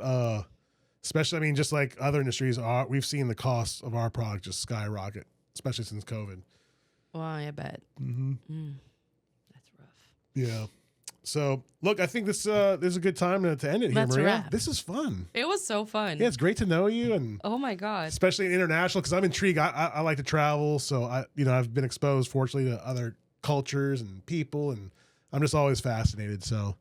especially, I mean, just like other industries we've seen the cost of our product just skyrocket, especially since COVID. Well, I bet. That's rough. Yeah. So look, I think this is a good time to end it here, Let's Maria. wrap. This is fun. It was so fun. Yeah, it's great to know you, and Oh my God. especially international, because I'm intrigued. I like to travel, so I've been exposed, fortunately, to other cultures and people, and I'm just always fascinated. So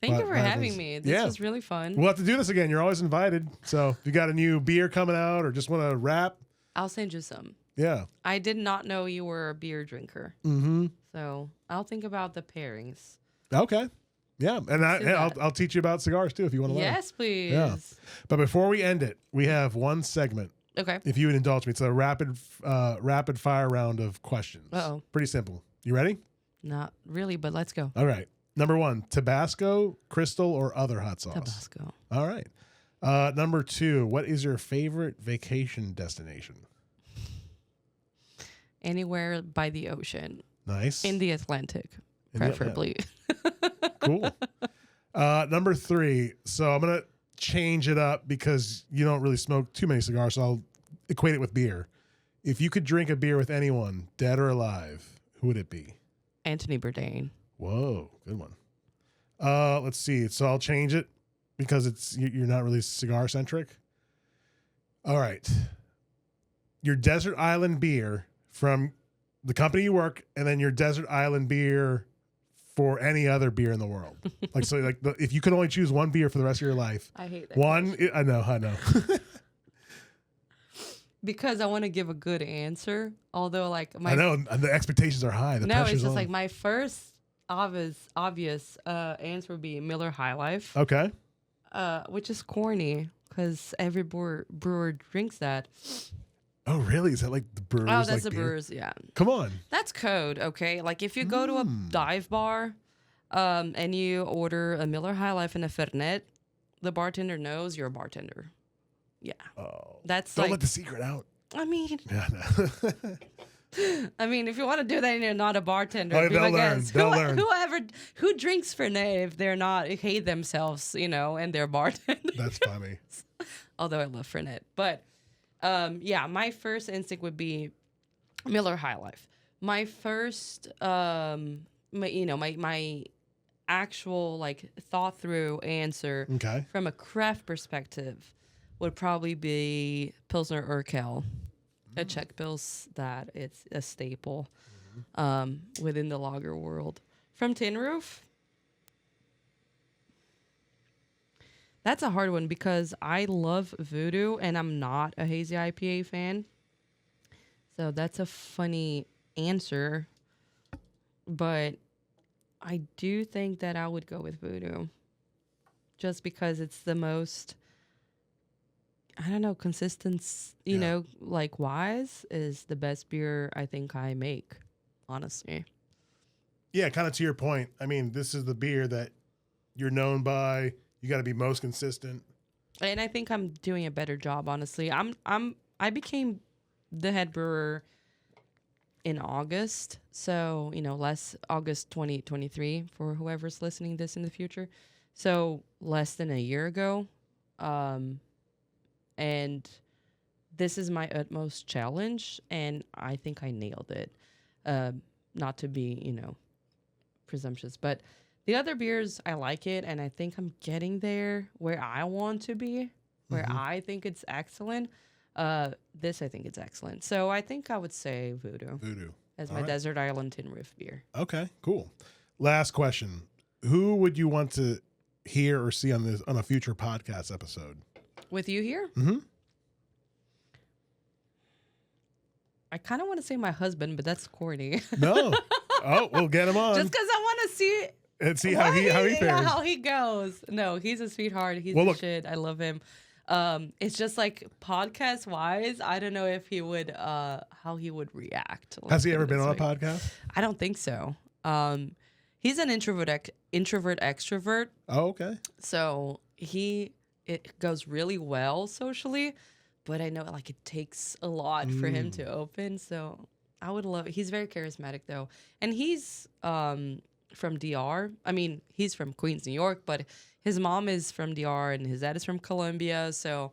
Thank you But- for but having it's- me. This yeah. was really fun. we'll have to do this again. You're always invited. So if you got a new beer coming out, or just want to rap, I'll send you some. yeah. I did not know you were a beer drinker. Mm-hmm. So I'll think about the pairings. Okay. Yeah, and do I'll that. I'll teach you about cigars too if you want to learn. Yes, please. Yeah. But before we end it, we have one segment. Okay. If you would indulge me, it's a rapid fire round of questions. Uh-oh. Pretty simple. You ready? Not really, but let's go. All right. Number 1, Tabasco, Crystal, or other hot sauce. Tabasco. All right. Number 2, what is your favorite vacation destination? Anywhere by the ocean. Nice. In the Atlantic, In the- preferably. Cool. Number 3. So I'm gonna change it up because you don't really smoke too many cigars, so I'll equate it with beer. If you could drink a beer with anyone, dead or alive, who would it be? Anthony Bourdain. Whoa, good one. Let's see. So I'll change it because you're not really cigar centric. All right. Your desert island beer from the company you work, and then your desert island beer for any other beer in the world. If you could only choose one beer for the rest of your life. I hate that. I know. Because I want to give a good answer, although I know the expectations are high. It's just like my first obvious answer would be Miller High Life. Okay. Which is corny because every brewer drinks that. Oh, really? Is that like the brewers? Oh, that's like the beer? brewers, yeah. Come on. That's code, okay? Like if you go to a dive bar and you order a Miller High Life and a Fernet, the bartender knows you're a bartender. Yeah. Oh. That's Don't let the secret out. I mean... Yeah, no. I mean, if you want to do that and you're not a bartender, they'll learn. Who drinks Fernet if they're not hate themselves, and they're bartenders? That's funny. Although I love Fernet, but my first instinct would be Miller High Life. My first, my actual thought through answer from a craft perspective would probably be Pilsner Urquell. A Czech Pils that it's a staple within the lager world. From Tin Roof, that's a hard one because I love Voodoo and I'm not a hazy IPA fan. So that's a funny answer. But I do think that I would go with Voodoo. Just because it's the most... I don't know, consistence, wise is the best beer I think I make, honestly. Yeah, kind of to your point. I mean, this is the beer that you're known by. You got to be most consistent. And I think I'm doing a better job, honestly. I became the head brewer in August. So, less August 2023 for whoever's listening this in the future. So less than a year ago. And this is my utmost challenge, and I think I nailed it. Not to be, presumptuous, but the other beers, I like it, and I think I'm getting there where I want to be, where I think it's excellent. This, I think it's excellent. So I think I would say Voodoo. As my desert island tin roof beer. Okay, cool. Last question. Who would you want to hear or see on a future podcast episode? With you here? Mm-hmm. I kind of want to say my husband, but that's corny. No. Oh, we'll get him on. Just because I want to see and see how he fares. How he goes. No, he's a sweetheart. He's a shit. I love him. It's just like podcast wise, I don't know if he would how he would react. Has he ever been on a podcast? I don't think so. He's an introvert extrovert. Oh, okay. So it goes really well socially, but I know it takes a lot for him to open. So I would love it. He's very charismatic though. And he's from DR. I mean, he's from Queens, New York, but his mom is from DR and his dad is from Colombia. So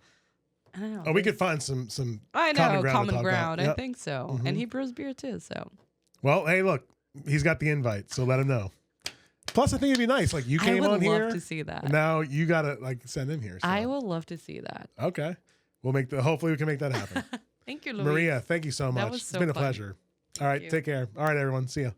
I don't know. Oh, we could find some common ground. Yep. I think so. And he brews beer too. So well, hey, look, he's got the invite, so let him know. Plus, I think it'd be nice. You came on here. I would love to see that. And now you gotta send him here. So. I will love to see that. Okay, hopefully we can make that happen. Thank you, Luis. Maria. Thank you so much. That was so it's been fun. A pleasure. All right, take care. All right, everyone. See ya.